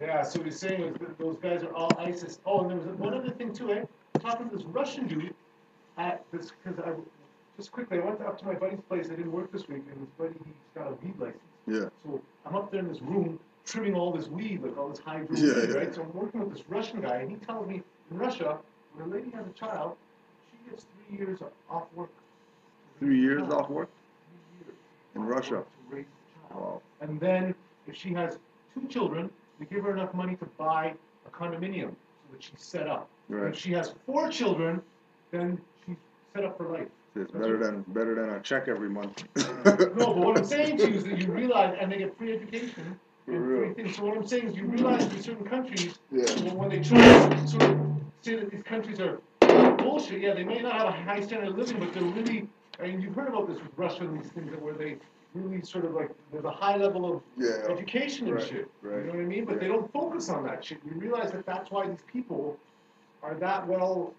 Yeah, so he's saying is that those guys are all ISIS. Oh, and there was one other thing too, eh? Talking to this Russian dude at this, because I just quickly, I went up to my buddy's place. I didn't work this week, and his buddy, he's got a weed license. Yeah. So I'm up there in this room trimming all this weed, like all this hydro Yeah, weed, yeah. right? So I'm working with this Russian guy, and he tells me in Russia, when a lady has a child, she gets 3 years off work. 3 years off work 3 years in off Russia. work to raise the child. Wow. And then if she has 2 children, they give her enough money to buy a condominium so that she's set up. And Right. if she has 4 children, then she's set up for life. It's That's better than a check every month. No, but what I'm saying to you is that you realize, and they get free education For and real. free things. So what I'm saying is you realize in certain countries, Yeah. when they try to sort of say that these countries are bullshit, yeah, they may not have a high standard of living, but they're really, I mean, you've heard about this with Russia and these things where they really sort of like, there's a high level of Yeah. education and Right, shit. right. You know what I mean? But they Yeah. don't focus on that shit. You realize that that's why these people are that well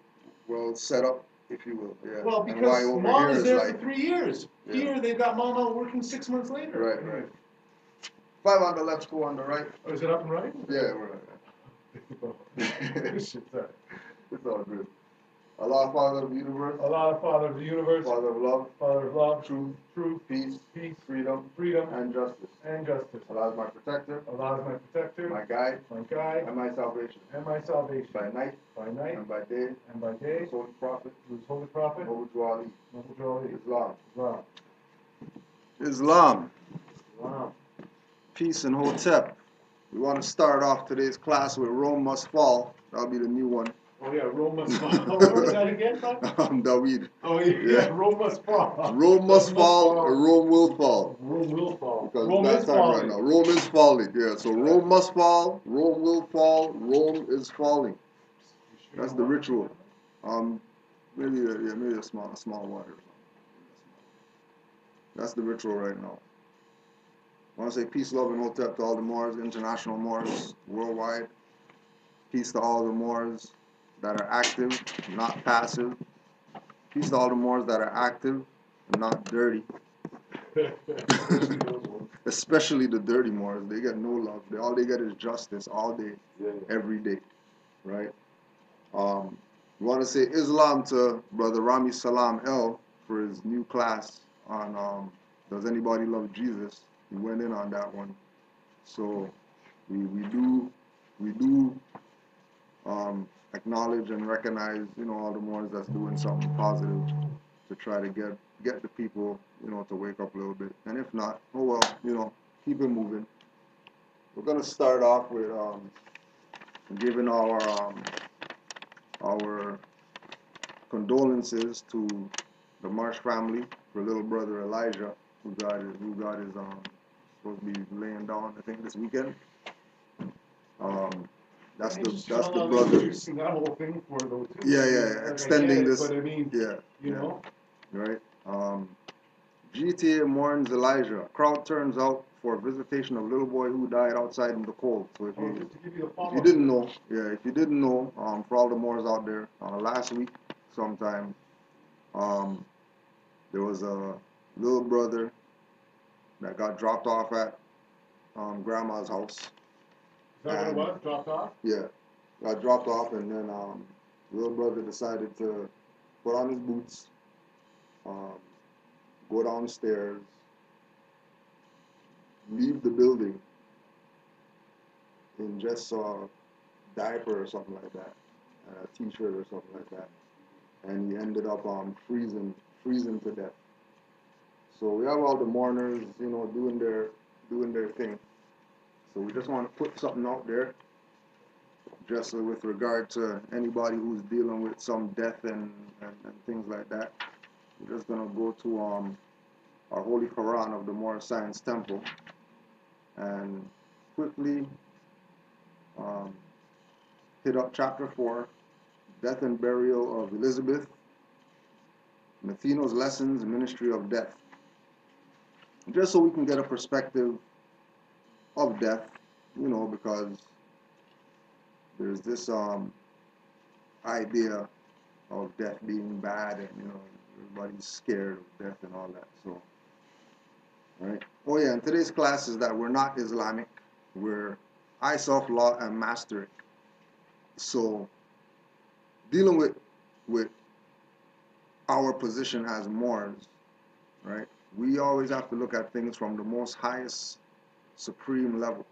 Set up, if you will. Yeah. well, And why because over mom here is is there like for 3 years. Yeah. Here, they've got mom out working 6 months later. Right, right. 5 on the left, 2 on the right. Oh, is it up and running? Yeah, we're Shit's that. It's all good. Allah, Father of the universe. Allah, Father of the universe, Father of love, Father of love, truth, peace, freedom, freedom, and justice. and justice. Allah is my protector, Allah is my protector, my guide, and my salvation. my salvation. By night By night and by day, and by day, His holy prophet, through His holy prophet, Noble to Ali, Islam. Islam. Islam. Wow. Peace and Hotep. We want to start off today's class with Rome Must Fall. That'll be the new one. Oh yeah, Rome must fall. What was that again, Bob? Daweed. Oh yeah, Rome must fall. Rome must fall, or Rome will fall. Rome will fall. Because Rome it's is that time falling. right now. Rome is falling. Yeah, so Rome must fall, Rome will fall, Rome is falling. That's the ritual. Maybe a small water. That's the ritual right now. I want to say peace, love, and hotep to all the Moors, international Moors, worldwide. Peace to all the Moors that are active, not passive. Peace to all the Moors that are active and not dirty. Especially the dirty Moors. They get no love. All they get is justice all day, every day. Right? We want to say Islam to Brother Rami Salam El for his new class on Does Anybody Love Jesus? He went in on that one. So we do acknowledge and recognize, all the Moors that's doing something positive to try to get the people, to wake up a little bit. And if not, oh well, keep it moving. We're gonna start off with giving our condolences to the Marsh family for little brother Elijah, who got his supposed to be laying down, I think, this weekend. That's the brother. Interesting that whole thing for those. Yeah. Extending this. But I mean, yeah. You know. Right. GTA mourns Elijah. Crowd turns out for a visitation of little boy who died outside in the cold. So if you didn't know, for all the Moors out there, last week sometime, there was a little brother that got dropped off at grandma's house. Is that what it was? Dropped off? Yeah, got dropped off, and then little brother decided to put on his boots, go downstairs, leave the building in just a diaper or something like that, a t-shirt or something like that, and he ended up freezing to death. So we have all the mourners, doing their thing. So we just want to put something out there, just with regard to anybody who's dealing with some death and things like that. We're just gonna go to our Holy Quran of the Moorish Science Temple and quickly hit up chapter 4, Death and Burial of Elizabeth, Matheno's Lessons, Ministry of Death. Just so we can get a perspective of death, because there's this idea of death being bad, and everybody's scared of death and all that. So, all right. Oh yeah, and today's class is that we're not Islamic, we're high self-law and mastery. So dealing with our position as Moors, right? We always have to look at things from the most highest supreme level.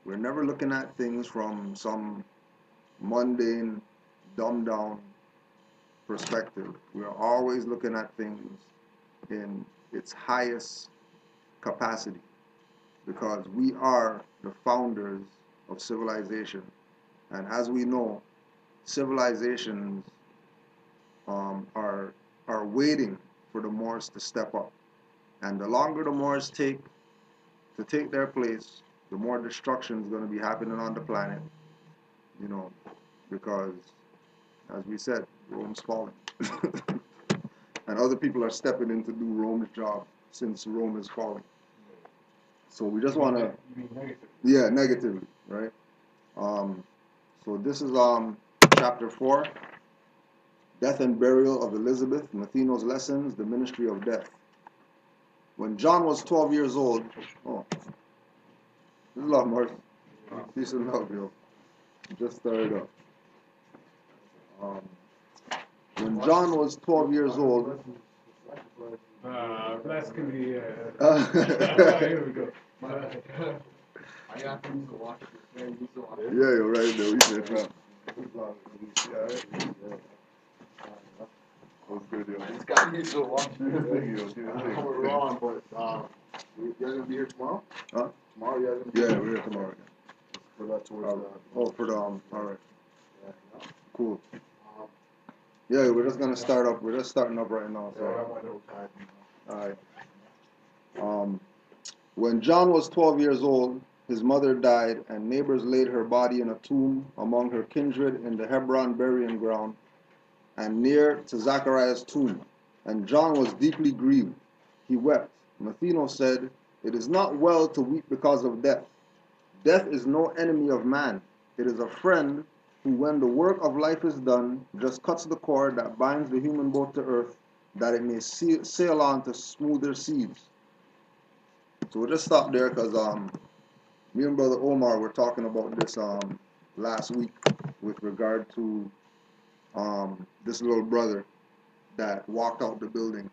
We're never looking at things from some mundane, dumbed down perspective. We're always looking at things in its highest capacity, because we are the founders of civilization. And as we know, civilizations are waiting for the Moors to step up. And the longer the Moors take to take their place, the more destruction is going to be happening on the planet, you know, because, as we said, Rome's falling. And other people are stepping in to do Rome's job since Rome is falling. So we just want to... You mean negative? Yeah, negatively, right? So this is chapter 4, Death and Burial of Elizabeth, Matheno's Lessons, the Ministry of Death. When John was 12 years old... Oh, this is a lot more. Peace and love, yo. Just started up. When John was 12 years old... Bless can be... Here we go. I got to use the washer. Yeah, use the washer. Yeah, you're right there. We said that. What's good, yo? It's got to use the washer. Thank you. We're wrong, but you guys gonna be here tomorrow? Huh? Tomorrow, you guys gonna be here? Yeah, we're here tomorrow. For that towards For the all right. yeah. Cool. Yeah, we're just gonna start up. We're just starting up right now. So I So, got my notepad. all right. When John was 12 years old, his mother died, and neighbors laid her body in a tomb among her kindred in the Hebron burying ground, and near to Zachariah's tomb. And John was deeply grieved. He wept. Matheno said, "It is not well to weep because of death. Death is no enemy of man. It is a friend who, when the work of life is done, just cuts the cord that binds the human boat to earth, that it may sail on to smoother seas." So we'll just stop there, because me and Brother Omar were talking about this last week with regard to this little brother that walked out the building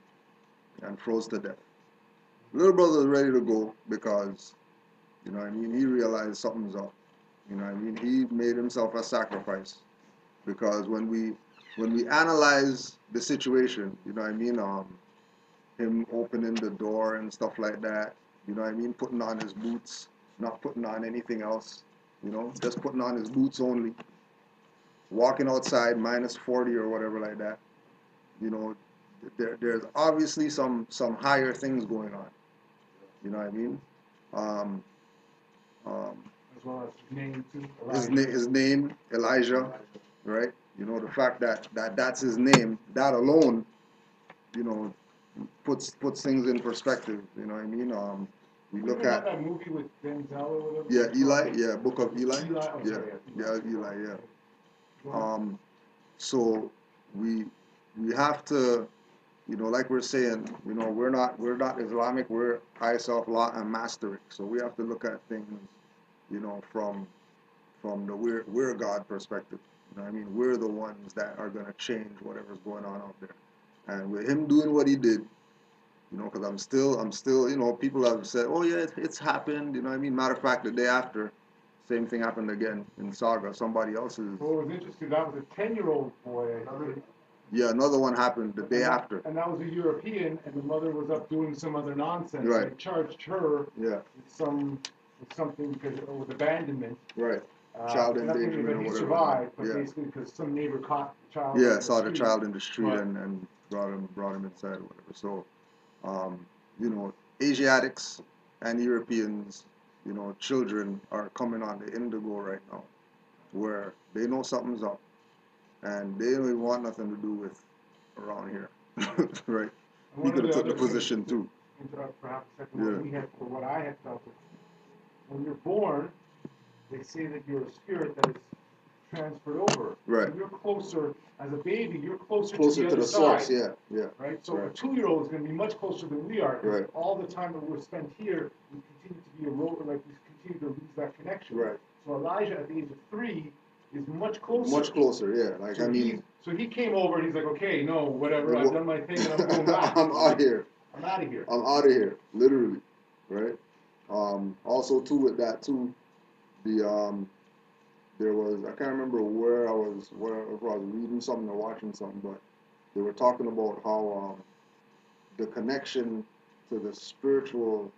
and froze to death. Little brother is ready to go because, you know what I mean, he realized something's up. You know what I mean? He made himself a sacrifice, because when we analyze the situation, you know what I mean, him opening the door and stuff like that, you know what I mean, putting on his boots, not putting on anything else, you know, just putting on his boots only, walking outside minus 40 or whatever like that, you know, there's obviously some higher things going on, you know what I mean? As well as his name, too. His name, Elijah, right? You know, the fact that that's his name, that alone, you know, puts things in perspective, you know what I mean? We look at that movie with Denzel or whatever. yeah, Eli, yeah, Book of Eli, Eli, oh, yeah, sorry, yeah, Eli, yeah. So we have to, you know, like we're saying, you know, we're not Islamic, we're high self-law and mastery. So we have to look at things, you know, from the we're God perspective. You know what I mean? We're the ones that are going to change whatever's going on out there. And with him doing what he did, you know, because I'm still, you know, people have said, oh yeah, it's happened, you know what I mean? Matter of fact, the day after, same thing happened again in Saga. Somebody else's. Well, it was interesting. That was a 10-year-old boy. Yeah, another one happened the day after. And that was a European, and the mother was up doing some other nonsense. Right. And they charged her Yeah. with something because it was abandonment. Right. Child endangerment or he whatever. survived, but yeah. basically because some neighbor caught the child. Yeah, saw the child in the street but, and brought him inside or whatever. So, you know, Asiatics and Europeans, you know, children are coming on the indigo right now, where they know something's up, and they don't even want nothing to do with around here, right? He could have took the position too. Interrupt for half a second. Yeah. What I had felt was, when you're born, they say that you're a spirit that is transferred over. Right. So you're closer, as a baby, you're closer to Closer the to other the side. source, yeah. Right? So Right. a 2-year-old is going to be much closer than we are. Right. All the time that we're spent here, we continue to be like we continue to lose that connection. Right. So Elijah at the age of 3 is much closer. Much closer, yeah. Like, So I mean, he came over and he's like, okay, no, whatever, Well, I've done my thing and I'm going back. I'm out of here. I'm out of here. I'm out of here, literally, right? Also, too, with that too, there was, I can't remember where I was, if I was reading something or watching something, but they were talking about how the connection to the spiritual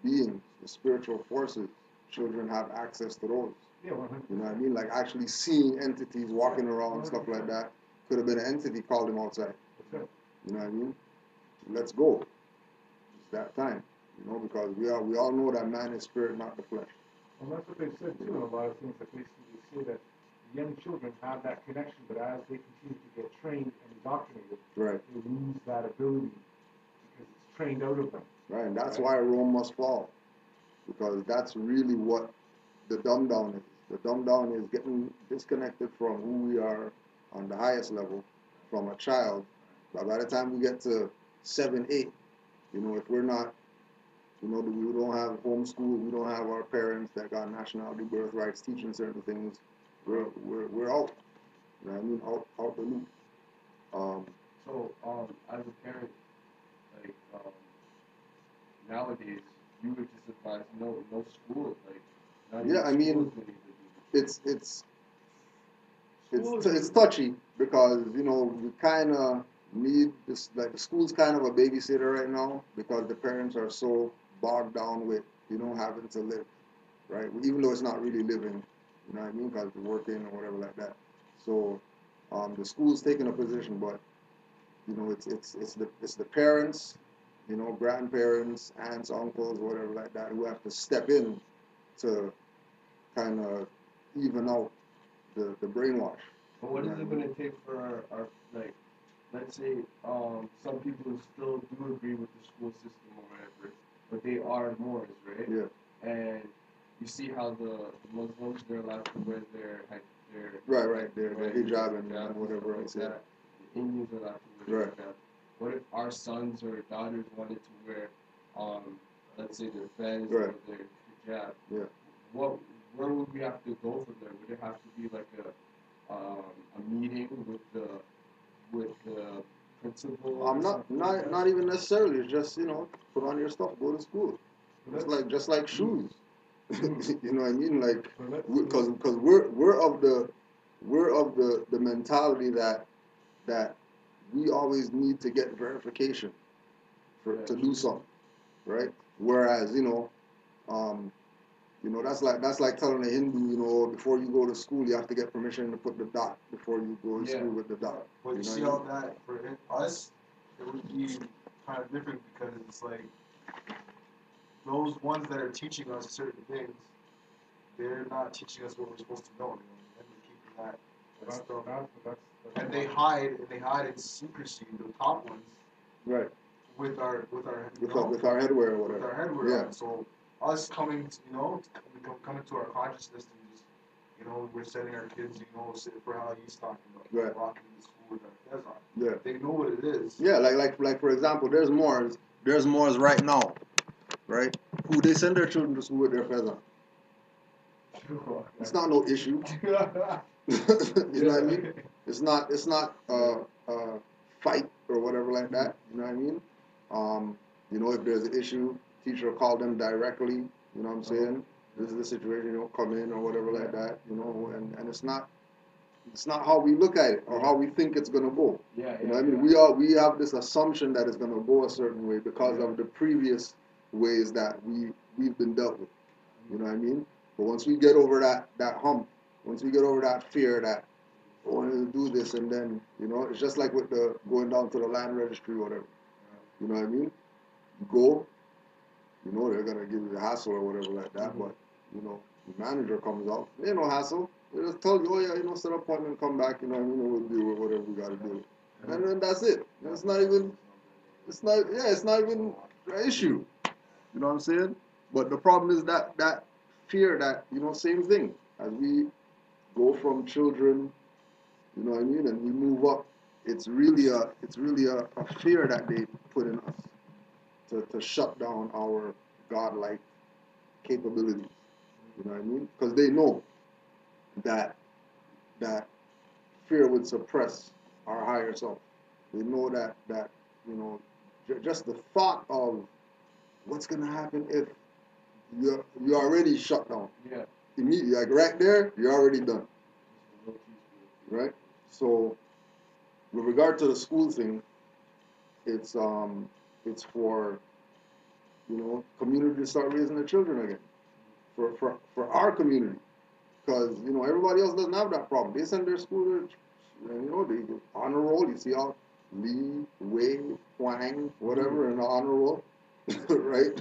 beings, the spiritual forces, children have access to those. Yeah, 100%. You know what I mean? Like actually seeing entities walking around, stuff like that. Could have been an entity called him outside. That's it. You know what I mean? Let's go. It's that time. You know, because we all know that man is spirit, not the flesh. And that's what they've said too in a lot of things, that basically they say that young children have that connection, but as they continue to get trained and indoctrinated, Right. they lose that ability because it's trained out of them. Right. And that's Right. why Rome must fall. Because that's really what the dumb down is. The dumb down is getting disconnected from who we are on the highest level from a child. But by the time we get to 7, 8, you know, if we're not, you know, we don't have homeschool, we don't have our parents that got nationality birthrights teaching certain things, we're out. You know what I mean? Out the loop. So, as a parent, like, nowadays, you would just advise no school, like, not Yeah, even I mean, schools would even do it's touchy because, you know, we kind of need this, like the school's kind of a babysitter right now because the parents are so bogged down with, you know, having to live, right? Even though it's not really living, you know what I mean, because they're working or whatever like that. So the school's taking a position, but you know, it's the parents, you know, grandparents, aunts, uncles, whatever like that, who have to step in to kind of even out the brainwash. But what is it going to take for our, like, let's say, some people still do agree with the school system or whatever, but they are Moors, right? Yeah. And you see how the Muslims, they're allowed to wear their Right, their hijab and whatever else, yeah. The Indians are allowed to wear Right. hijab. What if our sons or daughters wanted to wear, let's say their fez or Right. their hijab? Yeah. Where would we have to go from there? Would it have to be like a meeting with the principal? I'm or not something not like not that? even necessarily. It's just, you know, put on your stuff, go to school. Just like shoes. You know what I mean? Like, because we're of the mentality that we always need to get verification to do something, right? Whereas, that's like telling a Hindu, you know, before you go to school, you have to get permission to put the dot before you go to school with the dot. But you see all that for us, it would be kind of different because it's like those ones that are teaching us certain things, they're not teaching us what we're supposed to know. You know, and we're keeping that stuff. And they hide in secrecy. The top ones, Right. with our with our headwear or whatever. With our headwear Yeah. on. So us coming, coming to our consciousness and just, we're setting our kids, for how he's talking about, Right. walking to school with our fez on. Yeah. They know what it is. Yeah, like for example, there's Moors right now, right? Who they send their children to school with their fez on. It's not no issue. You know what I mean? It's not fight or whatever like that. You know what I mean? If there's an issue, teacher will call them directly. You know what I'm saying? This is the situation. Come in or whatever like that. And it's not how we look at it or how we think it's gonna go. Yeah. You know what I mean? We have this assumption that it's gonna go a certain way because of the previous ways that we've been dealt with. You know what I mean? But once we get over that hump, once we get over that fear that I want to do this, and then it's just like with the going down to the land registry or whatever. You know what I mean? You go, they're gonna give you the hassle or whatever like that. But the manager comes out, ain't no hassle. They just tell you, oh yeah, set an appointment, come back. You know what I mean? We'll deal with whatever we gotta do. And then that's it. It's not even an issue. You know what I'm saying? But the problem is that fear that, same thing. As we go from children, you know what I mean, and we move up, it's really a fear that they put in us to shut down our godlike capabilities. You know what I mean? Because they know that fear would suppress our higher self. They know that you know, just the thought of what's gonna happen if you're already shut down. Yeah. Immediately, like right there, you're already done. Right? So with regard to the school thing, it's for, you know, community to start raising their children again. For our community. Because, you know, everybody else doesn't have that problem. They send their school, you know, they honor roll. You see all Lee, Wei, Huang, whatever, in the honor roll, right?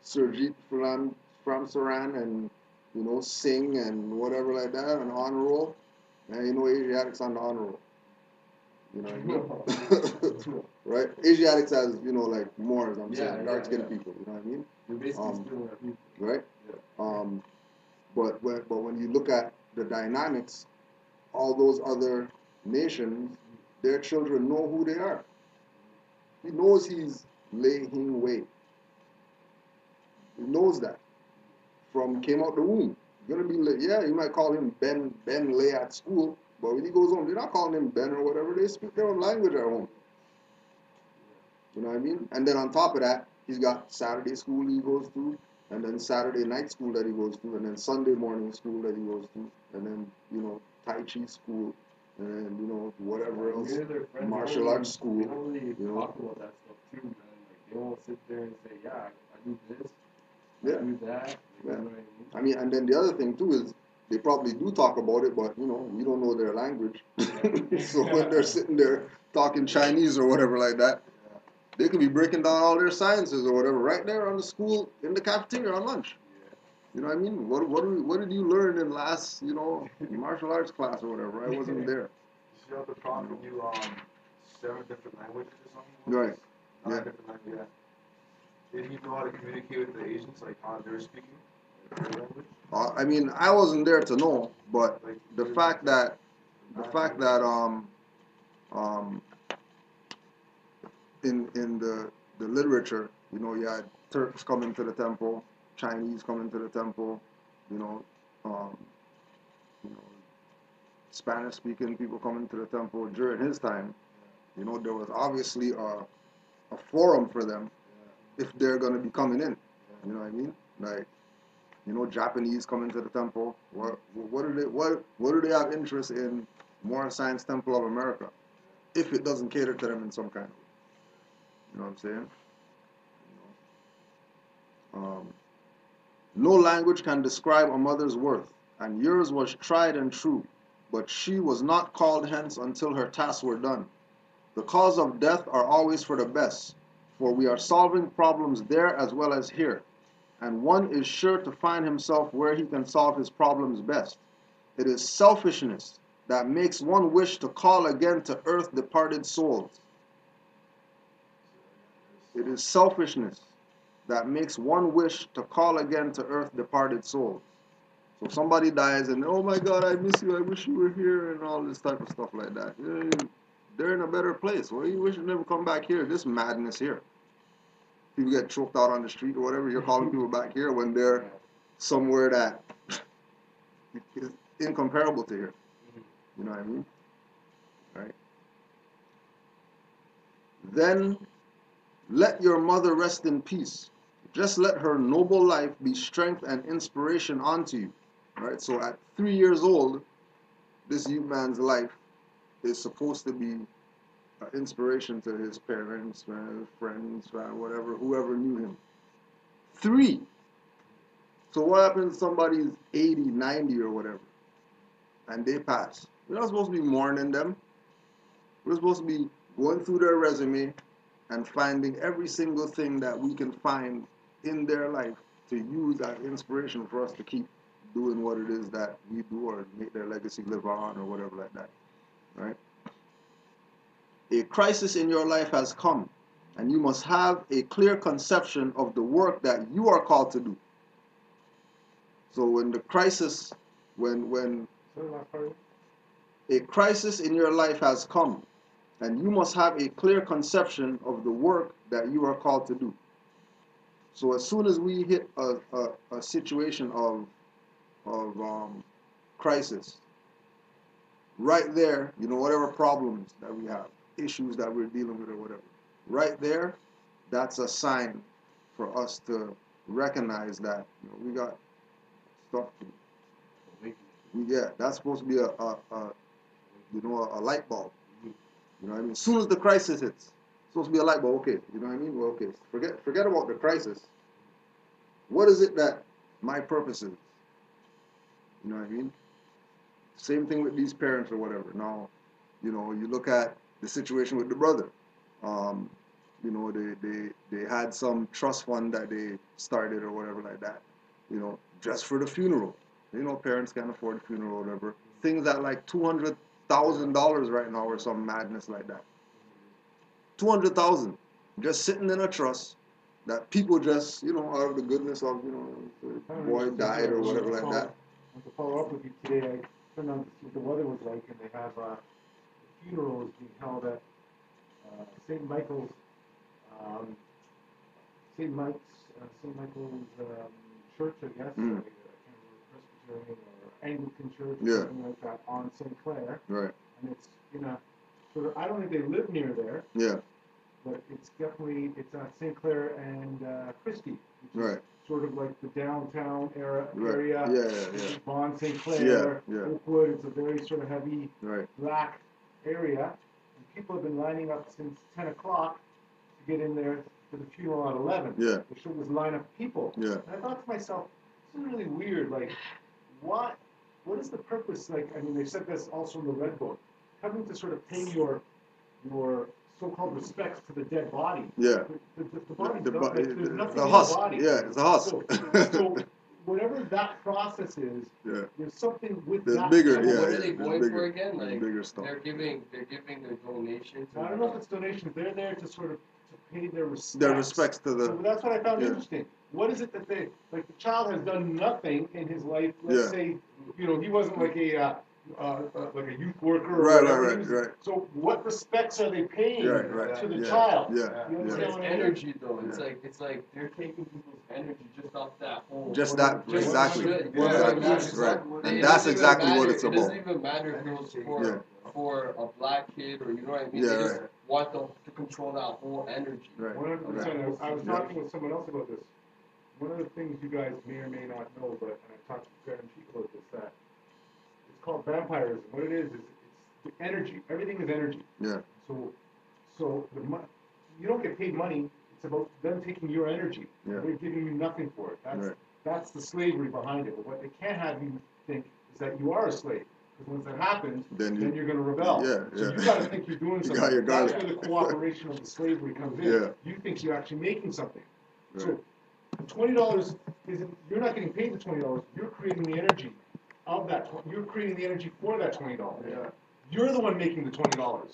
Surjit from Saran and, you know, Singh and whatever like that, an honor roll. And, you know, Asiatics on the honor roll. You know what I mean? Right? Asiatics as, you know, like Moors, I'm saying, dark-skinned people, you know what I mean? You're basically stealing our people. Right? Yeah. But when you look at the dynamics, all those other nations, their children know who they are. He knows he's Lei Hing Wei. He knows that from came out the womb. Gonna be you might call him Ben Lei at school, but when he goes home, they're not calling him Ben or whatever. They speak their own language at home. You know what I mean? And then on top of that, he's got Saturday school he goes to, and then Saturday night school that he goes to, and then Sunday morning school that he goes to, and then, you know, Tai Chi school, and then, you know, whatever else, martial arts school. They don't really you know. talk about that stuff too, man. Like, they won't sit there and say, yeah, I do this, Yeah. I do that. Like, Yeah. you know what I mean, and then the other thing too is they probably do talk about it, but, you know, we don't know their language. So when they're sitting there talking Chinese or whatever like that, they could be breaking down all their sciences or whatever right there on the school in the cafeteria on lunch. You know what I mean? What did you learn in last, you know, martial arts class or whatever? I wasn't there. You see how the prof knew 7 different languages or something? Right. 9 Yeah. different languages. Yeah. Did he know how to communicate with the Asians, like how they're speaking their language? I mean, I wasn't there to know, but Like the fact that in the literature, you know, you had Turks coming to the temple, Chinese coming to the temple, you know, you know, Spanish-speaking people coming to the temple during his time. You know, there was obviously a forum for them if they're going to be coming in. You know what I mean? Like, you know, Japanese coming to the temple. What do they have interest in Moorish Science Temple of America if it doesn't cater to them in some kind of way? You know what I'm saying? No language can describe a mother's worth, and yours was tried and true, but she was not called hence until her tasks were done. The cause of death are always for the best, for we are solving problems there as well as here, and one is sure to find himself where he can solve his problems best. It is selfishness that makes one wish to call again to earth departed souls. It is selfishness that makes one wish to call again to earth departed souls. So somebody dies and, oh my God, I miss you, I wish you were here, and all this type of stuff like that. They're in a better place. Well, you wish you never come back here. This madness here. People get choked out on the street or whatever. You're calling people back here when they're somewhere that is incomparable to here. You know what I mean? Right? Then let your mother rest in peace. Just let her noble life be strength and inspiration unto you. Right? So at 3 years old, this youth man's life is supposed to be an inspiration to his parents, friends, whatever, whoever knew him. 3. So what happens if somebody's 80, 90 or whatever, and they pass? We're not supposed to be mourning them. We're supposed to be going through their resume and finding every single thing that we can find in their life to use as inspiration for us to keep doing what it is that we do or make their legacy live on or whatever like that, right? A crisis in your life has come, and you must have a clear conception of the work that you are called to do. So when the crisis, when a crisis in your life has come, and you must have a clear conception of the work that you are called to do. So as soon as we hit a situation of crisis, right there, whatever problems that we have, issues that we're dealing with or whatever, right there, that's a sign for us to recognize that we got stuff to that's supposed to be a light bulb. You know what I mean? As soon as the crisis hits, it's supposed to be a light bulb. Okay, you know what I mean? Well, okay, forget about the crisis. What is it that my purpose is? You know what I mean? Same thing with these parents or whatever. Now, you look at the situation with the brother. They had some trust fund that they started or whatever like that. Just for the funeral. Parents can't afford a funeral or whatever. Things at like $200,000 right now or some madness like that. 200,000 just sitting in a trust that people just out of the goodness of the boy died or whatever like that. To follow up with you today, I turned on to see what the weather was like, and they have the funeral is being held at St. Michael's, St. Michael's church, I guess. Mm. I can't remember, Presbyterian or Anglican church, or Yeah. something like that, on St. Clair. Right. And it's in a sort of, I don't think they live near there, Yeah. but it's at St. Clair and Christie, which Right. is sort of like the downtown area. Right. Yeah. Vaughan, St. Clair, Yeah. Oakwood. It's a very sort of heavy Right. black area. And people have been lining up since 10 o'clock to get in there for the funeral at 11. Yeah. They showed this line of people. Yeah. And I thought to myself, this is really weird. Like, what is the purpose? Like, I mean, they said this also in the Red Book. Coming to sort of pay your so-called respects to the dead body. Yeah. The body's The not, there's nothing the in husk. the body. Yeah, it's a husk. So whatever that process is, Yeah. there's something with There's that. bigger, process. yeah. What are they there's going bigger, for again? there's Like bigger stuff. they're giving their donation to I don't know if it's donations. They're there to sort of to pay their respects. Their respects to the. So that's what I found Yeah. interesting. What is it that they like? The child has done nothing in his life. Let's Yeah. say, he wasn't like a youth worker or Right, whatever. right, He was- right. So what respects are they paying Right. to the Yeah. child? Yeah. You But understand it's what I mean? energy though. Yeah. It's like they're taking people's energy just off that whole. Just that, Just exactly, good. exactly, Yeah. right, It and that's doesn't even exactly what matter- it's It about. doesn't even matter if it was Yeah. for a black kid or you know what I mean. Yeah, They just right. want to control that whole energy. Right. 100%. I was Yeah. talking with someone else about this. One of the things you guys may or may not know, but and I've talked to Graham Cheek about this, that it's called vampirism. What it is it's the energy. Everything is energy. Yeah. So you don't get paid money. It's about them taking your energy. Yeah. They're giving you nothing for it. That's the slavery behind it. But what they can't have you think is that you are a slave. Because once that happens, Then you're going to rebel. Yeah, So yeah. you got to think you're doing You something. got your guard That's up. where the cooperation of the slavery comes in. Yeah. You think you're actually making something. Right. So $20 isn't. You're not getting paid the $20. You're creating the energy of that. You're creating the energy for that $20. Yeah. You're the one making the $20.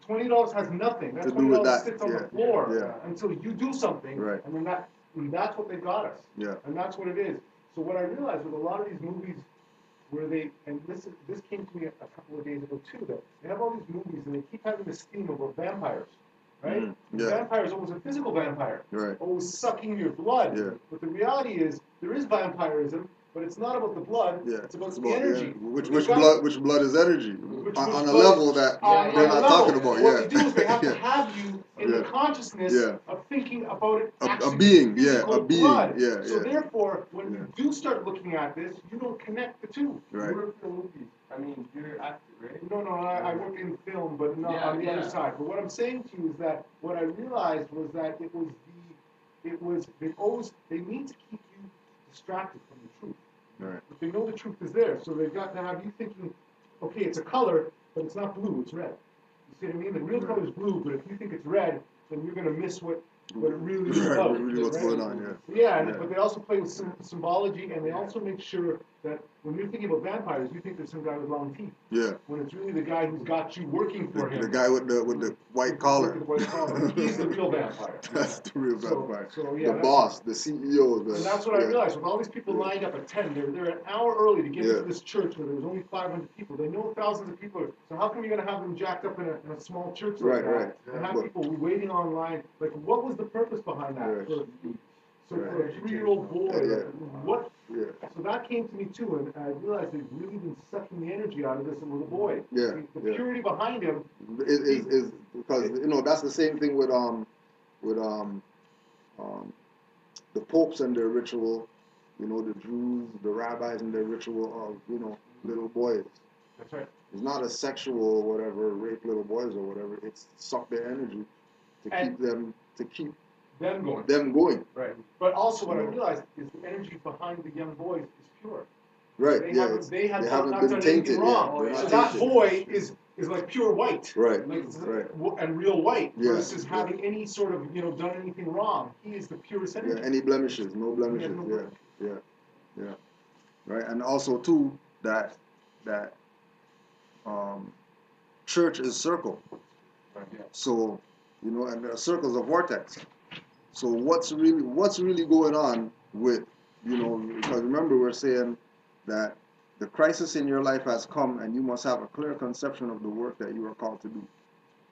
$20 has nothing. That To do with $20 that, sits on yeah, the floor yeah. until you do something, Right. and then that's what they got us. Yeah. And that's what it is. So what I realized with a lot of these movies, where this came to me a couple of days ago too, that they have all these movies and they keep having this theme about vampires, right? Yeah. Vampire is always a physical vampire, Right. always sucking your blood. Yeah. But the reality is there is vampirism, but it's not about the blood. Yeah. It's about the energy. Which They've got- blood is energy which on a blood- level that on they're a not level, talking about. What Yeah. they do is they have to Yeah. have you in the Yeah. consciousness Yeah. of thinking about it A actually being, being yeah, physical a being, blood. yeah, So yeah. therefore, when Yeah. you do start looking at this, you don't connect the two. Right. You work for movies. I mean, you're an actor, right? No, I work in film, but not Yeah, on the yeah. other side. But what I'm saying to you is that what I realized was that they need to keep you distracted from the truth. Right. But they know the truth is there, so they've got to have you thinking, okay, it's a color, but it's not blue, it's red. You see what I mean? The real color is blue, but if you think it's red, then you're going to miss what it really is Right, about. really what's right? going on, yeah. Yeah, Yeah. but they also play with symbology, and they also make sure that when you're thinking about vampires, you think there's some guy with long teeth, Yeah. when it's really the guy who's got you working for him. The guy with the white collar. With the white collar. He's the real vampire. That's the real vampire. So, yeah, the that's- boss, the CEO. And that's what I yeah. realized, with all these people Yeah. lined up at 10, they're an hour early to get Yeah. into this church where there was only 500 people. They know thousands of people. So how come you're going to have them jacked up in a small church like Right, that right. and have But- people waiting online? Like, what was the purpose behind that? Right. So for a 3-year-old boy, Yeah. what? Yeah. So that came to me too, and I realized they've really been sucking the energy out of this little boy. Yeah, The yeah. purity behind him. Is because that's the same thing with the popes and their ritual, the Jews, the rabbis and their ritual of little boys. That's right. It's not a sexual whatever, rape little boys or whatever. It's suck their energy to keep Them going. them going. Right. But also what I realized is the energy behind the young boys is pure. Right. They Yeah. haven't, they have they not haven't done been anything tainted. wrong. Yeah, they're So not that tainted. boy is like pure white. Right. Like, Right. and real white Yeah, versus yeah. having any sort of, done anything wrong. He is the purest energy. Yeah. Any blemishes? No blemishes. Yeah. Yeah. Right. And also too that um, church is circle. Right, yeah. So and there are circles of vortex. So what's really going on with because remember we're saying that the crisis in your life has come and you must have a clear conception of the work that you are called to do,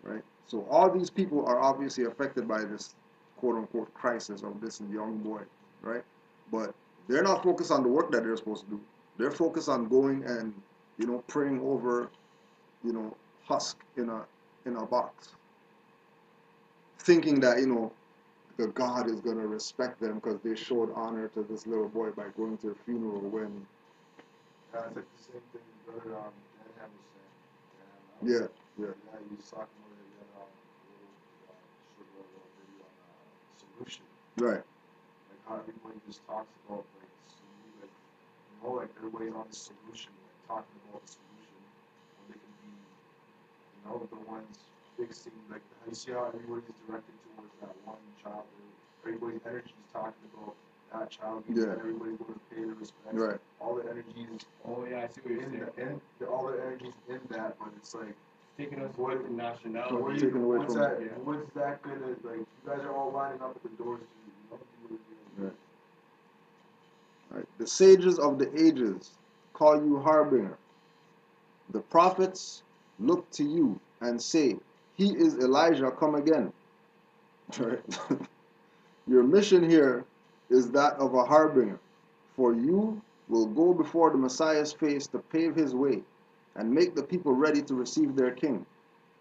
right? So all these people are obviously affected by this quote unquote crisis of this young boy, right? But they're not focused on the work that they're supposed to do. They're focused on going and praying over husk in a box, thinking that the God is going to respect them because they showed honor to this little boy by going to a funeral when. It's like the same thing brother Dan Ham was saying. Yeah. Yeah, he was talking about it in a little video on solution. Right. Like how everybody just talks about like everybody's on the solution, like talking about the solution when they can be, the ones fixing, like you see how everybody's directed towards that one child. Everybody's energy is talking about that child. Everybody's going to pay the respect. Right. All the energy is. Oh yeah, I see what you're saying. All the energy's in that, but it's like taking us away from nationality. What's that gonna like? You guys are all lining up at the doors to Right. Right. The sages of the ages call you harbinger. The prophets look to you and say, "He is Elijah come again." Right. Your mission here is that of a harbinger, for you will go before the Messiah's face to pave his way and make the people ready to receive their king.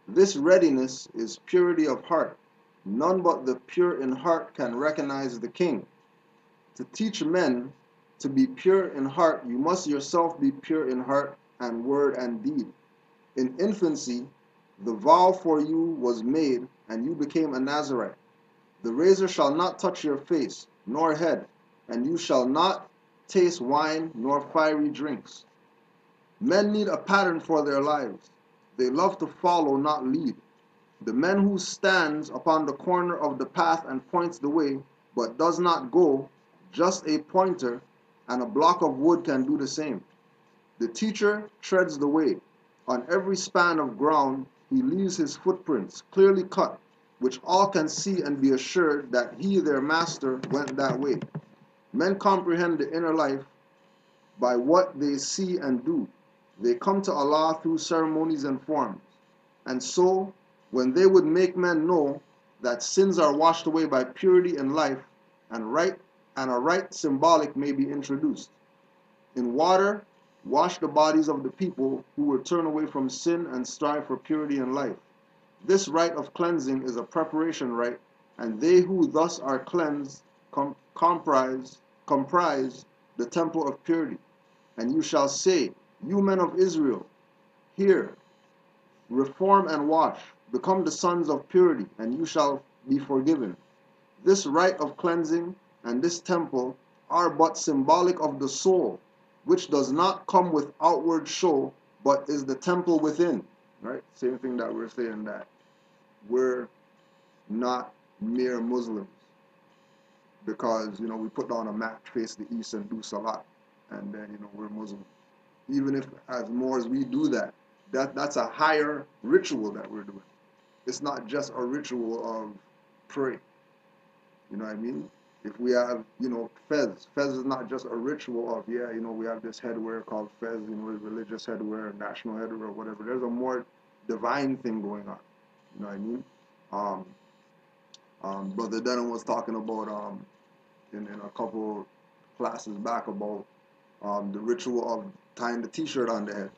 This readiness is purity of heart. None but the pure in heart can recognize the king. To teach men to be pure in heart, you must yourself be pure in heart and word and deed. In infancy, the vow for you was made, and you became a Nazarite. The razor shall not touch your face, nor head, and you shall not taste wine nor fiery drinks. Men need a pattern for their lives. They love to follow, not lead. The man who stands upon the corner of the path and points the way, but does not go, just a pointer and a block of wood can do the same. The teacher treads the way. On every span of ground, he leaves his footprints, clearly cut, which all can see and be assured that he, their master, went that way. Men comprehend the inner life by what they see and do. They come to Allah through ceremonies and forms. And so, when they would make men know that sins are washed away by purity and life, and a right symbolic may be introduced. In water, wash the bodies of the people who will turn away from sin and strive for purity and life. This rite of cleansing is a preparation rite, and they who thus are cleansed comprise the temple of purity. And you shall say, you men of Israel, hear, reform and wash, become the sons of purity, and you shall be forgiven. This rite of cleansing and this temple are but symbolic of the soul, which does not come with outward show, but is the temple within. Right? Same thing that we're saying, that we're not mere Muslims because we put down a mat, face the east, and do salat, and then we're Muslim. Even if as more as we do that's a higher ritual that we're doing. It's not just a ritual of pray. You know what I mean? If we have, fez is not just a ritual of, we have this headwear called fez, religious headwear, national headwear, whatever. There's a more divine thing going on. You know what I mean? Brother Denham was talking about in a couple classes back about the ritual of tying the T-shirt on the head.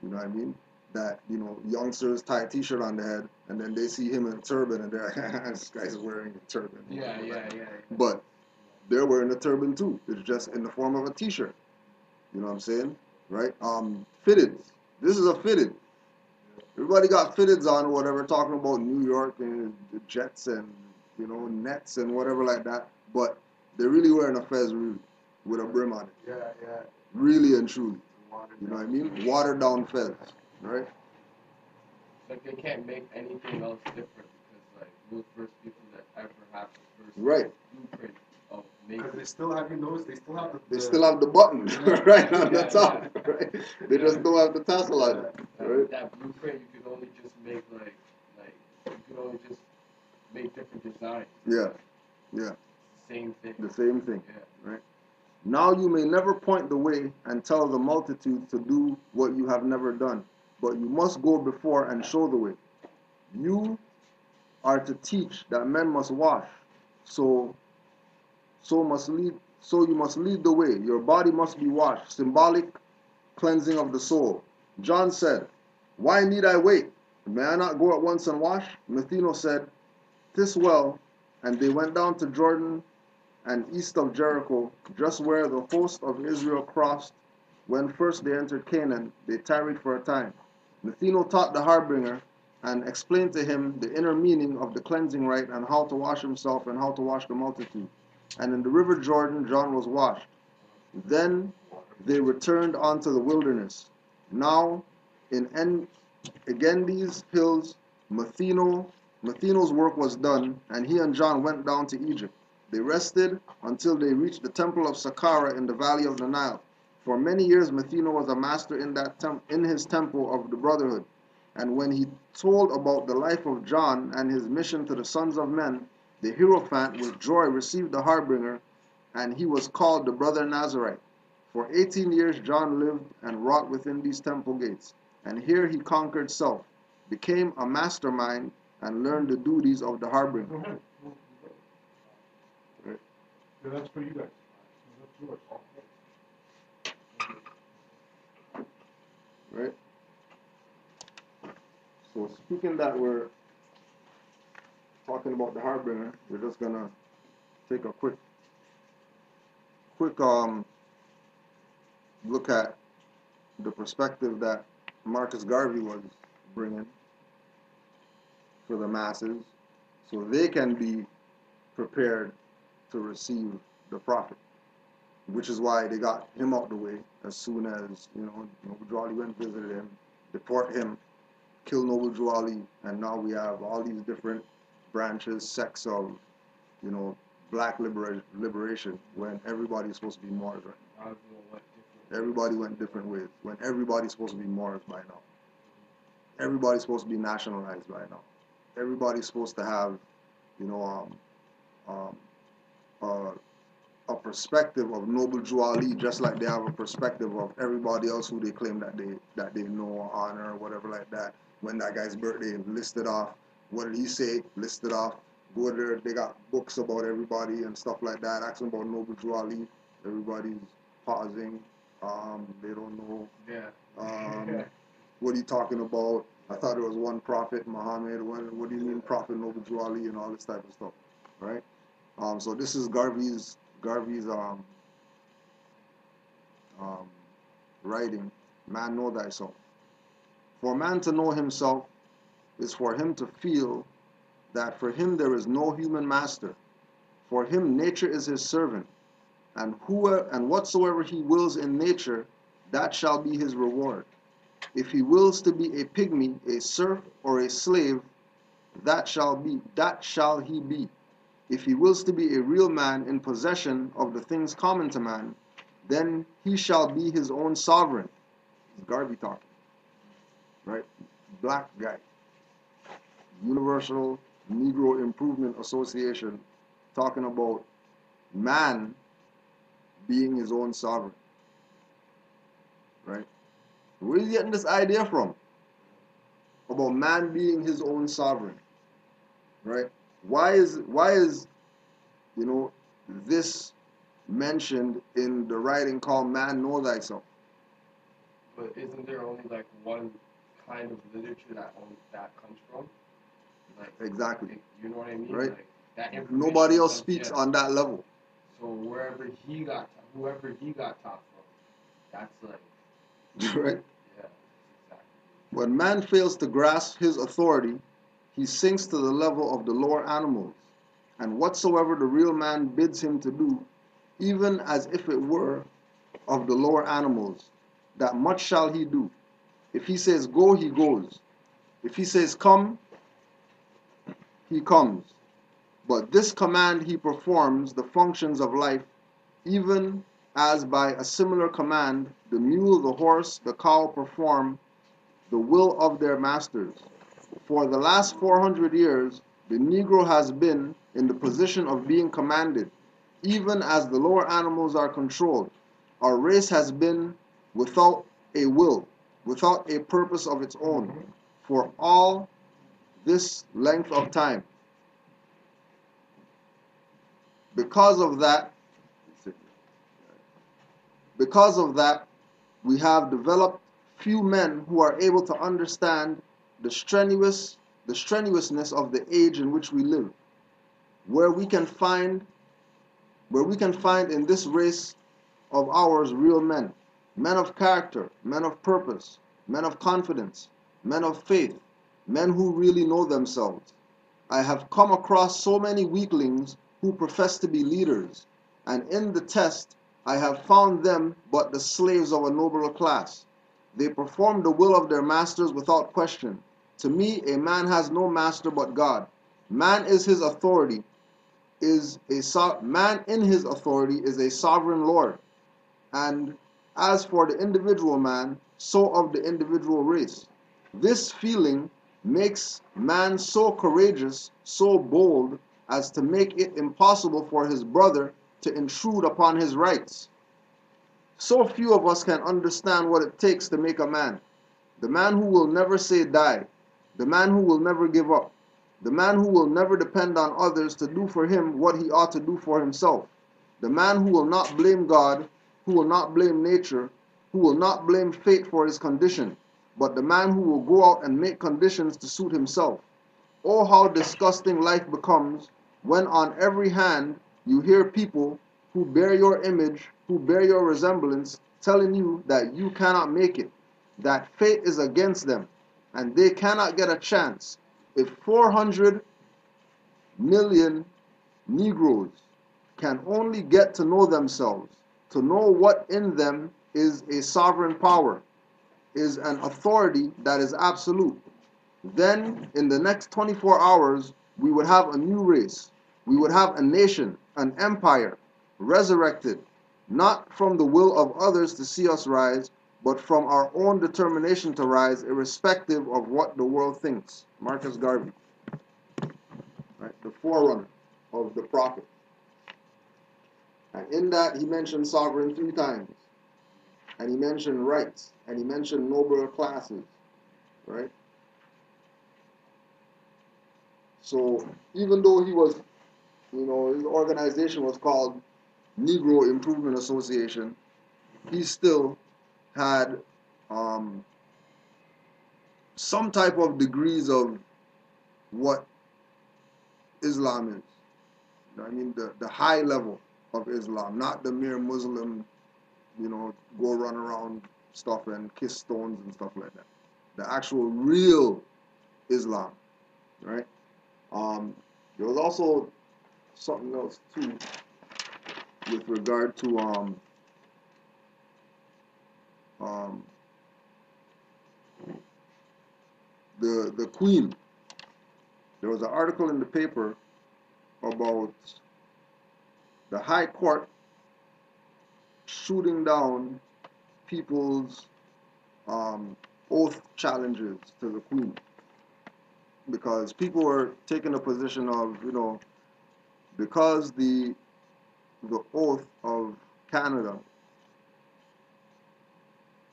You know what I mean? That, you know, youngsters tie a T-shirt on the head, and then they see him in a turban, and they're like, this guy's wearing a turban. Yeah. But they're wearing a turban too. It's just in the form of a T-shirt. You know what I'm saying? Right? Fitted. This is a fitted. Everybody got fitteds on or whatever, talking about New York and the Jets and, you know, Nets and whatever like that. But they're really wearing a fez really, with a brim on it. Yeah. Really and truly. Watered You know what I down. mean? Watered down fez. Right? Like they can't make anything else different because like those first people that ever have the first Right. blueprint of making. Because they still have, you noticed, they still have the They still have the button right on the Yeah, top. Right? They just don't have the tassel on it. Right? That blueprint you could only just make like you could only just make different designs. Yeah. It's the same thing. The same thing. Yeah. Right? Now you may never point the way and tell the multitude to do what you have never done, but you must go before and show the way. You are to teach that men must wash, so you must lead the way. Your body must be washed, symbolic cleansing of the soul. John said, why need I wait? May I not go at once and wash? Matheno said, 'tis well, and they went down to Jordan and east of Jericho, just where the host of Israel crossed. When first they entered Canaan, they tarried for a time. Matheno taught the harbinger and explained to him the inner meaning of the cleansing rite and how to wash himself and how to wash the multitude. And in the river Jordan, John was washed. Then they returned onto the wilderness. Now, in Engendi's hills, Matheno's work was done, and he and John went down to Egypt. They rested until they reached the temple of Saqqara in the valley of the Nile. For many years, Matheno was a master in his temple of the Brotherhood. And when he told about the life of John and his mission to the sons of men, the Hierophant with joy received the harbinger, and he was called the Brother Nazarite. For 18 years, John lived and wrought within these temple gates. And here he conquered self, became a mastermind, and learned the duties of the harbinger. Go ahead. Right. Yeah, that's for you guys. That's yours. Right? So speaking that we're talking about the harbinger, we're just gonna take a quick look at the perspective that Marcus Garvey was bringing for the masses, so they can be prepared to receive the prophet. Which is why they got him out the way as soon as, you know, Noble Drew Ali went and visited him, deport him, kill Noble Drew Ali, and now we have all these different branches, sects of, you know, black liberation, when everybody's supposed to be Moors right now. Everybody went different ways, when everybody's supposed to be Moors by now. Everybody's supposed to be nationalized by now. Everybody's supposed to have, you know, a perspective of Noble Drew Ali, just like they have a perspective of everybody else who they claim that they know or honor or whatever like that. When that guy's birthday, listed off. What did he say? Listed off. Go there. They got books about everybody and stuff like that. Asking about Noble Drew Ali. Everybody's pausing. They don't know. Yeah. What are you talking about? I thought there was one prophet, Muhammad. What do you mean, Prophet Noble Drew Ali and all this type of stuff, right? So this is Garvey's writing. Man, know thyself. For man to know himself is for him to feel that for him there is no human master. For him nature is his servant, and whatsoever he wills in nature, that shall be his reward. If he wills to be a pygmy, a serf, or a slave, that shall he be. If he wills to be a real man in possession of the things common to man, then he shall be his own sovereign. It's Garvey talking, right? Black guy. Universal Negro Improvement Association talking about man being his own sovereign, right? Where is he getting this idea from? About man being his own sovereign, right? Why is you know, this mentioned in the writing called Man Know Thyself. But isn't there only like one kind of literature that comes from? Like Exactly. you know what I mean? Right. Like that information. Nobody else comes- speaks yeah. on that level. So whoever he got taught from, that's like Right? yeah, exactly. When man fails to grasp his authority, he sinks to the level of the lower animals, and whatsoever the real man bids him to do, even as if it were of the lower animals, that much shall he do. If he says go, he goes. If he says come, he comes. But this command he performs the functions of life, even as by a similar command the mule, the horse, the cow perform the will of their masters. For the last 400 years, the Negro has been in the position of being commanded, even as the lower animals are controlled. Our race has been without a will, without a purpose of its own, for all this length of time. Because of that, we have developed few men who are able to understand the strenuousness of the age in which we live, where we can find in this race of ours real men, men of character, men of purpose, men of confidence, men of faith, men who really know themselves. I have come across so many weaklings who profess to be leaders, and in the test I have found them but the slaves of a nobler class. They perform the will of their masters without question. To me, a man has no master but God. Man is his authority, man in his authority is a sovereign Lord. And as for the individual man, so of the individual race. This feeling makes man so courageous, so bold, as to make it impossible for his brother to intrude upon his rights. So few of us can understand what it takes to make a man. The man who will never say die, the man who will never give up, the man who will never depend on others to do for him what he ought to do for himself, the man who will not blame God, who will not blame nature, who will not blame fate for his condition, but the man who will go out and make conditions to suit himself. Oh, how disgusting life becomes when on every hand you hear people who bear your image, who bear your resemblance, telling you that you cannot make it, that fate is against them, and they cannot get a chance. If 400 million Negroes can only get to know themselves, to know what in them is a sovereign power, is an authority that is absolute, then in the next 24 hours, we would have a new race. We would have a nation, an empire, resurrected, not from the will of others to see us rise, but from our own determination to rise, irrespective of what the world thinks. Marcus Garvey, right, the forerunner of the prophet. And in that, he mentioned sovereign 3 times. And he mentioned rights. And he mentioned nobler classes, right? So even though he was, his organization was called Negro Improvement Association, he still had some type of degrees of what Islam is. I mean, the high level of Islam, not the mere Muslim, go run around stuff and kiss stones and stuff like that. The actual real Islam, right? There was also something else too with regard to the Queen. There was an article in the paper about the High Court shooting down people's oath challenges to the Queen, because people were taking a position of, because the oath of Canada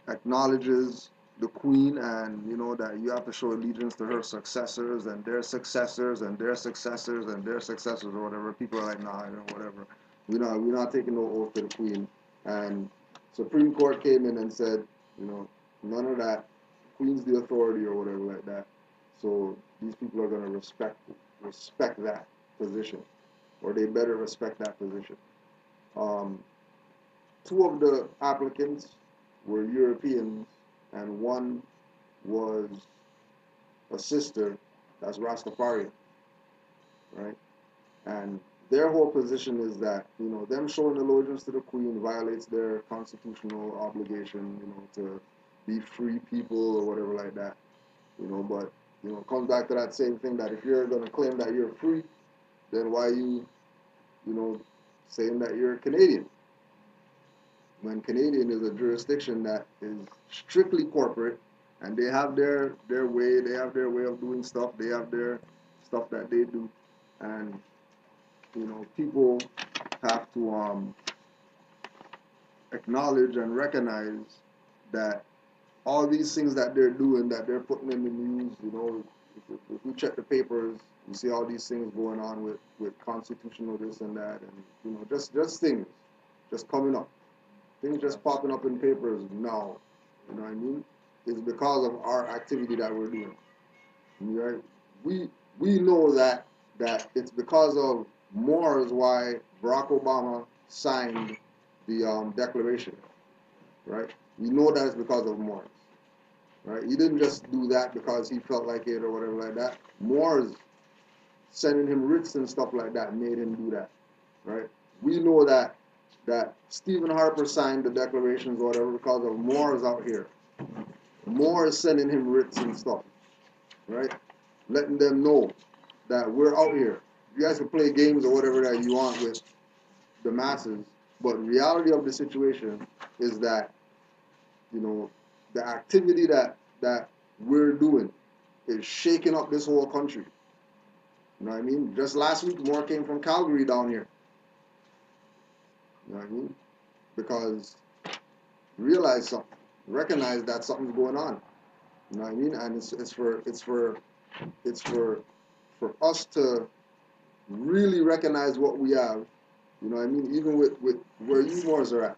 acknowledges the Queen, and that you have to show allegiance to her successors and their successors and their successors and their successors or whatever. People are like, nah, whatever. we're not taking no oath to the Queen. And Supreme Court came in and said, none of that. Queen's the authority or whatever like that. So these people are going to respect that position, or they better respect that position. Two of the applicants were Europeans, and one was a sister that's Rastafarian, right? And their whole position is that, them showing allegiance to the Queen violates their constitutional obligation, to be free people or whatever like that, but, it comes back to that same thing that if you're going to claim that you're free, then why you, saying that you're Canadian? When Canadian is a jurisdiction that is strictly corporate, and they have their way, they have their way of doing stuff, they have their stuff that they do, and people have to acknowledge and recognize that all these things that they're doing, that they're putting in the news, if we check the papers, you see all these things going on with constitutional this and that, and just things just coming up, things just popping up in papers now, you know what I mean? It's because of our activity that we're doing. Right? We know that it's because of Moors why Barack Obama signed the Declaration, right? We know that it's because of Moors, right? He didn't just do that because he felt like it or whatever like that. Moors sending him writs and stuff like that made him do that, right? We know that Stephen Harper signed the declarations or whatever because of Moors out here. Moors sending him writs and stuff, right? Letting them know that we're out here. You guys can play games or whatever that you want with the masses, but the reality of the situation is that, the activity that we're doing is shaking up this whole country. You know what I mean? Just last week, more came from Calgary down here. You know what I mean? Because realize something, recognize that something's going on. You know what I mean? And it's for us to really recognize what we have. You know what I mean? Even with where you Moors are at,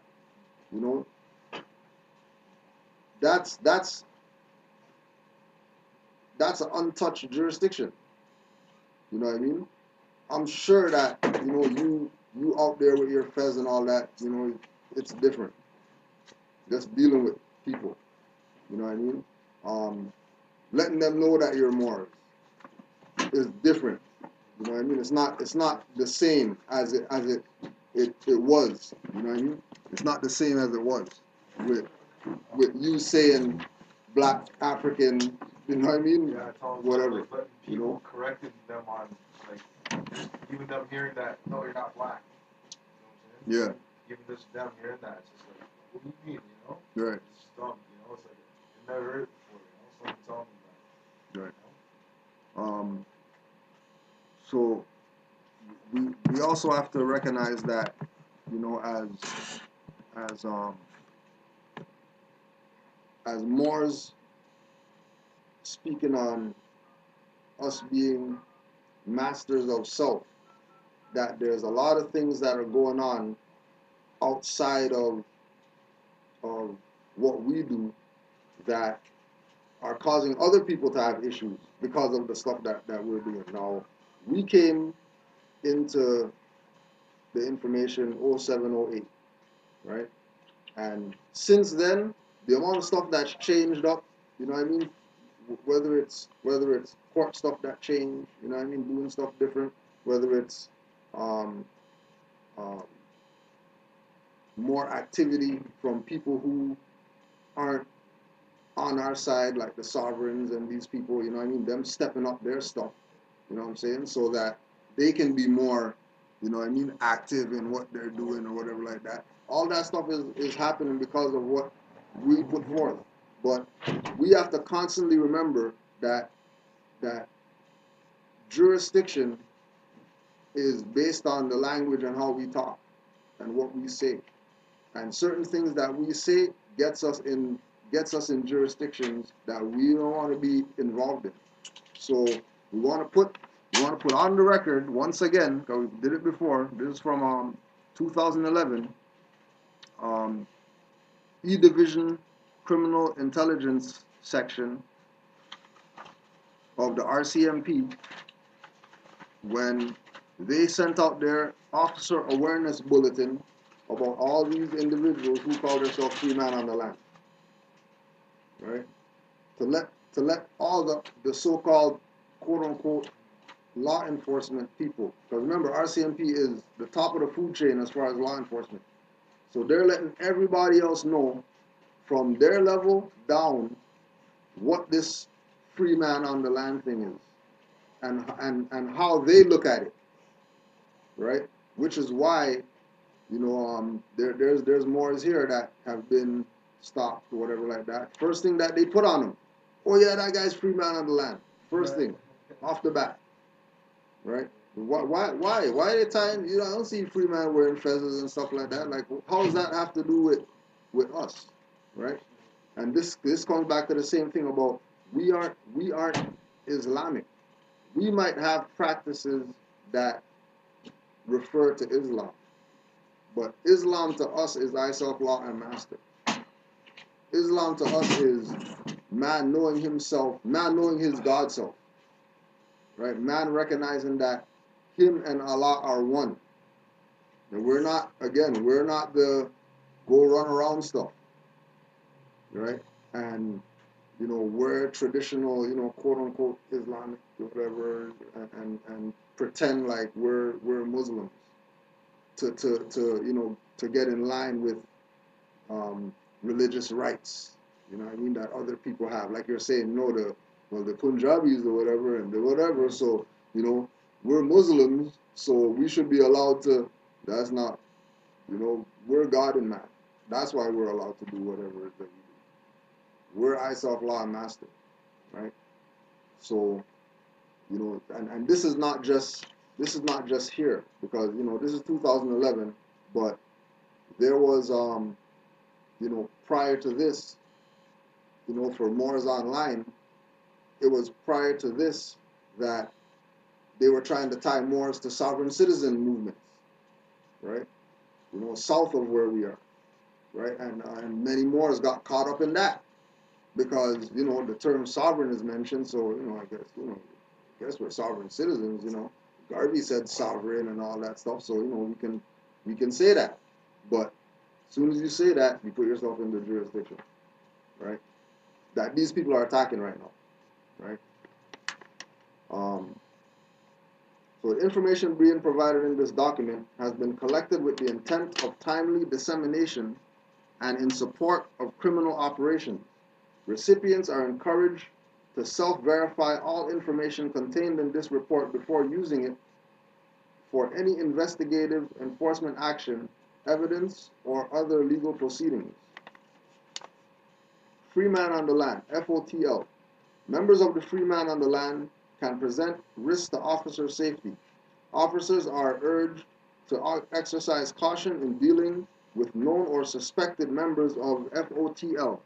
that's an untouched jurisdiction. You know what I mean? I'm sure that you out there with your fez and all that, it's different. Just dealing with people. You know what I mean? Letting them know that you're Moors is different. You know what I mean? It's not the same as it was. You know what I mean? It's not the same as it was with you saying black African. You know what I mean? Yeah, it's all whatever. letting people correcting them on, like, even them hearing that, no, you're not black. You know what I'm saying? Yeah. Even just them hearing that, it's just like, what do you mean, Right. It's dumb, it's like, I never heard it before, someone tell me that. Right. So we also have to recognize that, as Moors speaking on us being masters of self, that there's a lot of things that are going on outside of what we do that are causing other people to have issues because of the stuff that we're doing. Now, we came into the information 0708, right? And since then, the amount of stuff that's changed up, you know what I mean? Whether it's court stuff that changed, you know what I mean, doing stuff different, whether it's more activity from people who aren't on our side, like the sovereigns and these people, you know what I mean, them stepping up their stuff, you know what I'm saying, so that they can be more, you know what I mean, active in what they're doing or whatever like that. All that stuff is happening because of what we put forth. But we have to constantly remember that jurisdiction is based on the language and how we talk and what we say. And certain things that we say gets us in jurisdictions that we don't want to be involved in. So we want to put on the record once again, because we did it before. This is from 2011, E Division Criminal Intelligence Section of the RCMP, when they sent out their officer awareness bulletin about all these individuals who call themselves free man on the land, right? To let all the so-called quote unquote law enforcement people, because remember RCMP is the top of the food chain as far as law enforcement. So they're letting everybody else know from their level down what this free man on the land thing is and how they look at it, right? Which is why, there's Moors here that have been stopped or whatever like that. First thing that they put on them, oh yeah, that guy's free man on the land. First thing, off the bat, right? Why are they tying? I don't see free man wearing feathers and stuff like that. Like, how does that have to do with us, right? And this comes back to the same thing about we aren't Islamic. We might have practices that refer to Islam, but Islam to us is I self law and master. Islam to us is man knowing himself, man knowing his God self, right? Man recognizing that him and Allah are one. And we're not the go run around stuff, right? And we're traditional, quote unquote Islamic, whatever, and pretend like we're Muslims to get in line with religious rights, what I mean, that other people have. Like you're saying, the Punjabis or whatever and the whatever. So we're Muslims, so we should be allowed to. That's not, we're God and man. That's why we're allowed to do whatever it is that we do. We're I self law and master, right? So, and this is not just here, because this is 2011, but there was prior to this, for Moors Online, it was prior to this that they were trying to tie Moors to sovereign citizen movements, right? South of where we are, right? And many Moors got caught up in that because the term sovereign is mentioned. So I guess we're sovereign citizens. Garvey said sovereign and all that stuff. So we can say that, but as soon as you say that, you put yourself in the jurisdiction, right? That these people are attacking right now, right? So the information being provided in this document has been collected with the intent of timely dissemination and in support of criminal operations. Recipients are encouraged to self-verify all information contained in this report before using it for any investigative enforcement action, evidence, or other legal proceedings. Free Man on the Land, FOTL. Members of the Free Man on the Land can present risks to officer safety. Officers are urged to exercise caution in dealing with known or suspected members of FOTL.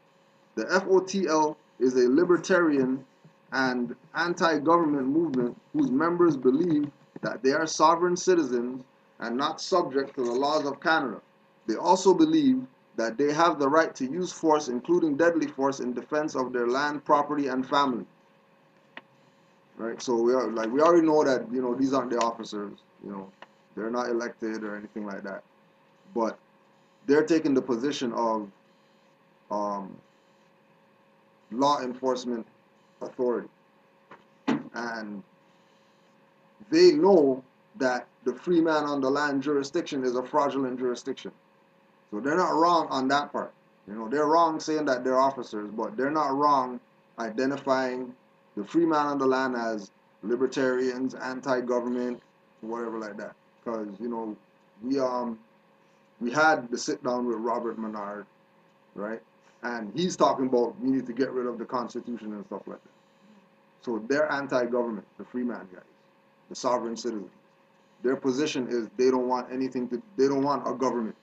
The FOTL is a libertarian and anti-government movement whose members believe that they are sovereign citizens and not subject to the laws of Canada. They also believe that they have the right to use force, including deadly force, in defense of their land, property, and family. Right? So we already know that these aren't the officers. They're not elected or anything like that. But they're taking the position of law enforcement authority, and they know that the free man on the land jurisdiction is a fraudulent jurisdiction. So they're not wrong on that part. They're wrong saying that they're officers, but they're not wrong identifying the free man on the land as libertarians, anti-government, whatever like that. Because we had the sit down with Robert Menard, right? And he's talking about we need to get rid of the Constitution and stuff like that. So they're anti-government, the free man guys, the sovereign citizens. Their position is they don't want they don't want a government.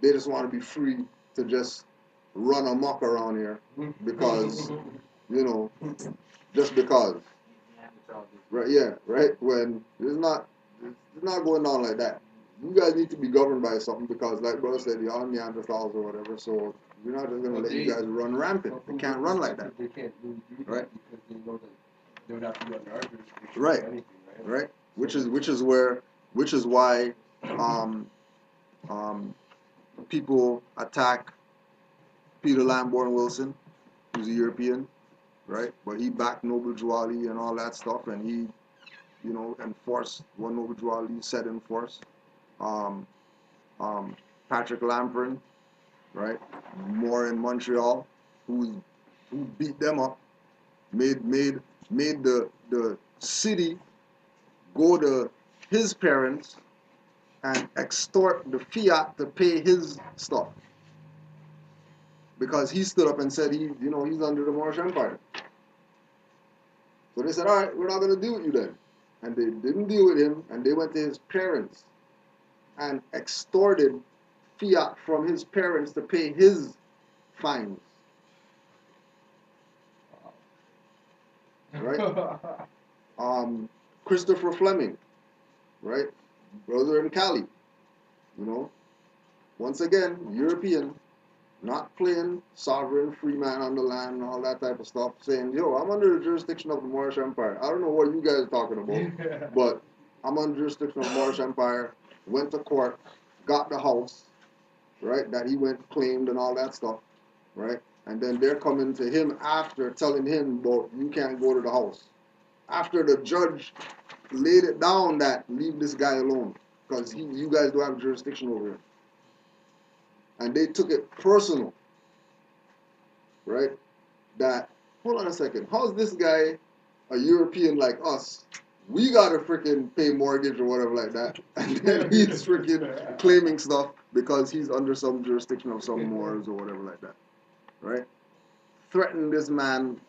They just want to be free to just run amok around here because, just because. Right, yeah, right? When it's not going on like that. you guys need to be governed by something because, like brother said, you're on Neanderthals or whatever. So we're not just gonna let you guys run rampant. They can't run like that. They can't really do that, Right. because they know that they would have to be under our jurisdiction Right. or anything, right? Right. Which is why people attack Peter Lamborn Wilson, who's a European, right? But he backed Noble Drew Ali and all that stuff, and he, enforced what Noble Drew Ali said in force. Um, Patrick Lamprin, right? More in Montreal, who beat them up, made the city go to his parents and extort the fiat to pay his stuff. Because he stood up and said he's under the Moorish Empire. So they said, all right, we're not going to deal with you then. And they didn't deal with him, and they went to his parents and extorted fiat from his parents to pay his fines. Right? Christopher Fleming, right? Brother in Cali, Once again, European, not playing sovereign, free man on the land and all that type of stuff, saying, yo, I'm under the jurisdiction of the Moorish Empire. I don't know what you guys are talking about, but I'm under the jurisdiction of the Moorish Empire, went to court, got the house, right, that he claimed and all that stuff, right? And then they're coming to him after telling him, well, you can't go to the house. After the judge laid it down that leave this guy alone because you guys don't have jurisdiction over him. And they took it personal, right? That, hold on a second, how's this guy a European like us? We gotta freaking pay mortgage or whatever like that. And then he's freaking claiming stuff because he's under some jurisdiction of some Moors or whatever like that, right? Threatening this man,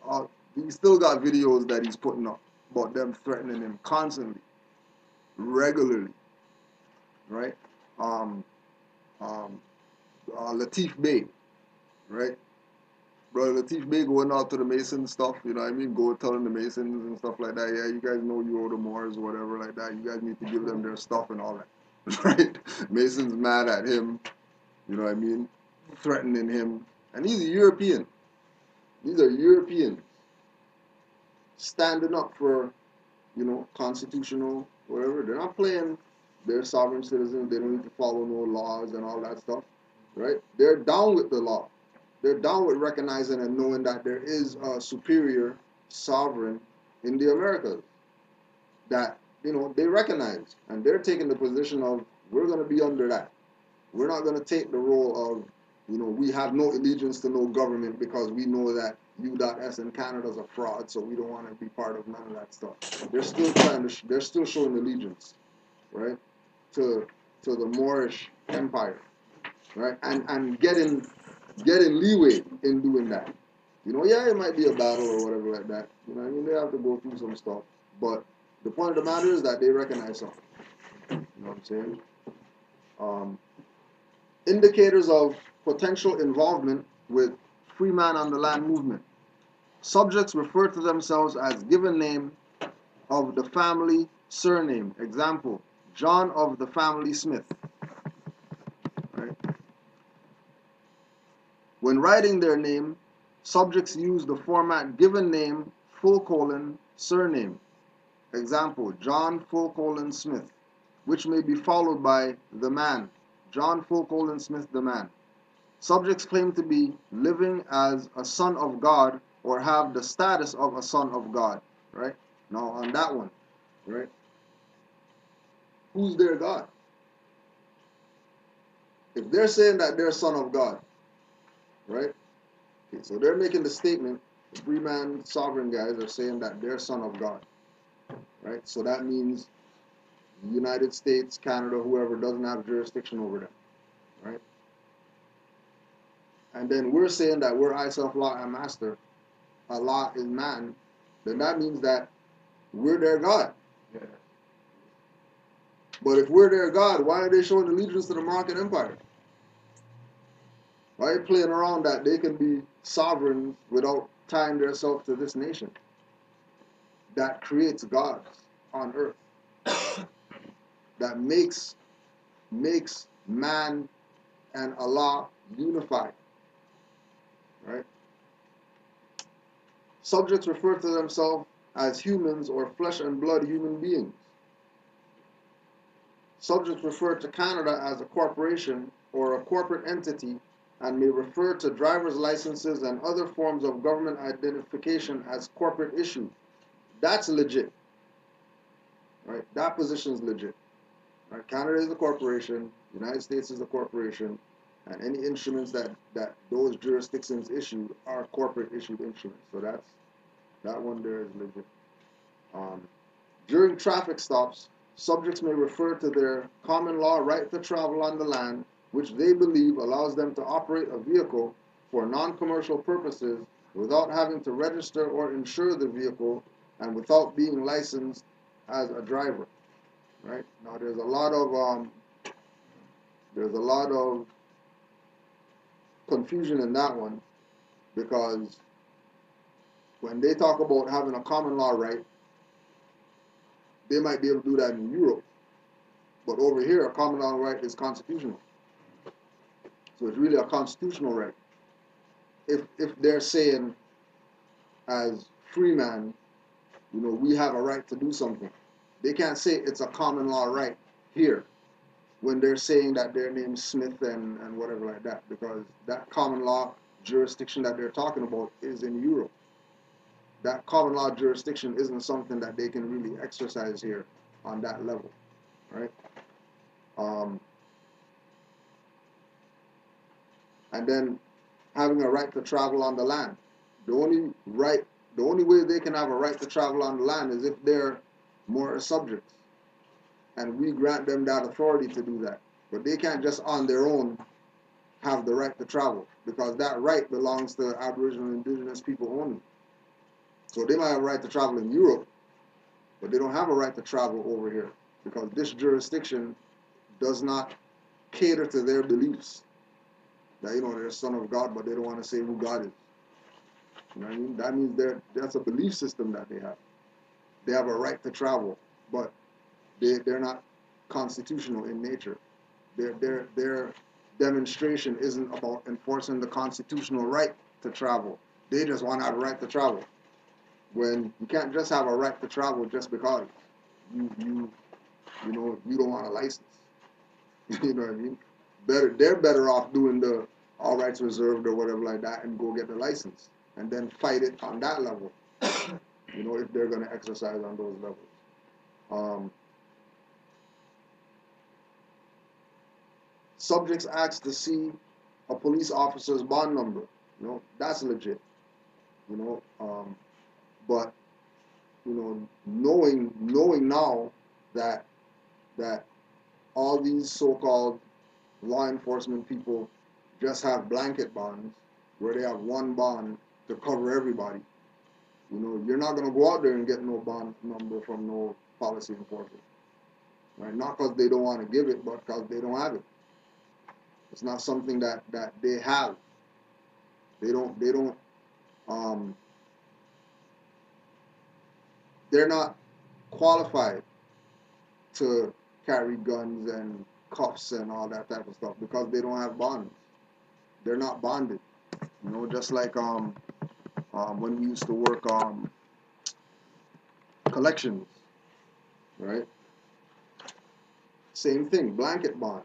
he still got videos that he's putting up about them threatening him constantly, regularly, right? Latif Bey, right? Brother Latif Bey going out to the Masons stuff, you know what I mean? Go telling the Masons and stuff like that, yeah, you guys know you owe the Moors or whatever like that. You guys need to give them their stuff and all that, right? Masons mad at him, you know what I mean? Threatening him. And he's a European. These are Europeans standing up for, constitutional, whatever. They're not playing their sovereign citizens. They don't need to follow no laws and all that stuff, right? They're down with the law. They're down with recognizing and knowing that there is a superior sovereign in the Americas that, they recognize. And they're taking the position of, we're going to be under that. We're not going to take the role of, we have no allegiance to no government because we know that U.S. and Canada's a fraud, so we don't want to be part of none of that stuff. They're still they're still showing allegiance, right, to the Moorish Empire, right, and getting leeway in doing that. Yeah, it might be a battle or whatever like that. They have to go through some stuff, but the point of the matter is that they recognize something. You know what I'm saying? Indicators of potential involvement with free man on the land movement. Subjects refer to themselves as given name of the family surname. Example, John of the family Smith. Right? When writing their name, subjects use the format given name, : surname. Example, John : Smith, which may be followed by the man, John : Smith the man. Subjects claim to be living as a son of God or have the status of a son of God, right? Now on that one, right? Who's their God? If they're saying that they're son of God, right? Okay, so they're making the statement, the free man sovereign guys are saying that they're son of God, right? So that means the United States, Canada, whoever doesn't have jurisdiction over them, right? And then we're saying that we're I, self, law, and master, Allah is man, then that means that we're their God. Yeah. But if we're their God, why are they showing allegiance to the Moroccan Empire? Why are they playing around that they can be sovereign without tying themselves to this nation that creates gods on earth, that makes makes man and Allah unified. Right? Subjects refer to themselves as humans or flesh and blood human beings. Subjects refer to Canada as a corporation or a corporate entity and may refer to driver's licenses and other forms of government identification as corporate issued. That's legit. Right? That position is legit. Right? Canada is a corporation, United States is a corporation, and any instruments that those jurisdictions issue are corporate issued instruments. So that one there is legit. During traffic stops, subjects may refer to their common law right to travel on the land, which they believe allows them to operate a vehicle for non-commercial purposes without having to register or insure the vehicle and without being licensed as a driver. Right? Now there's a lot of confusion in that one, because when they talk about having a common law right, they might be able to do that in Europe, but over here a common law right is constitutional. So it's really a constitutional right. If they're saying as free man, we have a right to do something, they can't say it's a common law right here when they're saying that their name's Smith and whatever like that, because that common law jurisdiction that they're talking about is in Europe. That common law jurisdiction isn't something that they can really exercise here on that level, right? And then having a right to travel on the land. The only way they can have a right to travel on the land is if they're Moorish subjects, and we grant them that authority to do that. But they can't just on their own have the right to travel, because that right belongs to Aboriginal and Indigenous people only. So they might have a right to travel in Europe, but they don't have a right to travel over here, because this jurisdiction does not cater to their beliefs. That they're son of God, but they don't want to say who God is. You know what I mean? That means that's a belief system that they have. They have a right to travel, but they're not constitutional in nature. Their demonstration isn't about enforcing the constitutional right to travel. They just want to have a right to travel. When you can't just have a right to travel just because you don't want a license. You know what I mean? They're better off doing the all rights reserved or whatever like that and go get the license and then fight it on that level. If they're going to exercise on those levels. Subjects ask to see a police officer's bond number. That's legit. But knowing now that all these so-called law enforcement people just have blanket bonds where they have one bond to cover everybody. You're not going to go out there and get no bond number from no policy enforcer. Right? Not because they don't want to give it, but because they don't have it. It's not something that they have. They're not qualified to carry guns and cuffs and all that type of stuff because they don't have bonds. They're not bonded. Just like when we used to work collections, right? Same thing, blanket bond.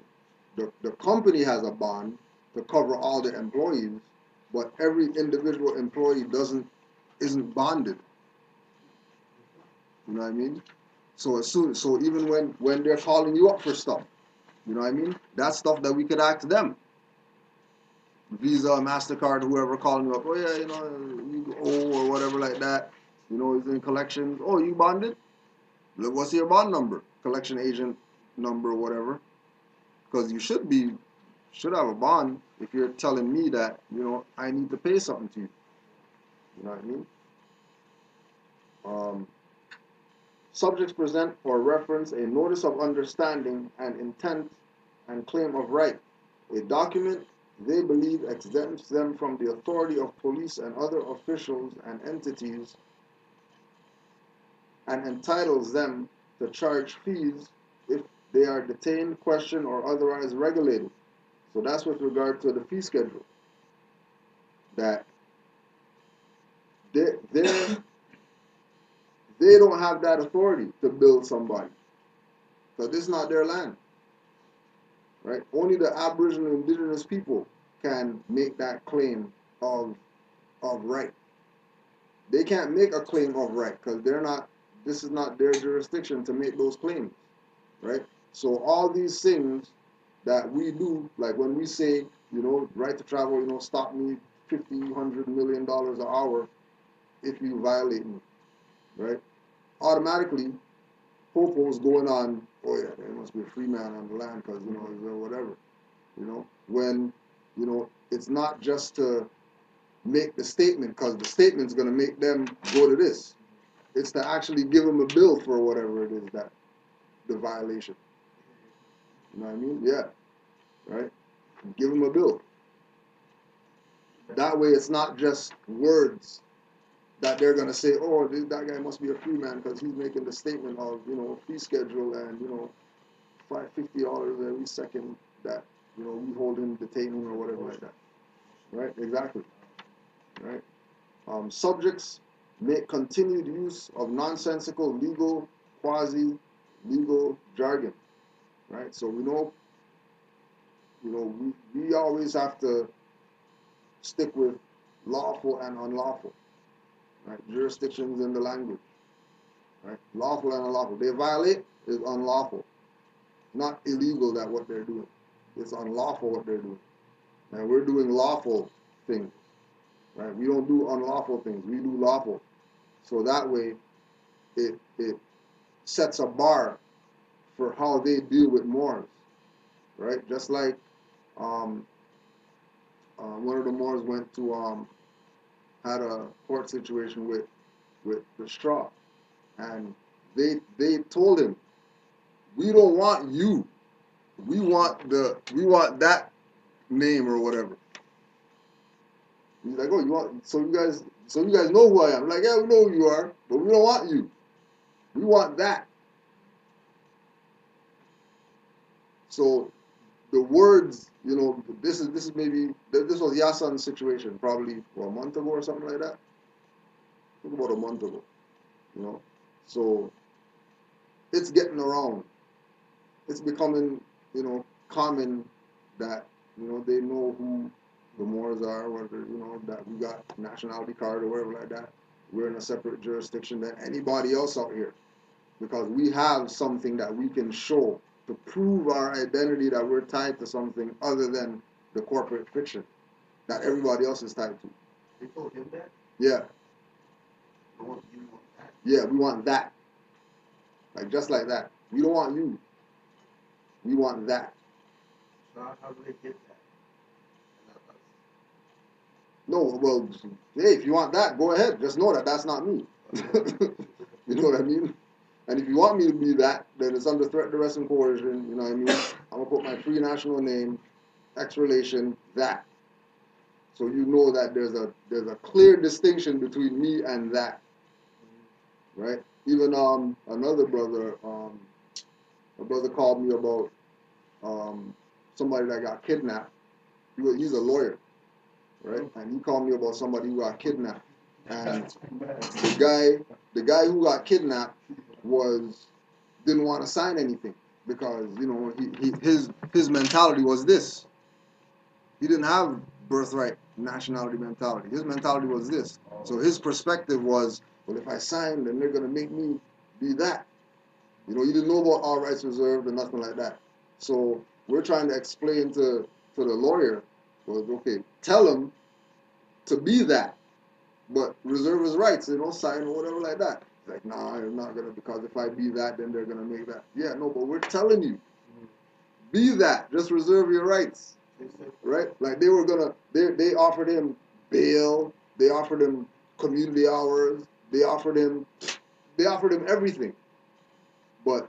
The company has a bond to cover all the employees, but every individual employee isn't bonded. You know what I mean? So even when they're calling you up for stuff, you know what I mean? That's stuff that we could ask them. Visa, MasterCard, whoever calling you up, oh yeah, you owe or whatever like that, it's in collections. Oh, you bonded? What's your bond number? Collection agent number, whatever. Because you should have a bond if you're telling me that, I need to pay something to you. You know what I mean? Subjects present or reference a notice of understanding and intent and claim of right, a document they believe exempts them from the authority of police and other officials and entities and entitles them to charge fees if they are detained, questioned, or otherwise regulated. So that's with regard to the fee schedule. That they they don't have that authority to build somebody. So this is not their land. Right? Only the Aboriginal indigenous people can make that claim of right. They can't make a claim of right because they're not. This is not their jurisdiction to make those claims, right? So all these things that we do, like when we say, right to travel, stop me $50, $100 million an hour if you violate me, right? Automatically, Popo's going on. Oh yeah, there must be a free man on the land because whatever, when it's not just to make the statement because the statement's going to make them go to this. It's to actually give them a bill for whatever it is that the violation. You know what I mean? Yeah. Right? Give them a bill. That way it's not just words that they're going to say, oh, that guy must be a free man because he's making the statement of, fee schedule and, $50 every second that, we hold him, detain him or whatever like that. Right? Exactly. Right? Subjects make continued use of nonsensical legal, quasi-legal jargon, right? So we always have to stick with lawful and unlawful, right? Jurisdictions in the language, right? Lawful and unlawful. They violate is unlawful, not illegal that what they're doing. It's unlawful what they're doing, and we're doing lawful things, right? We don't do unlawful things. We do lawful. So that way, it sets a bar for how they deal with Moors, right? Just like one of the Moors went to had a court situation with the straw, and they told him, we don't want you, we want that name or whatever. He's like, oh, you want so you guys know who I am. I'm like, yeah, we know who you are, but we don't want you. We want that. So the words, this is maybe this was Yasan's situation probably a month ago or something like that. I think about a month ago, So it's getting around. It's becoming, common that they know who the Moors are, whether that we got nationality card or whatever like that. We're in a separate jurisdiction than anybody else out here because we have something that we can show to prove our identity that we're tied to something other than the corporate fiction that everybody else is tied to. They told him that? Yeah. You want that? Yeah, we want that. Like just like that. We don't want you. We want that. So how do they get that? No, well, hey, if you want that, go ahead. Just know that that's not me. You know what I mean? And if you want me to be that, then it's under threat, duress, and coercion. You know what I mean? I'm going to put my free national name, X relation, that. So you know that there's a clear distinction between me and that. Right? Even another brother, a brother called me about somebody that got kidnapped. He's a lawyer, right? And he called me about somebody who got kidnapped. And the guy who got kidnapped didn't want to sign anything because his mentality was this. He didn't have birthright nationality mentality. His mentality was this. So his perspective was, well, if I sign, then they're gonna make me be that. He didn't know about all rights reserved and nothing like that. So we're trying to explain to the lawyer, well, okay, tell him to be that, but reserve his rights, sign or whatever like that. He's like, nah, I'm not gonna, because if I be that, then they're gonna make that. Yeah, no, but we're telling you, be that. Just reserve your rights, right? Like they offered him bail, they offered him community hours, they offered him everything, but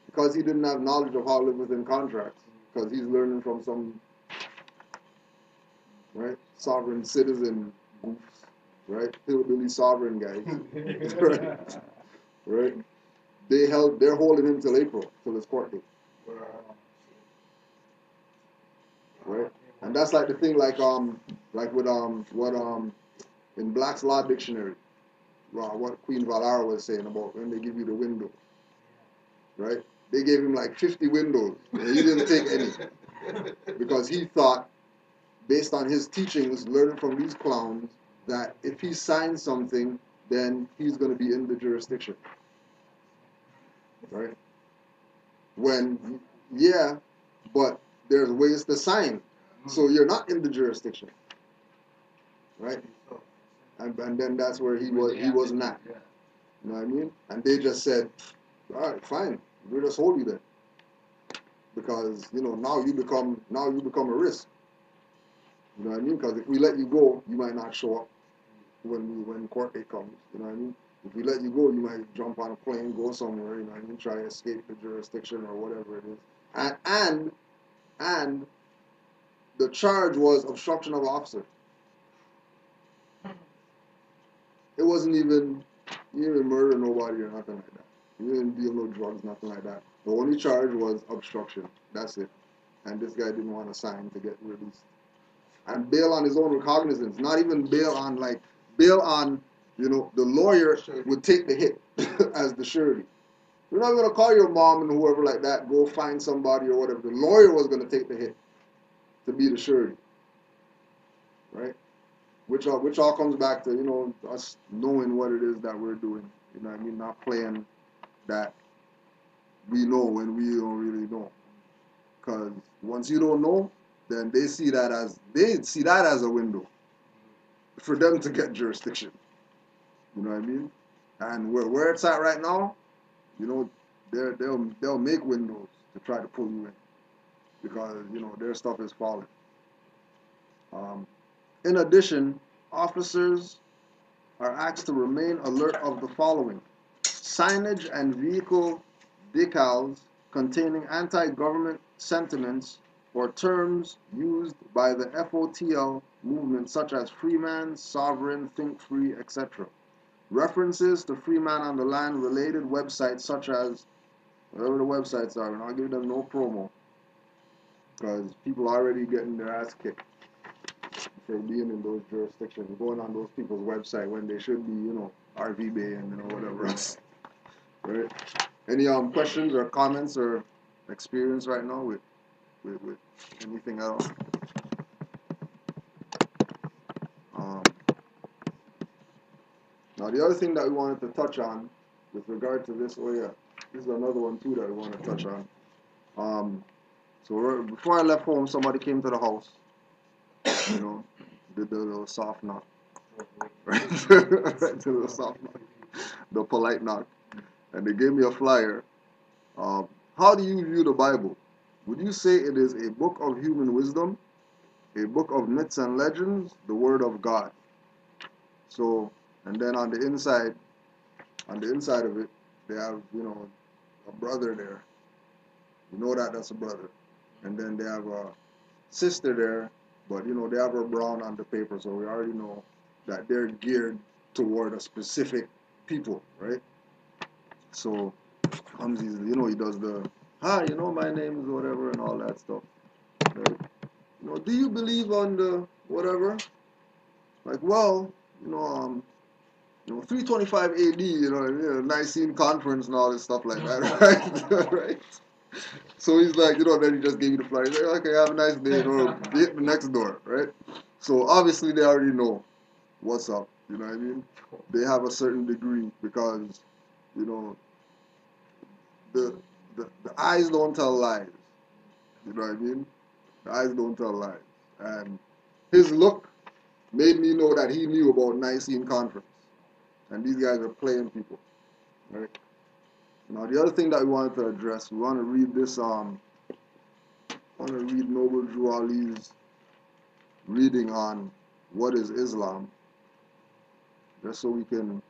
because he didn't have knowledge of how to live within contracts, because he's learning from some sovereign citizen goofs, right? Hillbilly sovereign guys, right? They're holding him till April, till his court date. right? And that's like the thing, like with what in Black's Law Dictionary, what Queen Valara was saying about when they give you the window, right? They gave him like 50 windows, and he didn't take any because he thought, based on his teachings, learning from these clowns, that if he signs something, then he's going to be in the jurisdiction, right? When, yeah, but there's ways to sign, so you're not in the jurisdiction, right? And then that's where he was not. You know what I mean? And they just said, all right, fine, we'll just hold you there, because now you become a risk. You know what I mean? Because if we let you go, you might not show up when court date comes. You know what I mean? If we let you go, you might jump on a plane, go somewhere. You know what I mean? Try to escape the jurisdiction or whatever it is. And the charge was obstruction of officer. It wasn't even, you didn't murder nobody or nothing like that. You didn't deal no drugs, nothing like that. The only charge was obstruction. That's it. And this guy didn't want to sign to get released. And bail on his own recognizance. Not even bail on the lawyer would take the hit as the surety. You're not going to call your mom and whoever like that, go find somebody or whatever. The lawyer was going to take the hit to be the surety. Right? Which all comes back to, us knowing what it is that we're doing. You know what I mean? Not playing that we know when we don't really know. Because once you don't know, then they see that as a window for them to get jurisdiction. You know what I mean? And where it's at right now, they'll make windows to try to pull you in, because their stuff is falling. In addition, officers are asked to remain alert of the following: signage and vehicle decals containing anti-government sentiments or terms used by the FOTL movement, such as Freeman, Sovereign, Think Free, etc. References to Freeman on the land related websites, such as whatever the websites are. And I'll give them no promo, because people are already getting their ass kicked for being in those jurisdictions, going on those people's website when they should be, RV Bay and whatever else. Right? Any questions or comments or experience right now with anything else? Now the other thing that we wanted to touch on with regard to this, this is another one too that we want to touch on. So before I left home, somebody came to the house, did the little soft knock, right? Right, the little soft knock, the polite knock, and they gave me a flyer. How do you view the Bible? Would you say it is a book of human wisdom, a book of myths and legends, the Word of God? So, and then on the inside of it, they have, a brother there. You know that's a brother. And then they have a sister there, but they have her brown on the paper, so we already know that they're geared toward a specific people, right? So comes he does the hi, my name is whatever and all that stuff. Right? Do you believe on the whatever? Like, well, 325 AD, Nicene Conference and all this stuff like that, right? Right? So he's like, then he just gave you the flyer. He's like, okay, have a nice day, get the next door, right? So obviously they already know what's up, you know what I mean? They have a certain degree because, the eyes don't tell lies, you know what I mean? The eyes don't tell lies. And his look made me know that he knew about Nicene Conference. And these guys are playing people, right? Now the other thing that we wanted to address, we want to read this, Noble Drew Ali's reading on what is Islam, just so we can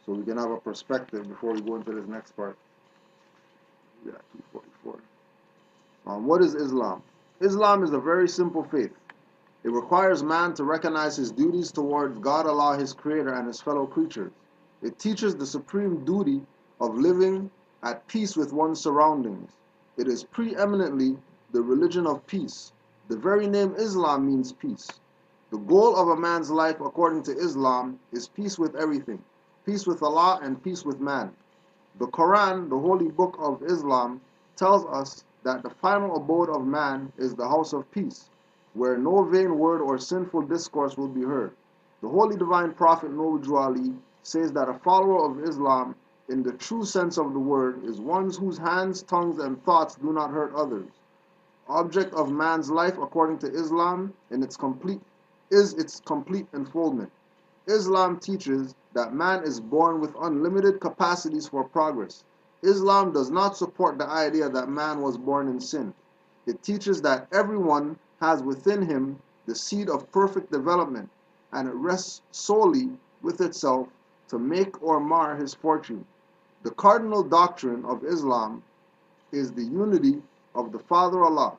have a perspective before we go into this next part. Yeah, 244. What is Islam? Islam is a very simple faith. It requires man to recognize his duties towards God Allah, his creator, and his fellow creatures. It teaches the supreme duty of living at peace with one's surroundings. It is preeminently the religion of peace. The very name Islam means peace. The goal of a man's life, according to Islam, is peace with everything, peace with Allah and peace with man. The Quran, the holy book of Islam, tells us that the final abode of man is the house of peace, where no vain word or sinful discourse will be heard. The holy divine prophet Noor Ali says that a follower of Islam, in the true sense of the word, is one whose hands, tongues, and thoughts do not hurt others. Object of man's life, according to Islam, is its complete unfoldment. Islam teaches that man is born with unlimited capacities for progress. Islam does not support the idea that man was born in sin. It teaches that everyone has within him the seed of perfect development, and it rests solely with itself to make or mar his fortune. The cardinal doctrine of Islam is the unity of the Father Allah.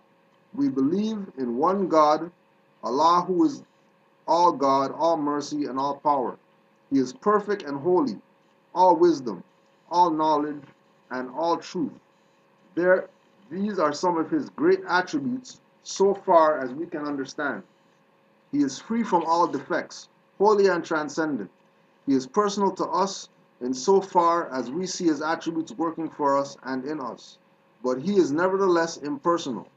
We believe in one God, Allah, who is all God, all mercy, and all power. He is perfect and holy, all wisdom, all knowledge, and all truth. These are some of his great attributes so far as we can understand. He is free from all defects, holy and transcendent. He is personal to us in so far as we see his attributes working for us and in us. But he is nevertheless impersonal.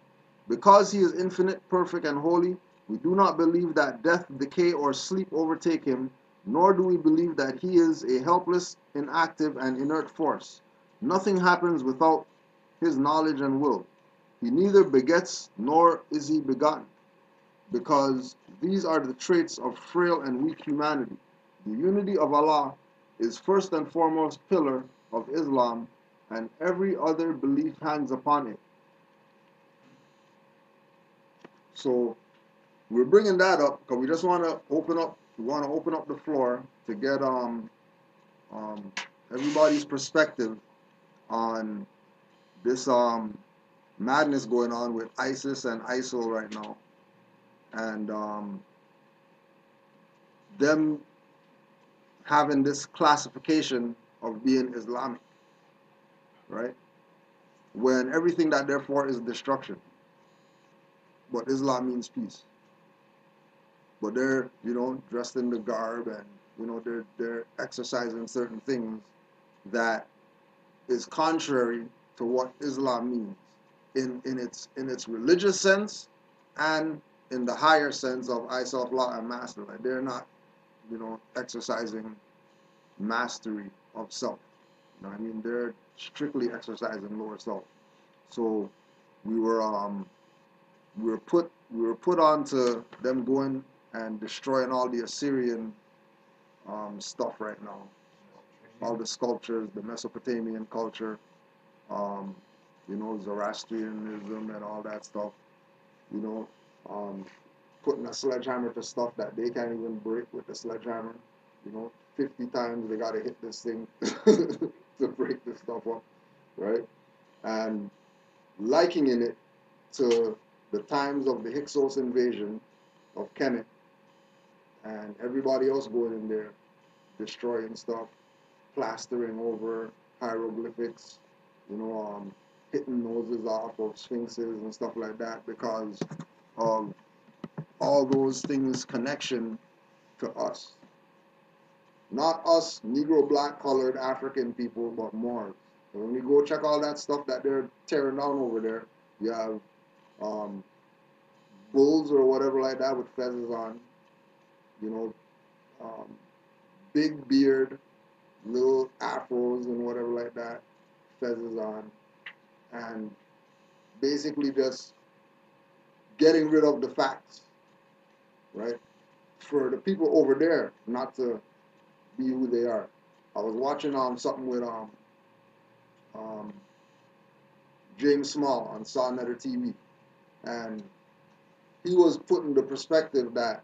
Because he is infinite, perfect, and holy, we do not believe that death, decay, or sleep overtake him, nor do we believe that he is a helpless, inactive, and inert force. Nothing happens without his knowledge and will. He neither begets nor is he begotten, because these are the traits of frail and weak humanity. The unity of Allah is first and foremost pillar of Islam, and every other belief hangs upon it. So we're bringing that up because we just want to open up. We want to open up the floor to get everybody's perspective on this madness going on with ISIS and ISIL right now, and them having this classification of being Islamic, right? When everything that they're for is destruction. But Islam means peace. But they're, dressed in the garb, and, they're exercising certain things that is contrary to what Islam means in its religious sense and in the higher sense of I, self, law, and master. Like they're not, exercising mastery of self. You know what I mean? They're strictly exercising lower self. So we were put onto them going and destroying all the Assyrian stuff right now. All the sculptures, the Mesopotamian culture, Zoroastrianism and all that stuff. Putting a sledgehammer to stuff that they can't even break with the sledgehammer. 50 times they gotta hit this thing to break this stuff up, right? And likening it to the times of the Hyksos invasion of Kemet, and everybody else going in there, destroying stuff, plastering over hieroglyphics, hitting noses off of sphinxes and stuff like that, because of all those things' connection to us. Not us, Negro, black, colored, African people, but Moors. So when we go check all that stuff that they're tearing down over there, you have bulls or whatever like that with feathers on, big beard, little afros and whatever like that, feathers on, and basically just getting rid of the facts, right? For the people over there not to be who they are. I was watching something with James Small on Saw Netter TV, and he was putting the perspective that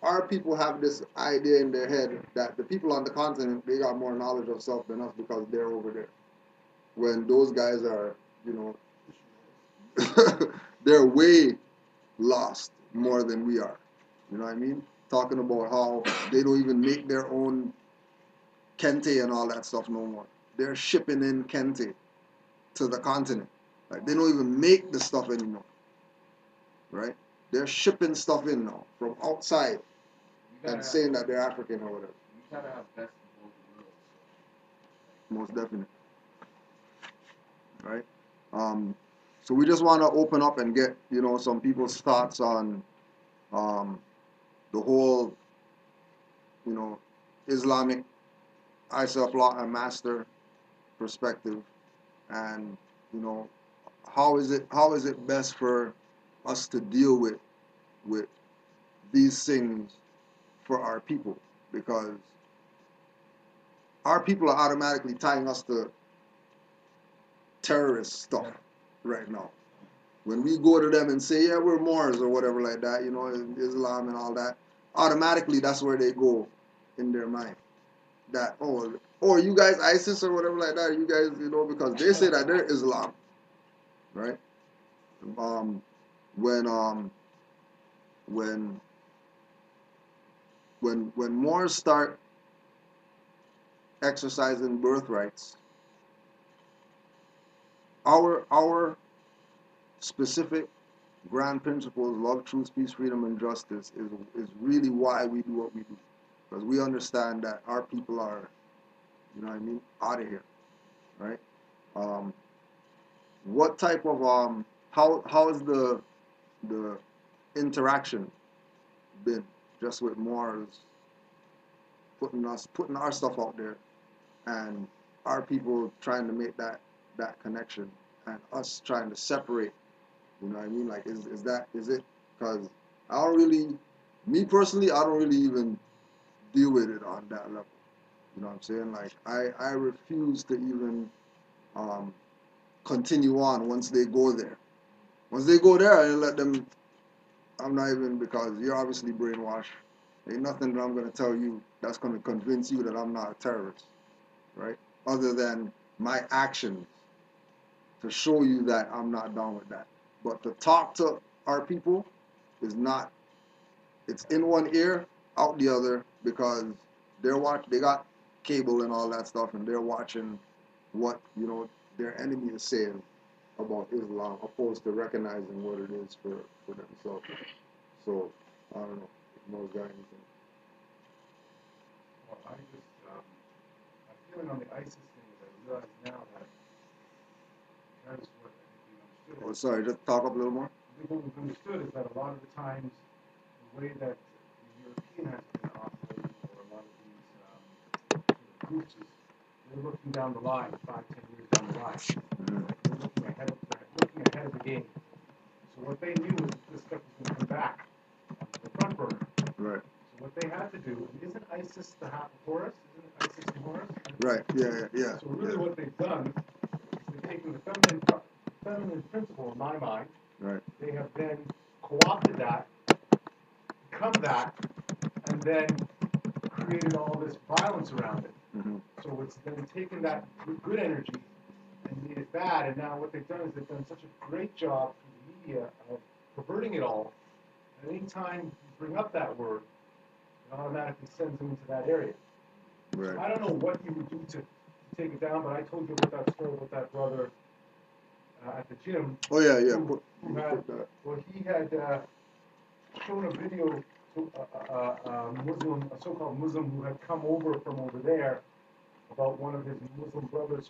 our people have this idea in their head that the people on the continent, they got more knowledge of self than us because they're over there. When those guys are, they're way lost more than we are. You know what I mean? Talking about how they don't even make their own kente and all that stuff no more. they're shipping in kente to the continent. Like they don't even make the stuff anymore, right? They're shipping stuff in now from outside and saying that they're African or whatever. You gotta have best of both worlds. Most definitely, right? So we just want to open up and get some people's thoughts on the whole Islamic ISAF law and master perspective, and how is it best for us to deal with these things for our people, because our people are automatically tying us to terrorist stuff right now. When we go to them and say, yeah, we're Moors or whatever like that, Islam and all that, automatically that's where they go in their mind. That, oh, you guys ISIS or whatever like that, you guys, because they say that they're Islam, right? When Moors start exercising birthrights, our specific grand principles, love, truth, peace, freedom, and justice, is really why we do what we do, because we understand that our people are, out of here, right? What type of how is the interaction been just with Moors putting our stuff out there, and our people trying to make that connection, and us trying to separate? Like, is it? Because me personally, I don't really even deal with it on that level. You know what I'm saying? Like, I refuse to even continue on once they go there. Once they go there, I let them. I'm not even, because you're obviously brainwashed. Ain't nothing that I'm gonna tell you that's gonna convince you that I'm not a terrorist, right? Other than my actions to show you that I'm not down with that. But to talk to our people is not. It's in one ear, out the other, because they got cable and all that stuff, and they're watching what their enemy is saying about Islam, opposed to recognizing what it is for themselves. So I don't know if Mo's got anything. Well, I'm feeling on the ISIS thing is I realize now that what I think we understood. Oh, sorry, just talk up a little more. I think what we've understood is that a lot of the times the way that the European has been operating, or a lot of these sort of groups, is they're looking down the line, 5-10 years down the line. They're looking ahead of the game. So what they knew is that this stuff was going to come back to the front burner. Right. So what they had to do, isn't ISIS the half of Horus? Isn't it ISIS and Horus? Right. Yeah. So really what they've done is they've taken the feminine principle, in my mind. Right. They have then co-opted that, become that, and then created all this violence around it. Mm-hmm. So it's then taken that good energy and made it bad. And now what they've done is they've done such a great job through the media of perverting it all. And anytime you bring up that word, it automatically sends them into that area. Right. So I don't know what you would do to take it down, but I told you about that story with that brother at the gym. Oh yeah. He had shown a video to a so-called Muslim who had come over from over there, about one of his Muslim brothers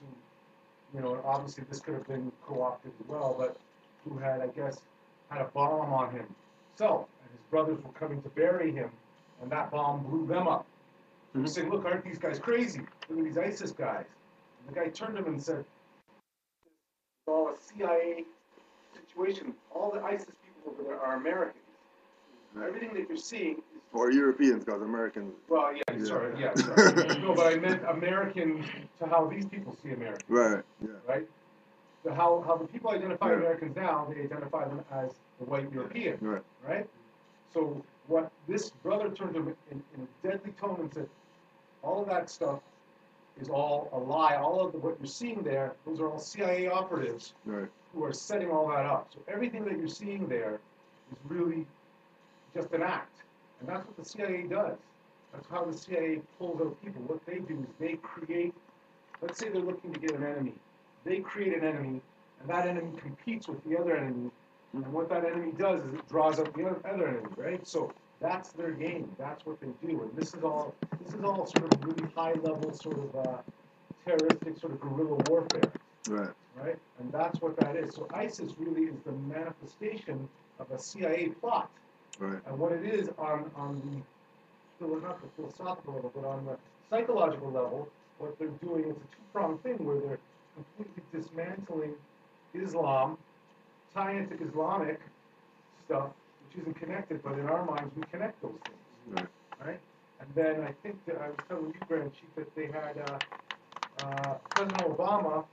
who, obviously this could have been co-opted as well, but who had, I guess, had a bomb on himself, and his brothers were coming to bury him, and that bomb blew them up. He was saying, look, aren't these guys crazy? Look at these ISIS guys. And the guy turned to him and said, it's all a CIA situation. All the ISIS people over there are Americans. Everything that you're seeing is... Or Europeans, because Americans. Well, sorry. No, but I meant American to how these people see Americans. Right, yeah. Right? So how the people identify Americans now, they identify them as the white European. Right? So what this brother turned to him in a deadly tone and said, all of that stuff is all a lie. All of what you're seeing there, those are all CIA operatives who are setting all that up. So everything that you're seeing there is really just an act. And that's what the CIA does. That's how the CIA pulls out people. What they do is they create let's say they're looking to get an enemy. They create an enemy, and that enemy competes with the other enemy. And what that enemy does is it draws up the other enemy, right? So that's their game. That's what they do. And this is all sort of really high level sort of terroristic sort of guerrilla warfare. Right. Right? And that's what that is. So ISIS really is the manifestation of a CIA plot. Right. And what it is on the, not the philosophical level, but on the psychological level, what they're doing is a two-pronged thing where they're completely dismantling Islam, tying it to Islamic stuff, which isn't connected, but in our minds we connect those things. Right. Right? And then I think that I was telling you, Grand Chief, that they had President Obama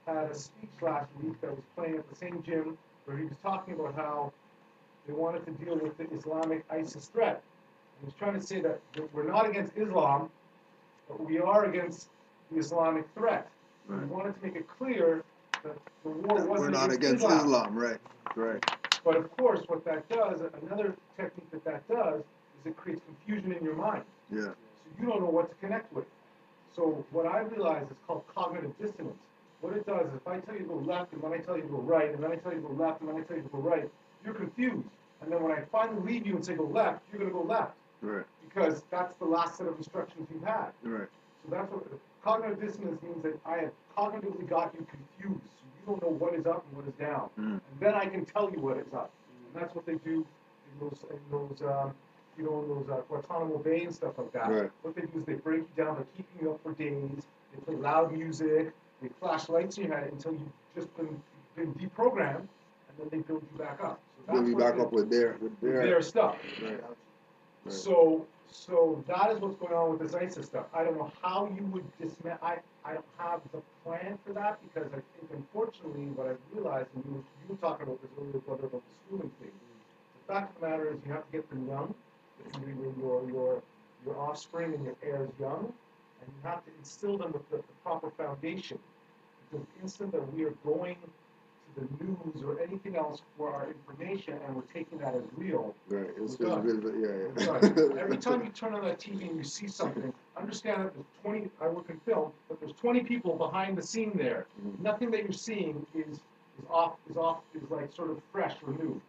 had a speech last week that was playing at the same gym where he was talking about how they wanted to deal with the Islamic ISIS threat. And he was trying to say that we're not against Islam, but we are against the Islamic threat. Right. He wanted to make it clear that the war wasn't We're not against Islam. Right. Right. But of course, what that does, another technique that does, is it creates confusion in your mind. Yeah. So you don't know what to connect with. So what I realized is called cognitive dissonance. What it does is if I tell you to go left, and then I tell you to go right, and then I tell you to go left, and then I tell you to go right, you're confused. And then when I finally leave you and say go left, you're going to go left. Right. Because that's the last set of instructions you've had. Right. So that's what cognitive dissonance means, that I have cognitively got you confused. So you don't know what is up and what is down. And then I can tell you what is up. And that's what they do in those Guantanamo Bay and stuff like that. Right. What they do is they break you down by keeping you up for days. They play loud music. They flash lights in your head until you've just been deprogrammed, and then they build you back up. So that's Build you back up with their stuff. Right. Right. So that is what's going on with this ISIS stuff. I don't know how you would dismantle. I don't have the plan for that, because I think, unfortunately, what I've realized, and you were talking about this earlier, brother, about the schooling thing. The fact of the matter is, you have to get them young. Your offspring and your heirs young, and you have to instill them with the proper foundation. Because the instant that we are going to the news or anything else for our information, and we're taking that as real, Right. It's we're done. yeah. Right. Every time you turn on that TV and you see something, understand that there's 20. I work in film, but there's 20 people behind the scene there. Nothing that you're seeing is like sort of fresh or new.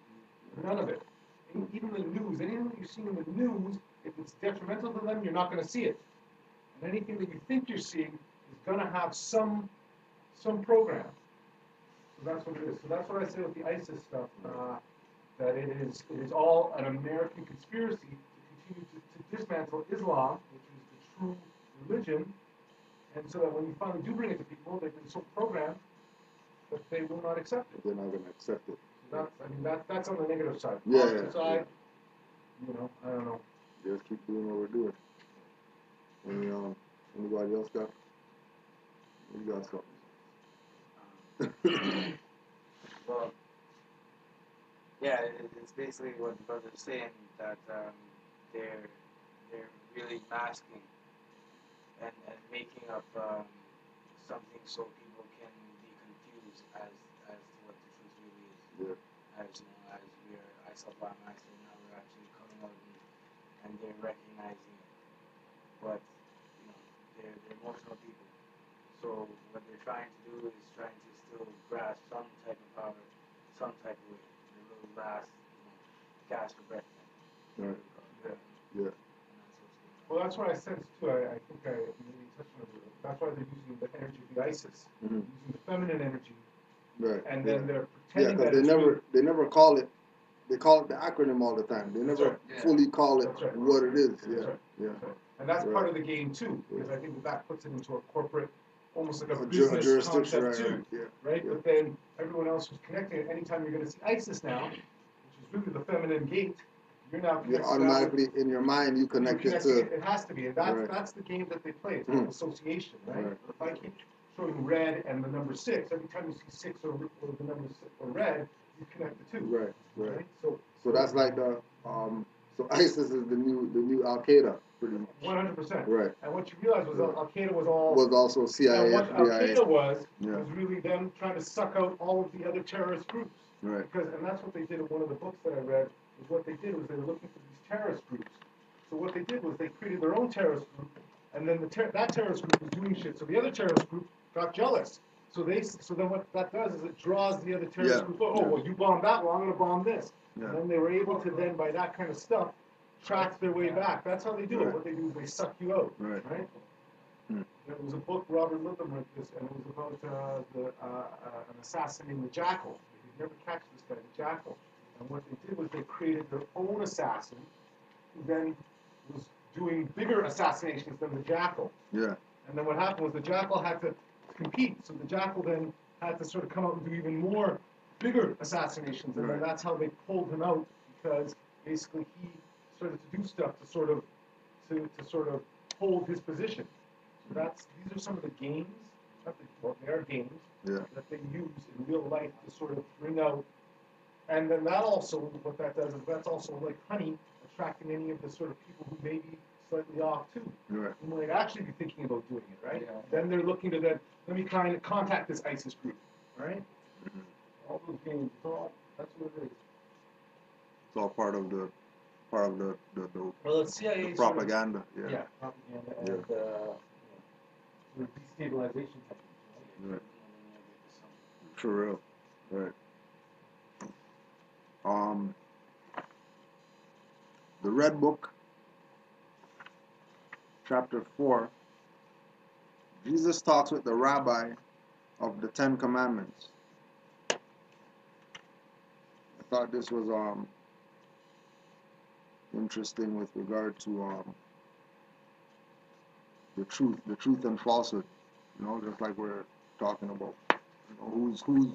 None of it. Even the news, anything that you're seeing in the news, if it's detrimental to them, you're not going to see it. And anything that you think you're seeing is going to have some program. So that's what it is. So that's what I say with the ISIS stuff, that it is all an American conspiracy to continue to dismantle Islam, which is the true religion, and so that when you finally do bring it to people, they've been so programmed that they will not accept it. They're not going to accept it. So that's on the negative side. Yeah, Positive side, I don't know. Just keep doing what we're doing. Anybody else got? You got something? Well, yeah, it's basically what the brother's saying, that they're really masking and making up something so people can be confused as to what the truth really is. Yeah. As we are ISIL by ISIL, now we're actually coming out and they're recognizing it. But they're emotional people. So what they're trying to do is trying to still grasp some type of power, some type of way. Their little last gasp of breath. Right. Yeah. Well, that's what I said too. I think I maybe touched on it. That's why they're using the energy of the ISIS, using the feminine energy, Right. and then they're Yeah, pretending because they never call it. They call it the acronym all the time. They never fully call it what it is. Yeah. Yeah. And that's part of the game too, because I think that puts it into a corporate, almost like a business concept too, right? Yeah. But then everyone else who's connecting it, anytime you're going to see ISIS now, which is really the feminine gate, you're now connected. Automatically in your mind you connect it to. It has to be, and that's the game that they play. It's called association, right? If I keep showing red and the number 6, every time you see 6 or the number 6 or red, you connect the two. Right. So that's like the so ISIS is the new Al Qaeda, pretty much. 100%. Right. And what you realize was Al Qaeda was also CIA. And what Al Qaeda was Yeah. really them trying to suck out all of the other terrorist groups. Right. And that's what they did in one of the books that I read. Was what they did was they were looking for these terrorist groups. So what they did was they created their own terrorist group, And then that terrorist group was doing shit. So the other terrorist group got jealous. So then what that does is it draws the other terrorist Yeah, group. Oh, yeah. well, you bombed that, well, I'm going to bomb this. Yeah. And then they were able to then, by that kind of stuff, track their way back. That's how they do it. Right. What they do is they suck you out. Right. Hmm. There was a book, Robert Lytham wrote this, and it was about an assassin named the Jackal. You'd never catch this guy, the Jackal. And what they did was they created their own assassin, who then was doing bigger assassinations than the Jackal. Yeah. And then what happened was the Jackal had to compete, so the Jackal then had to sort of come out and do even more bigger assassinations, and then that's how they pulled him out, because basically he started to do stuff to sort of hold his position. So these are some of the games, they are games that they use in real life to sort of bring out. And then that also, what that does is that's also like honey attracting any of the sort of people who may be slightly off too. Right. Who might actually be thinking about doing it, right? Yeah. Then they're looking to let me try and contact this ISIS group, right? All those games, that's what it is. It's all part of the Well, the CIA propaganda. Sort of, Yeah. propaganda Yeah. and sort of destabilization techniques. Right. For real. Right. The Red Book, chapter 4, Jesus talks with the rabbi of the Ten Commandments. I thought this was interesting with regard to the truth and falsehood. You know, just like we're talking about, you know, who's who.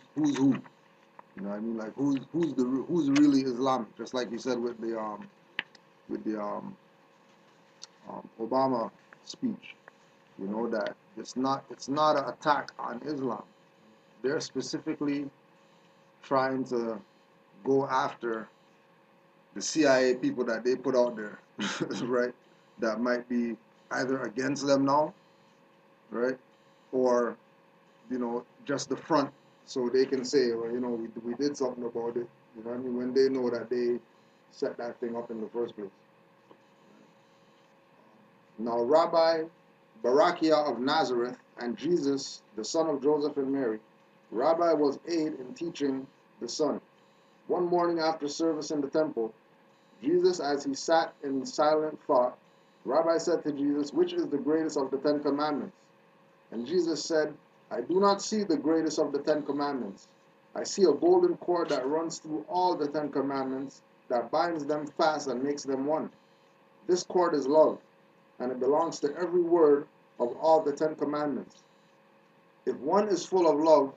You know what I mean? Like who's really Islamic? Just like you said with the Obama speech. You know that it's not an attack on Islam. They're specifically trying to go after the CIA people that they put out there, right? That might be either against them now, right, or just the front, so they can say, well, we did something about it. You know what I mean? When they know that they set that thing up in the first place. Now, Rabbi Barakiah of Nazareth and Jesus, the son of Joseph and Mary, Rabbi was aid in teaching the son. One morning after service in the temple, Jesus, as he sat in silent thought, Rabbi said to Jesus, "Which is the greatest of the 10 Commandments?" And Jesus said, "I do not see the greatest of the 10 Commandments. I see a golden cord that runs through all the 10 Commandments, that binds them fast and makes them one. This cord is love, and it belongs to every word of all the 10 Commandments. If one is full of love,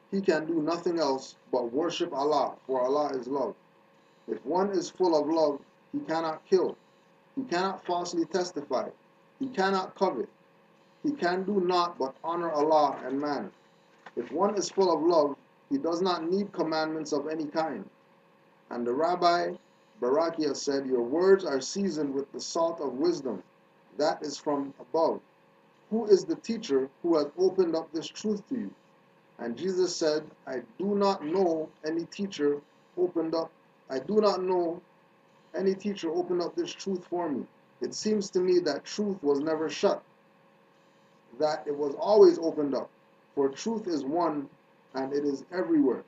he can do nothing else but worship Allah, for Allah is love. If one is full of love, he cannot kill. He cannot falsely testify. He cannot covet. He can do naught but honor Allah and man. If one is full of love, he does not need commandments of any kind." And the Rabbi Barakiah said, "Your words are seasoned with the salt of wisdom. That is from above. Who is the teacher who has opened up this truth to you?" And Jesus said, I do not know any teacher opened up this truth for me. It seems to me that truth was never shut, that it was always opened up. For truth is one, and it is everywhere.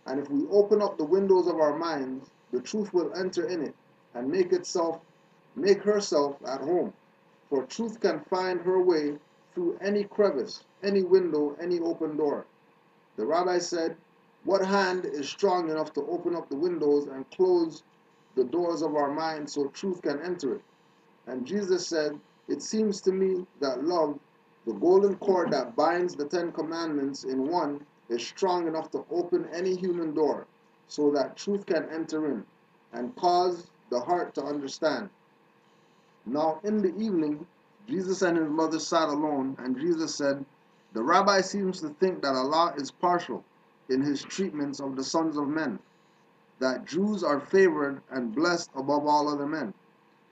And if we open up the windows of our minds, the truth will enter in it and make herself at home. For truth can find her way through any crevice, any window, any open door. The rabbi said, "What hand is strong enough to open up the windows and close the doors of our minds so truth can enter it?" And Jesus said, "It seems to me that love, the golden cord that binds the 10 Commandments in one, is strong enough to open any human door so that truth can enter in and cause the heart to understand." Now in the evening, Jesus and his mother sat alone, and Jesus said, "The rabbi seems to think that Allah is partial in his treatments of the sons of men, that Jews are favored and blessed above all other men.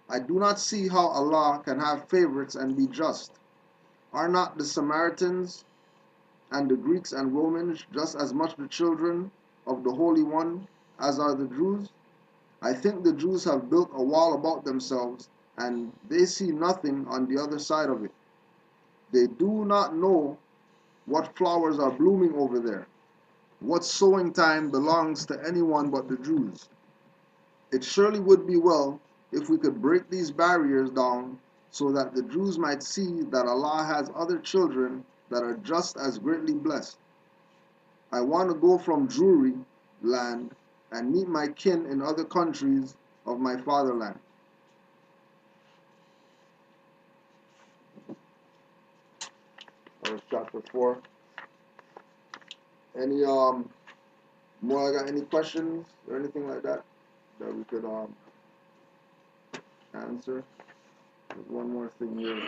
I do not see how Allah can have favorites and be just. Are not the Samaritans and the Greeks and Romans just as much the children of the Holy One as are the Jews? I think the Jews have built a wall about themselves and they see nothing on the other side of it. They do not know what flowers are blooming over there. What sowing time belongs to anyone but the Jews. It surely would be well if we could break these barriers down so that the Jews might see that Allah has other children that are just as greatly blessed. I want to go from Jewry land and meet my kin in other countries of my fatherland. That was chapter 4. Any more? Got any questions or anything like that we could answer? There's one more thing here.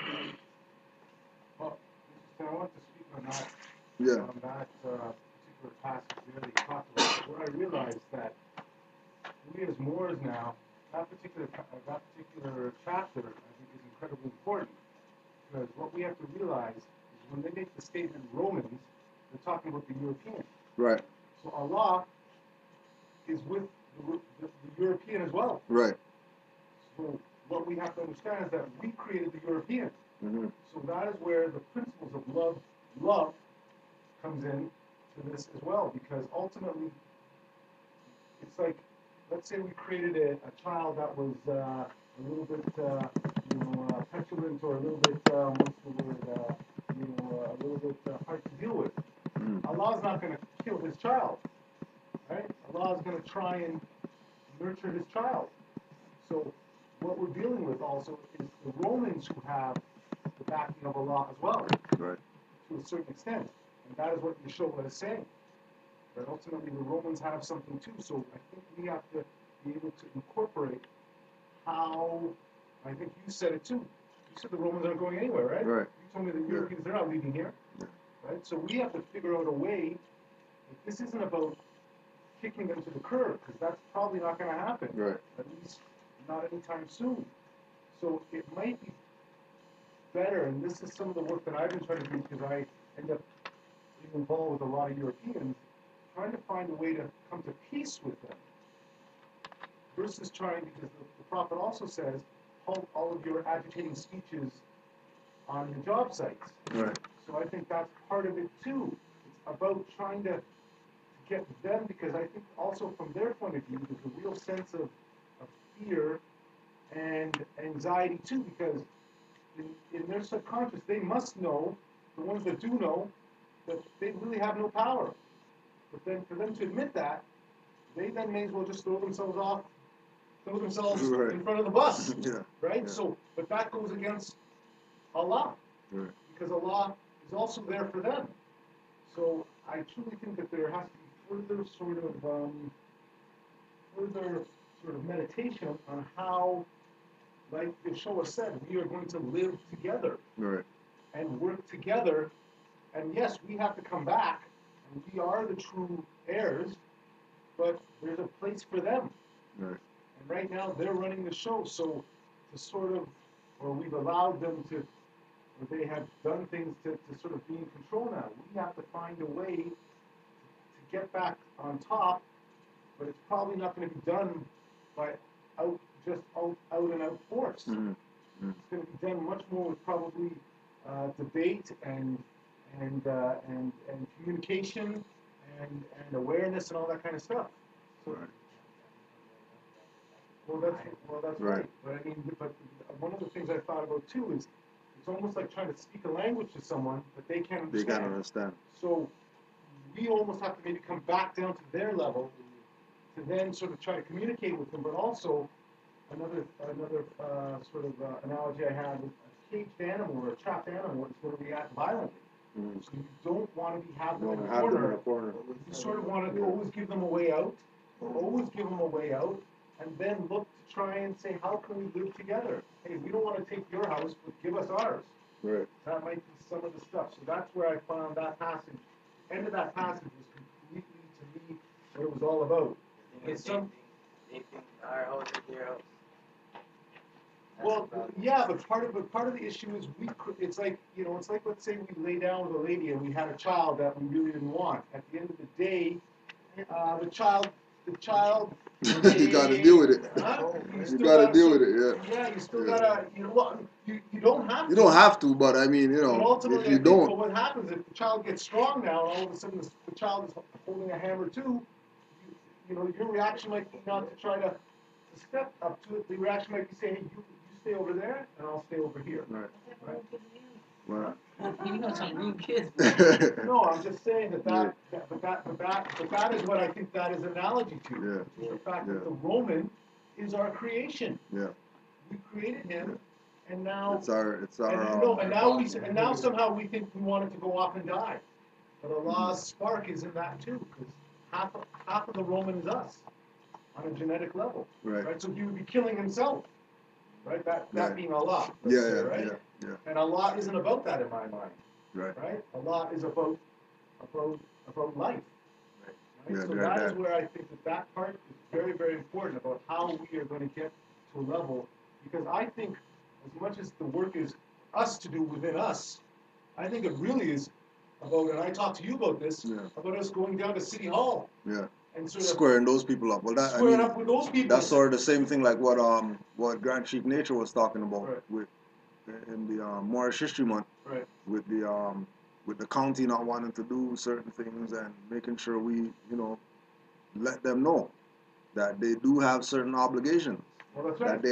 Well, I want to speak on that, Yeah. on that particular passage there that you talked about, where I realized that we as Moors now, that particular chapter, I think, is incredibly important. Because what we have to realize is when they make the statement Romans, they're talking about the European. Right. So Allah is with the European as well. Right. So what we have to understand is that we created the European. Mm-hmm. So that is where the principles of love comes in to this as well. Because ultimately, it's like, let's say we created a child that was a little bit, petulant or a little bit, what's the word, a little bit hard to deal with. Mm-hmm. Allah's not going to kill his child, right? Allah is going to try and nurture his child. So what we're dealing with also is the Romans who have the backing of Allah as well, Right. to a certain extent. And that is what Yeshua is saying. That ultimately the Romans have something too. So I think we have to be able to incorporate how, I think you said it too. You said the Romans aren't going anywhere, right? Right. You told me the Europeans, they're not leaving here. Yeah. Right? So we have to figure out a way, like, this isn't about kicking them to the curb, because that's probably not going to happen. Right. At least not anytime soon. So it might be better, and this is some of the work that I've been trying to do, because I end up being involved with a lot of Europeans, trying to find a way to come to peace with them, versus trying, because the Prophet also says, halt all of your agitating speeches on your job sites. Right. So I think that's part of it too. It's about trying to get them, because I think also from their point of view, there's a real sense of fear and anxiety too, because in their subconscious, they must know, the ones that do know, that they really have no power. But then for them to admit that, they then may as well just throw themselves Right. in front of the bus. Yeah. Right? Yeah. So, but that goes against Allah. Right. Because Allah is also there for them. So I truly think that there has to be further sort of meditation on how, like Yeshua said, we are going to live together. Right. And work together. And yes, we have to come back, and we are the true heirs, but there's a place for them. Right. And right now, they're running the show, so to sort of, or we've allowed them to, or they have done things to sort of be in control now. We have to find a way to get back on top, but it's probably not going to be done by out and out force. Mm-hmm. Mm-hmm. It's going to be done much more with probably debate and communication and awareness and all that kind of stuff. So, right. Well, that's right. But I mean, but one of the things I thought about too is it's almost like trying to speak a language to someone that they can't understand. They can't understand. So we almost have to maybe come back down to their level to then sort of try to communicate with them. But also another sort of analogy I had with a caged animal or a trapped animal is going to react violently. Mm-hmm. So you don't want to have them in a corner. You sort of want to always give them a way out, and then look to try and say, how can we live together? Hey, we don't want to take your house, but give us ours. Right. That might be some of the stuff. So that's where I found that passage. The end of that passage was completely, to me, what it was all about. They think our house is their house. Well, yeah, but part of the issue is it's like let's say we lay down with a lady and we had a child that we really didn't want. At the end of the day, the child the child. You gotta deal with it. Huh? You still gotta deal so- with it, yeah. Yeah, you still Yeah. gotta, well, you don't have You to. don't have to, but I mean, you But know, ultimately, if you I think, don't, well, what happens if the child gets strong now, and all of a sudden the child is holding a hammer too, your reaction might be not to try to step up to it. The reaction might be saying, hey, you stay over there, and I'll stay over here. right, Right? right. You know some rude kids. No, I'm just saying Yeah. but that is what I think that is analogy to. Yeah. Is the fact Yeah. that the Roman is our creation. Yeah. We created him, and now It's our, and now somehow we think we want it to go off and die. But Allah's spark is in that too, because half of the Roman is us on a genetic level. right. So he would be killing himself. Right? That Right. being Allah. let's say, Yeah, right? yeah. And Allah isn't about that in my mind. Right. Right? Allah is about life. Right? Yeah, So that- that is where I think that part is very, very important about how we are going to get to a level, because I think as much as the work is us to do within us, I think it really is about, and I talked to you about this, Yeah. about us going down to City Hall Yeah. and sort of Squaring those people up. Well, that, I squaring mean, up with those people. that's sort of the same thing like what Grand Chief Nature was talking about Right. with in the Moorish History Month, Right. with the county not wanting to do certain things and making sure we, let them know that they do have certain obligations Well, that's right. that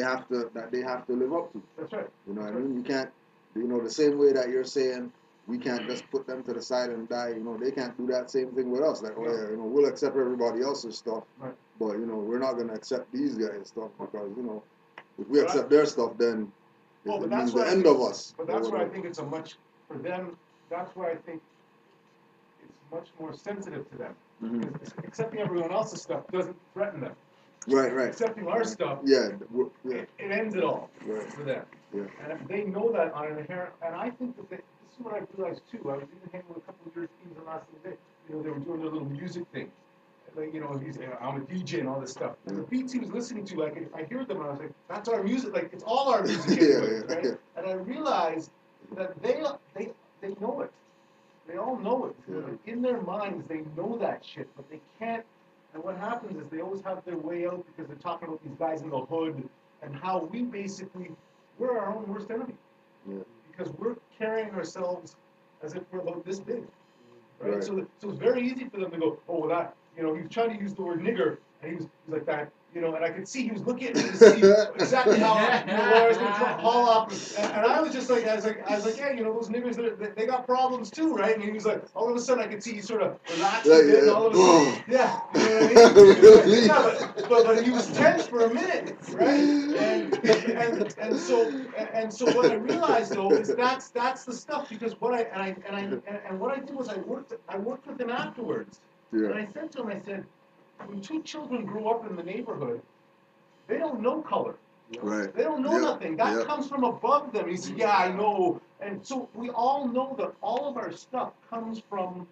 they have to live up to. That's right. You know what That's I right. mean? You can't, the same way that you're saying we can't just put them to the side and die. They can't do that same thing with us. Like, oh yeah, we'll accept everybody else's stuff, Right. but we're not gonna accept these guys' stuff because if we accept their stuff, then Well, it but means that's the why I end think of us. But or that's why I whatever. think it's a much, for them, that's why I think it's much more sensitive to them. Mhm. Because accepting everyone else's stuff doesn't threaten them. Right. Accepting our stuff, Yeah. it ends it all Right. for them. Yeah. And they know that on an inherent, and I think that this is what I realized too. I was even hanging with a couple of Europeans the last day. They were doing their little music thing. Like, I'm a DJ and all this stuff. And the beats he was listening to, like, I hear them and I was like, that's our music. Like, it's all our music anyway, right? Yeah. And I realized that they know it. They all know it. Yeah. In their minds, they know that shit, but they can't. And what happens is they always have their way out because they're talking about these guys in the hood and how we're our own worst enemy. Yeah. Because we're carrying ourselves as if we're about this big. Right? Right. So it's very easy for them to go, oh, well, that, he was trying to use the word nigger, and he was like that, and I could see he was looking at me to see exactly how, where I was going to haul off. And I was just like, I was like, yeah, those niggers, they got problems too, right? And he was like, all of a sudden I could see he sort of relaxed a bit, and all of a sudden, yeah, you know what I mean? Really? Yeah, but he was tense for a minute, right? And so what I realized though is that's the stuff, because what I did was I worked with him afterwards. Yeah. And I said to him, I said, when two children grow up in the neighborhood, they don't know color. Right. They don't know Yep. nothing. That Yep. comes from above them. He said, yeah, I know. And so we all know that all of our stuff comes from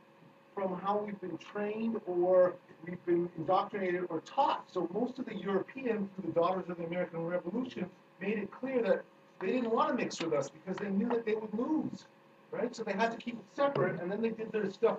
how we've been trained or we've been indoctrinated or taught. So most of the Europeans, through the Daughters of the American Revolution, made it clear that they didn't want to mix with us because they knew that they would lose. Right? So they had to keep it separate, and then they did their stuff,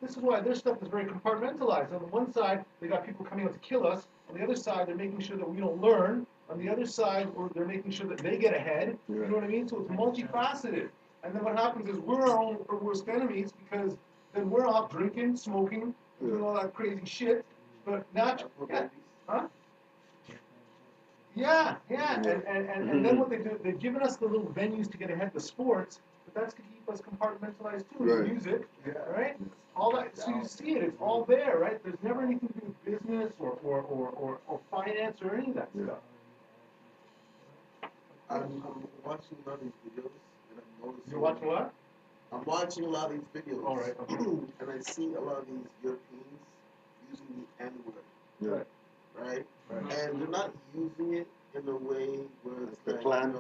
this is why their stuff is very compartmentalized. On the one side, they got people coming out to kill us. On the other side, they're making sure that we don't learn. On the other side, they're making sure that they get ahead. Yeah. You know what I mean? So it's multifaceted. And then what happens is we're our own worst enemies, because then we're off drinking, smoking, doing all that crazy shit. But naturally, huh? Yeah. And then what they do, they've given us the little venues to get ahead, the sports, but that's to keep us compartmentalized too. Right. The music, right? All that, so you see it, it's all there, right? There's never anything to do with business or finance or any of that stuff. I'm watching a lot of these videos, and I'm noticing. You're watching what? I'm watching a lot of these videos. All right. Okay. And I see a lot of these Europeans using the N-word. Yeah. Right? Right. And they're not using it in a way where it's The like, clan.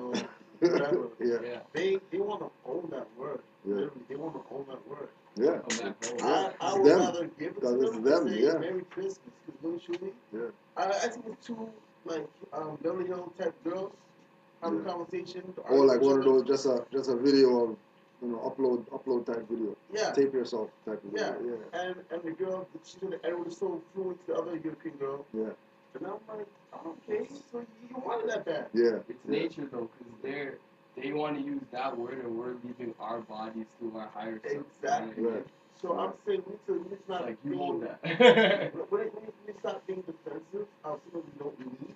whatever. Yeah. They want to own that word. Yeah. Literally, they want to own that word. Yeah. I It's would them. rather give it to Because them it's them, and say yeah. Merry Christmas. Because really, truly, Yeah. I think it's two Beverly Hills type girls have a conversation. Or like one of those, just a video of upload type video. Yeah. Tape yourself type of Yeah. video. Yeah. And the girl, she's doing the Edward is so fluent to the other European girl. Yeah. And I'm like, okay, so you wanted that bad. Yeah. It's nature though, because they want to use that word, and we're leaving our bodies to our higher self. Exactly. Right. So I'm saying we need to not Like you being, hold that. when we stop being defensive of something we don't need,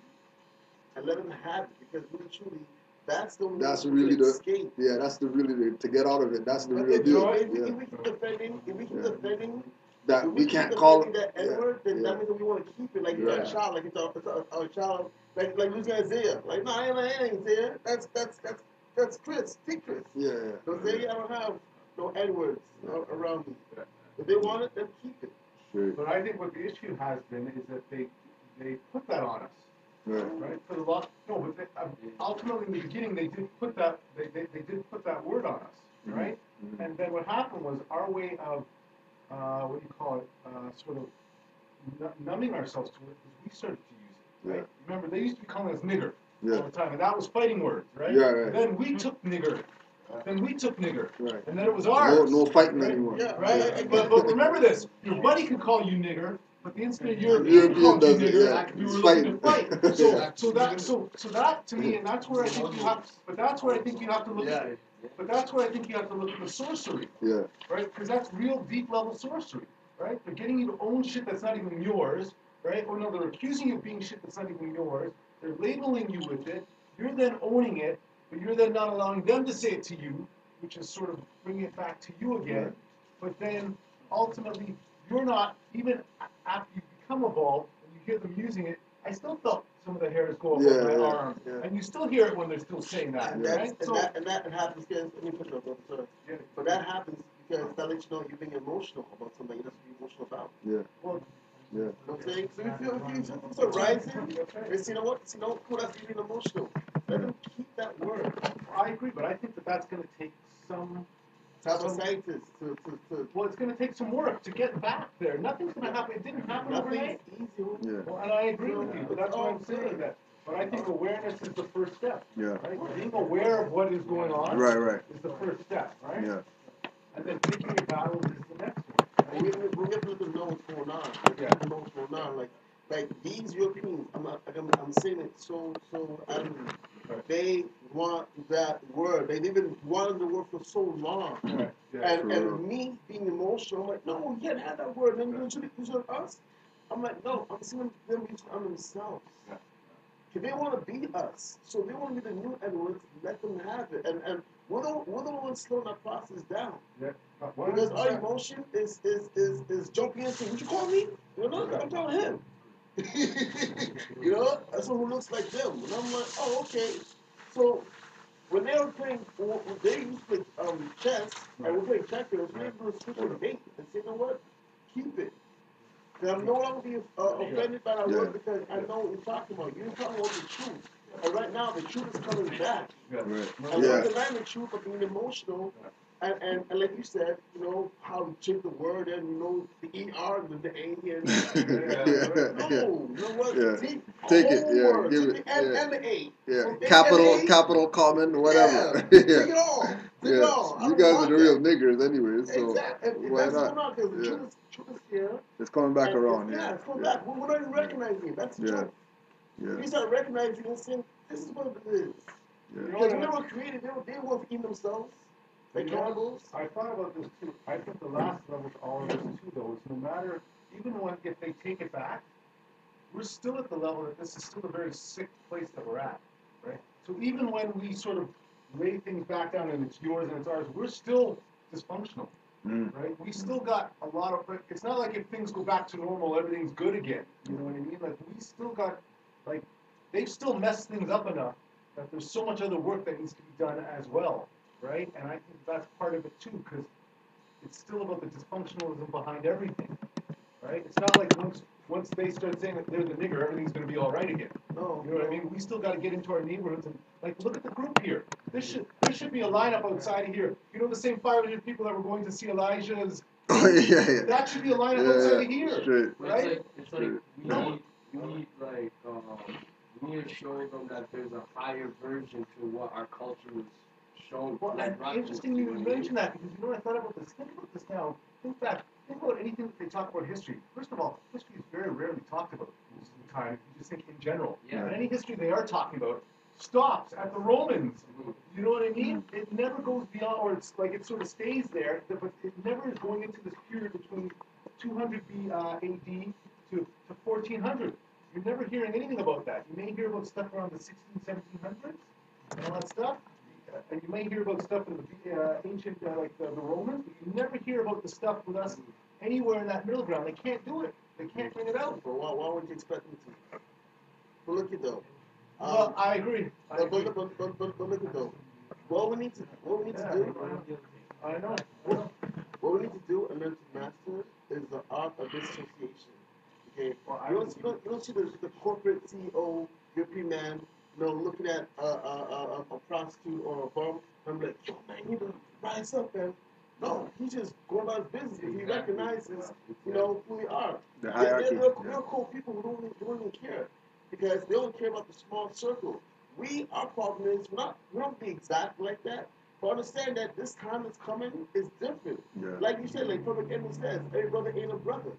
and let them have it, because really truly, that's the That's way really to the escape. yeah. That's the really to get out of it. That's the But real if, deal. if Yeah. we keep defending, That if we keep can't call defending that yeah. N-word, then Yeah. that means that we want to keep it like it's Right. our child, like it's our child, like losing Isaiah. Like, no, I ain't Isaiah. That's Chris. Take Chris. Yeah. So Isaiah, I don't have no N-words around me. If they want it, then keep it. Sure. But I think what the issue has been is that they put that on us, Right. right? For the last, no, but ultimately in the beginning they did put that they did put that word on us, right? Mm-hmm. And then what happened was our way of what do you call it, sort of numbing ourselves to it, is we started to use it, right? Yeah. Remember, they used to be calling us nigger Yeah. all the time, and that was fighting words, right? Yeah, right. Then we took nigger. Then we took nigger. Right. And then it was ours. No fighting right? anymore. Yeah, Right? But remember this, your buddy can call you nigger, but the instant European European called you does it, nigger, yeah. you were It's looking to fight. fighting. So that to me, and that's where I think you have, but that's where I think you have to look at, but that's where I think you have to look at the sorcery, Yeah. right? Because that's real deep level sorcery, right? They're getting you to own shit that's not even yours, right? Or no, they're accusing you of being shit that's not even yours. They're labeling you with it. You're then owning it, but you're then not allowing them to say it to you, which is sort of bringing it back to you again. Right. But then ultimately, you're not, even after you become evolved and you hear them using it, I still felt some of the hairs go up on my arm. Yeah. And you still hear it when they're still saying that, And right? that happens because, let me put it up, sorry. Yeah. But that happens because that lets you know you're being emotional about something you're not supposed to be emotional about. Yeah. Well, Yeah. You know what I'm saying? So if you start rising, it's, you know what? It's, you know, cool, that's being emotional. Let them keep that word. I agree, but I think that that's going to take some. Type of scientists to Well, it's going to take some work to get back there. Nothing's going to happen. It didn't happen nothing's overnight. easy. Yeah. Well, and I agree with you, but that's why I'm saying that. But I think awareness is the first step. Yeah. Right? Being aware of what is going on Right. is the first step, right? Yeah. And then picking your battles is the next one. We have to know what's going on. We have to know what's going on. Like these Europeans, I'm saying it so adamantly. They want that word. They've been wanting the word for so long. Right. Yeah. And me being emotional, I'm like, no, you can't have that word. Then you should use it on us. I'm like, no, I'm seeing them use it on themselves. Yeah. Because they want to be us. So they want to be the new Edwards, let them have it. And we're the ones slowing that process down. Yeah. Because our emotion is jumping into, would you call me? You know, I'm calling him. You know, that's someone who looks like them. And I'm like, oh, okay. So when they were playing, they used to play chess, and we're playing checkers, we're able to switch on date and say, you know what? Keep it. And I'm no longer being offended by that word because I know what you're talking about. You're talking about the truth. And right now, the truth is coming back. Yeah. Right. And Yeah. we're denying the truth but being emotional. And like you said, you know, how we change the word and, you know, the ER and the A and no, you know what? Yeah. Take Take the it, whole yeah, word, give take it, the N yeah. and the A. Yeah. So Capital, common, whatever. Yeah, take it all. Take it Yeah. all. I You don't guys are want the real that. niggers anyway, so Exactly. And why that's not? going on because the Yeah. truth is here. It's coming back And around, yeah, yeah. it's coming Yeah. back. We're not even recognizing it. That's the Yeah. truth. Yeah. We start recognizing and saying, this is what it is. Yeah. Because when they were created, they want to eat themselves. Like cannibals. I thought about this too. I think the last level to all of this too, though, is no matter, even when if they take it back, we're still at the level that this is still a very sick place that we're at, right? So even when we sort of lay things back down and it's yours and it's ours, we're still dysfunctional, right? We still got a lot of. It's not like if things go back to normal, everything's good again. You know what I mean? Like we still got, like, they've still messed things up enough that there's so much other work that needs to be done as well. Right? And I think that's part of it too, because it's still about the dysfunctionalism behind everything, right? It's not like once they start saying that they're the nigger, everything's going to be all right again. No. You know what I mean? We still got to get into our neighborhoods and, like, look at the group here. There should be a lineup outside of here. You know, the same 500 people that were going to see Elijah's. Oh, yeah. That should be a lineup outside of here, Straight. right? It's like we need to show them that there's a higher version to what our culture is shown. Well, like and rock interesting you you know what I mean? mention that because you know what I thought about this. Think about this now. Think back. Think about anything that they talk about history. First of all, history is very rarely talked about most of the time. You just think in general. Yeah. And any history they are talking about stops at the Romans. Mhm. You know what I mean? It never goes beyond, or it's like it sort of stays there, but it never is going into this period between 200 AD to 1400. You're never hearing anything about that. You may hear about stuff around the 1700s and all that stuff. And you may hear about stuff in the ancient, like the Romans, but you never hear about the stuff with us anywhere in that middle ground. They can't do it. They can't bring it out. But why would you expect me to? But look at though. Well, I agree. I agree. But look at though. What we need to Yeah, do, I know. what we need to do and learn to master is the art of disassociation. Okay. Well, You don't see the corporate CEO, European man, looking at a prostitute or a bum. I'm like, yo man, you need to rise up, man. No, he just going about his business. He recognizes, who they are. The hierarchy. They're cool people who don't even care because they don't care about the small circle. Our problem is we don't be exact like that, but understand that this time that's coming is different. Yeah. Like you said, like Public Enemy says, every brother ain't a brother.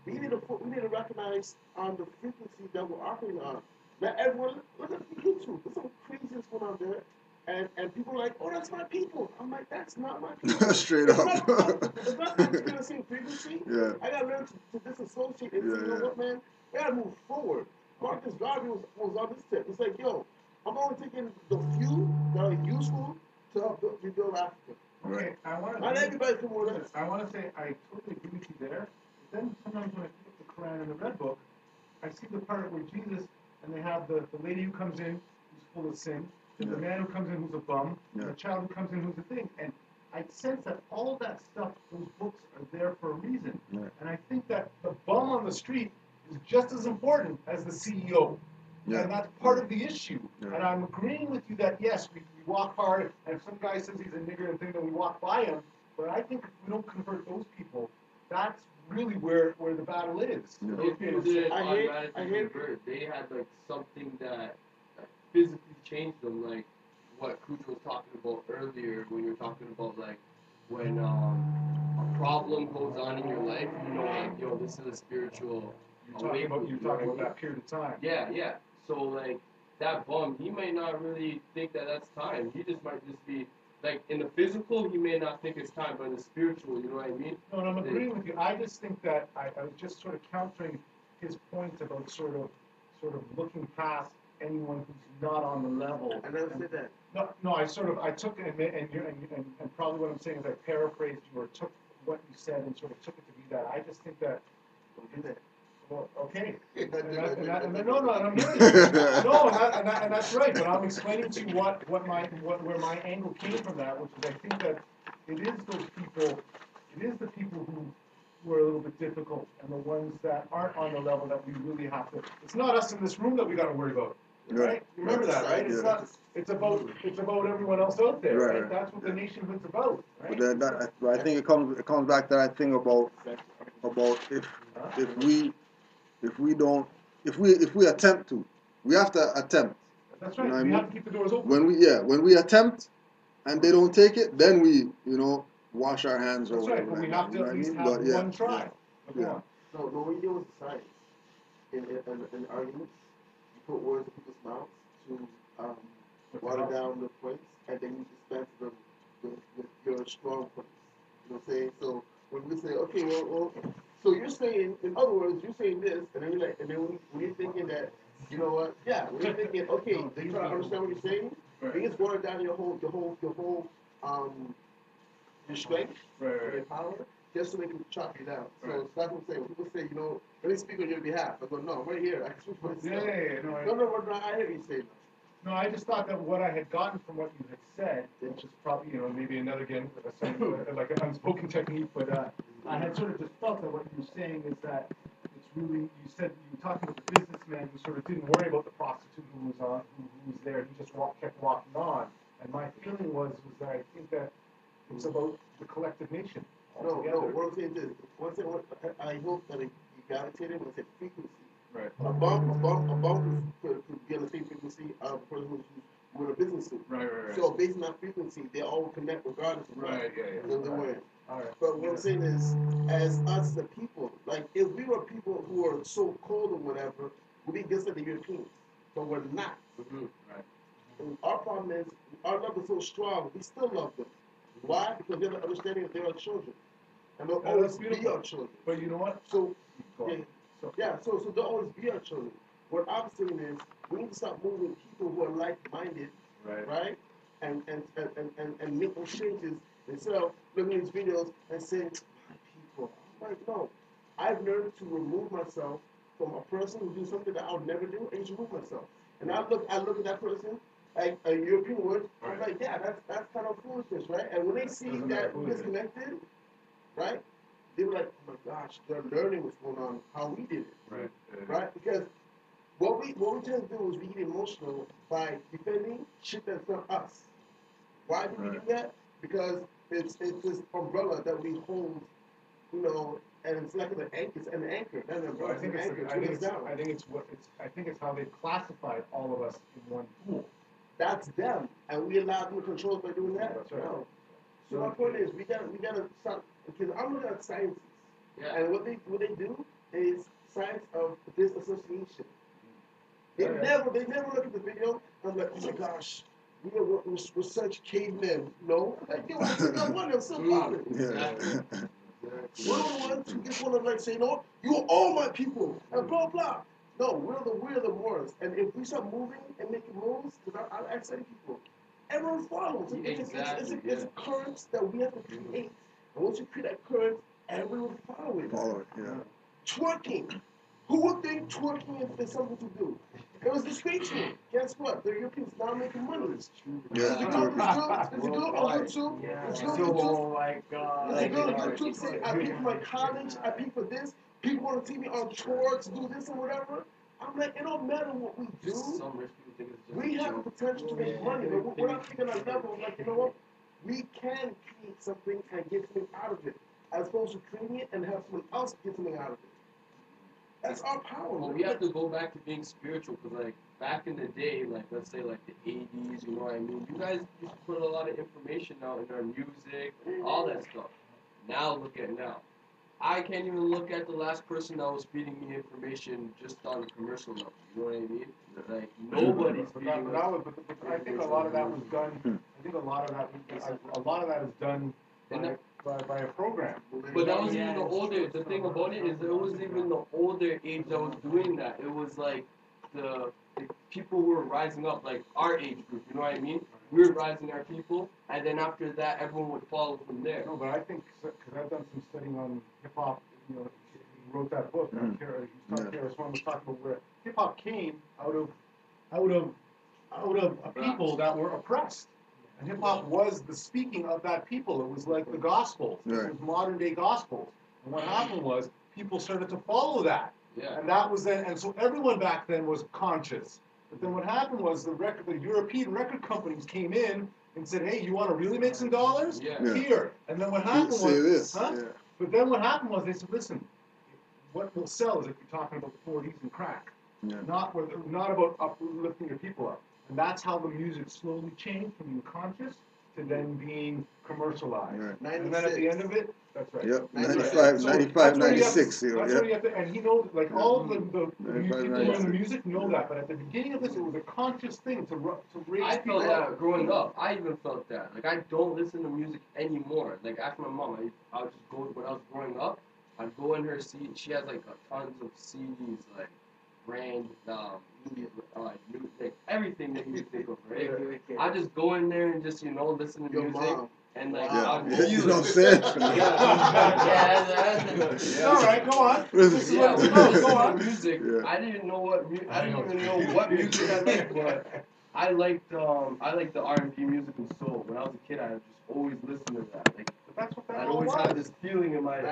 We need to recognize on the frequency that we're operating on. Not everyone look at YouTube. There's some craziness going on there. And people are like, oh, that's my people. I'm like, that's not my people. Straight it's up. It's not that you're on the same frequency. Yeah. I gotta learn to disassociate and say, you know what, man? I gotta move forward. Marcus Garvey was on this tip. It's like, yo, I'm only taking the few that are useful to help rebuild Africa. Okay, I want Not to. everybody can with us. I want to say I totally agree with you there. But then sometimes when I pick up the Quran and the Red Book, I see the part where Jesus and they have the lady who comes in who's full of sin, and the man who comes in who's a bum, and the child who comes in who's a thing, and I sense that all of that stuff, those books are there for a reason. Yeah. And I think that the bum on the street is just as important as the CEO. Yeah. And that's part of the issue. Yeah. And I'm agreeing with you that, yes, we walk hard, and if some guy says he's a nigger and thing, then we walk by him. But I think if we don't convert those people, that's really where the battle is. Yeah. Those people didn't I hear- automatically convert. They had like something that physically changed them, like what Kuch was talking about earlier when you're talking about like when a problem goes on in your life, like, yo, this is a spiritual You're talking about that period of time. Yeah. So like that bum, he may not really think that that's time. He just might just be like in the physical, he may not think it's time, but in the spiritual, you know what I mean? No, and I'm agreeing with you. I just think that I was just sort of countering his point about sort of looking past anyone who's not on the level. I never said that. No, I took it and probably what I'm saying is I paraphrased you or took what you said and sort of took it to be that. I just think that. Don't do that. Well, okay. And I'm hearing you. No, and that's right. But I'm explaining to you where my angle came from that, which is I think that it is those people, it is the people who are a little bit difficult, and the ones that aren't on the level that we really have to. It's not us in this room that we got to worry about, right? You remember that, right? It's not. It's about everyone else out there, right? That's what the nationhood's about, right? But I think it comes back to that thing about if we attempt to, we have to attempt. That's right. You know what We I have to keep the doors open. When we attempt and they don't take it, then we wash our hands or That's whatever. right, but we like have that, to at least have one try. Yeah. No, when you deal with science in arguments, you put words in people's mouths to water down the points, and then you dispense them with your strong points. You know what I'm saying? So when we say, okay, well, so you're saying, in other words, you're saying this, and then when you're thinking that, you know what? Yeah, when you're thinking, okay, you try to understand what you're saying. Right. You just water down your whole your strength, Right. your power, just so they can chop you down. Right. So that's what I'm saying. When people say, let me speak on your behalf. I go, no, I'm right here. I speak for myself. No, I hear you say that. No, I just thought that what I had gotten from what you had said, which is probably, maybe another, again, like an unspoken technique, but I had sort of just felt that what you were saying is that it's really, you said you were talking about the businessman who sort of didn't worry about the prostitute who was there, he just kept walking on. And my feeling was that I think that it's about the collective nation. No, what I'm saying is, I hope that you gravitated when I said frequency. Right. A bump could be on the same frequency of a person who's with a business suit. Right. So based on that frequency, they all connect regardless of Right, yeah. what they're wearing. All right. But what I'm saying is, as us the people, like if we were people who are so cold or whatever, we'd be against the Europeans, but we're not. Mm-hmm. Right. And our problem is our love is so strong. We still love them. Why? Because we have an understanding that they're our children, and they'll always that's be beautiful. our children. But you know what? So Go on. so they'll always be our children. What I'm saying is, we need to stop moving people who are like-minded, right? And make those changes instead of looking at these videos and saying, my people. I'm like, no. I've learned to remove myself from a person who do something that I'll never do, and just remove myself. And I look at that person like a European would. I'm like, yeah, that's kind of foolishness, right? And when they see that we're disconnected, right? They were like, oh my gosh, they're learning what's going on, how we did it, right? Because what we tend to do is we get emotional by defending shit that's not us. Why do we do that? Because it's this umbrella that we hold, you know, and it's like an anchor. It's an anchor. Not an umbrella. It's an anchor. I think it's how they've classified all of us in one pool. That's them, and we allow them to control us by doing that. That's right. No. So my point is, we gotta stop, because I'm looking at sciences, and what they do is science of disassociation. They never look at the video. I'm like, oh my gosh, we're such cavemen. No, like they were one. They're still bothered. We're the ones who just want to like say, no, you are all my people, and blah blah. No, we're the Moors, and if we start moving and making moves, because I say to people, everyone follows. It's a current that we have to create, and once you create that current, everyone will follow it. Twerking. Who would think twerking is something to do? It was disgraceful. Guess what? The Europeans now making money. It's a girl on YouTube. It's a girl on YouTube. Oh my God. It's a girl on YouTube saying, I pay for my college, I pay for this. People want to see me on tour to do this and whatever. I'm like, it don't matter what we do. We have the potential to make money, but we're not thinking on a level of like, you know what? We can create something and get something out of it, as opposed to creating it and have someone else get something out of it. That's our power. Well, we have to go back to being spiritual, because like back in the day, like let's say like the 80s, you know what I mean? You guys used to put a lot of information out in our music, all that stuff. Now look at now. I can't even look at the last person that was feeding me information just on the commercial level. You know what I mean? Like nobody's feeding us. But I think a lot of that was done. I think a lot of that is done by a program. But that was even the older. The thing about it is, it was even the older age that was doing that. It was like the people who were rising up, like our age group. You know what I mean? We were rising our people, and then after that, everyone would follow from there. No, but I think, because I've done some studying on hip hop. You know, he wrote that book. Kara was talking about where hip hop came out of a people that were oppressed. And hip hop was the speaking of that people. It was like the gospel. It was modern day gospel. And what happened was people started to follow that. Yeah. And that was then, and so everyone back then was conscious. But then what happened was the European record companies came in and said, hey, you want to really make some dollars? Yeah. Here. And then what happened was, But then what happened was they said, listen, what will sell is if you're talking about 40s and crack. Not about uplifting your people up. And that's how the music slowly changed from being conscious to then being commercialized. And then at the end of it, that's right. Yep, 95, 96. That's where you have to, and he knows, like all of the people in the music know that, but at the beginning of this, it was a conscious thing to raise I people felt that up. growing up. I even felt that. Like, I don't listen to music anymore. Like, after my mom, I would just go, when I was growing up, I'd go in her CD. She has, like, tons of CDs, like, brand, new, like, everything that you think of, right? I just go in there and just, you know, listen to music. And like, I'd feel you know what I'm saying? All right, go on. Go on. Music. I didn't know what I didn't even know what music I liked, but I liked the R&B music and soul. When I was a kid, I just always listened to that. Like, that's what that I'd always have this feeling in my I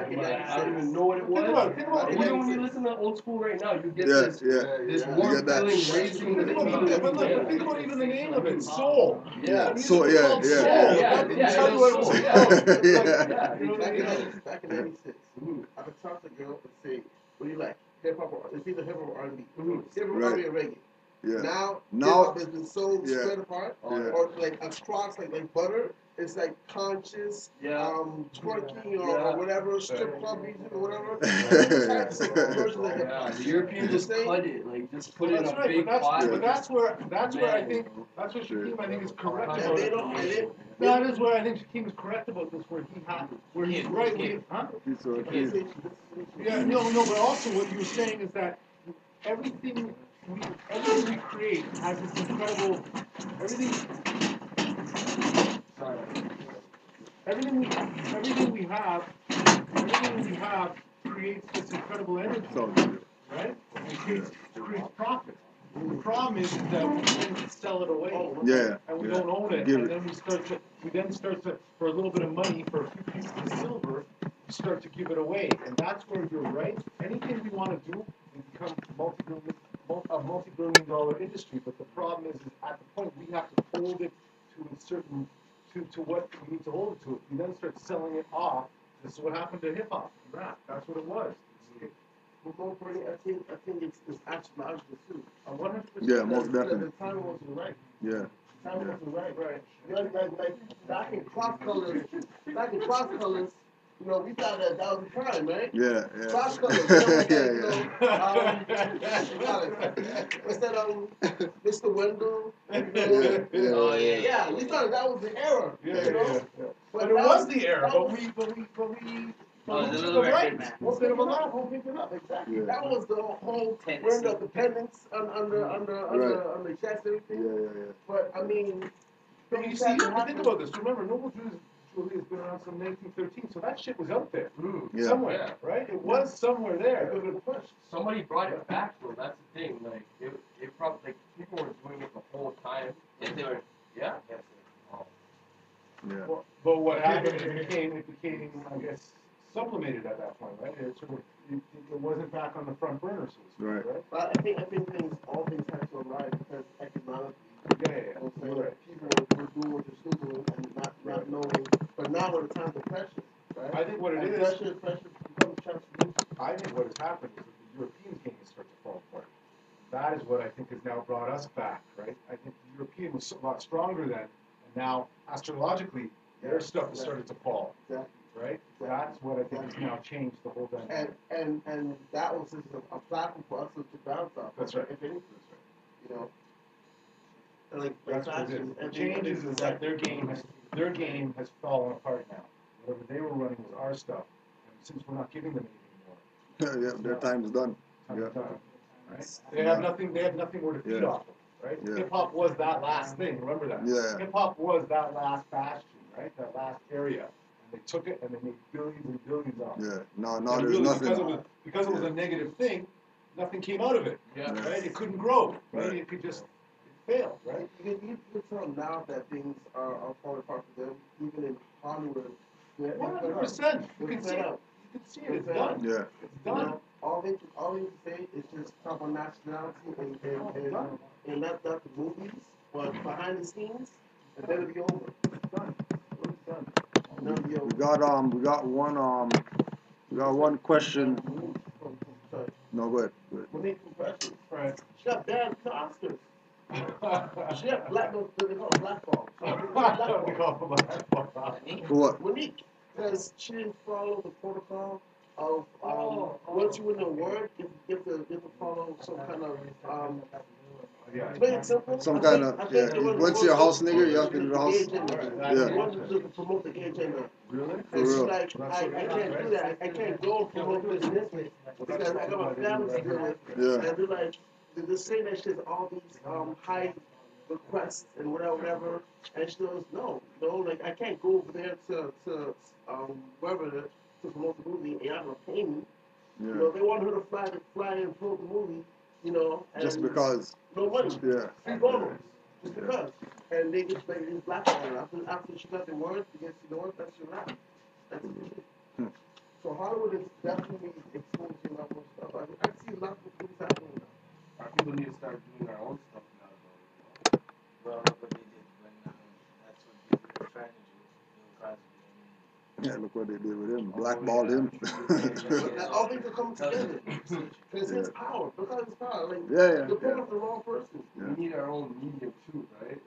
don't even know what it was. Think about it. Even when you listen to old school right now, you get this warm feeling racing. Think about even the name of it, soul. Yeah. Soul. Back in 96, I could talk to a girl and say, what do you like? Hip hop or it's either hip hop or R&B. Hip hop or R&B or reggae. Yeah. Now Now- hip-hop has been so Yeah. spread apart, Yeah. or like across like butter. It's like conscious, twerking or whatever, strip club music or whatever. Different types of versions of hip hop. Yeah, the Europeans just cut it, like just put it in That's a right, big but pot. that's where I Man, think that's where Shaquem I think is correct And about they it. don't. And they, That is where I think Shaquem is correct about this, where he's right. Huh? He's so This cute. is- Yeah, no, but also what you were saying is that everything we create has this incredible everything everything we have creates this incredible energy, So cute. right? And creates profit. The problem is that we tend to sell it away. Yeah. And we yeah. don't own it, Give and it. then we start to, for a little bit of money, for a few pieces of silver, we start to give it away, and that's where you're right. Anything we want to do, we become a multi-billion-dollar industry. But the problem is at the point we have to hold it to a certain, to what we need to hold it to. If we then start selling it off, this is what happened to hip hop and rap. That's what it was. But more importantly, I think it's astrological too. 100%. Yeah, most The definitely. time wasn't right. Yeah. Time Yeah. wasn't right. Right. You know, like back in cross colors, you know, we thought that was the prime, right? Yeah. Cross Yeah. colors. You know, like, yeah. what's that? Mr. Wendell. You know, Yeah. yeah, we thought that was the era. Yeah, you know? yeah. But But it that was the era. that But was- we Oh, the took little the record, rights man. We'll instead pick of it a lot. up. We'll pick it up. Exactly. Yeah. That was the whole Tennessee. we're under dependence under Right. under checks and Yeah. everything. Yeah. But I mean, But you see, you have to think about this. Remember, Noble Julie has been around since 1913, so that shit was out there Yeah. somewhere, right? It was somewhere there. Somebody brought it back though. That's the thing. Like it probably like people were doing it the whole time. Yes, they were. Yeah. Yes, Yeah. But what happened? It became, I guess, sublimated at that point, right? It wasn't back on the front burner, so to speak, Right. right? But I think all things have to arise because economically, Yeah. you're You're right. people were doing what they're still doing and not knowing. But now we're at a time of pressure, right? I think what it And is. pressure becomes transformation. I think what has happened is that the Europeans game has started to fall apart. That is what I think has now brought us back, right? I think the European was a lot stronger then, and now astrologically, their stuff has started to fall, Exactly. right? That's what I think has now changed the whole dynamic. And that was just a platform for us to bounce off. That's right. If anything, you know. And like That's what it is. fashion, The changes is that their game has fallen apart now. Whatever they were running was our stuff, and since we're not giving them anything anymore, Yeah. Their time is done. time Yeah. to time, right? They have nothing. They have nothing more to feed Yeah. off of, right? Yeah. Hip hop was that last thing. Remember that. Yeah. Hip hop was that last bastion, right? That last area, and they took it and they made billions and billions off it. Yeah. No. And There's really, nothing. because it was Yeah. a negative thing, nothing came out of it. Yeah. Right? It couldn't grow. Right? Right. It could just it failed. Right? You can tell now that things are falling apart for them, even in Hollywood. They're 100%. You They're can see fed it. up. You can see it. It's done. Yeah. It's You done. know, all they can say is just talk about nationality and not the movies, but behind the scenes, and then it'll be over. It's done. It's done. And then it'll be over. We got one question. Sorry. No, go ahead. Go When they compression, Right. she got banned from the Oscars. She got black, they call it blackball. We call it black. ahead. For what? Monique, because she didn't follow the protocol of once you win the award, you have to follow some kind of Yeah. to make it simple. Some I kind think- of I think yeah. they were the Once ones you're a house that- nigga, you have to do the the house. gay agenda. Yeah. They wanted to promote the gay agenda. Really? And For she's real. like, I can't do that. I can't go and promote this because I got my family to deal with. Yeah. And they're like, they're saying that she has all these high requests and whatever. And she goes, no, like I can't go over there to wherever to promote the movie. And you're not gonna pay me. You Yeah. know, they want her to fly and promote the movie. You know, and Just because. no money. Yeah. Free bonus. Just because. And they just blackball her. After she got the word, because you know what, that's your rap. That's it. So Hollywood is definitely exposing a lot more stuff. I see a lot of things happening now. Our people need to start doing our own stuff now, though. Well, look what they did when that's what they were trying to do. Bill Cosby. I mean, Yeah, look what they did with him. Blackballed him. But all things are coming together. It's his Yeah. power. Because of his power. Like, Yeah, yeah, you're yeah. pulling for the wrong person. Yeah. We need our own medium too, right?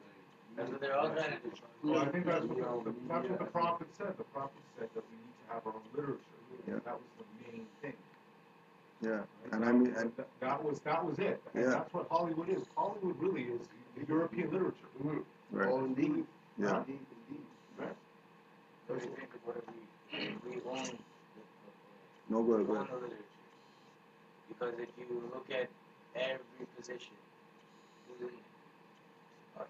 That's what they're all trying to do. Well, I think that's You know, what the media, prophet said. The prophet said that we need to have our own literature. Yeah. That was the main thing. Yeah, Right? and I mean, and that was it. And Yeah. that's what Hollywood is. Hollywood really is the European literature. right, Oh, indeed. yeah, Indeed, indeed. Right? What do you think of what we own no good, we good. own the literature? Because if you look at every position, who's in it? Us.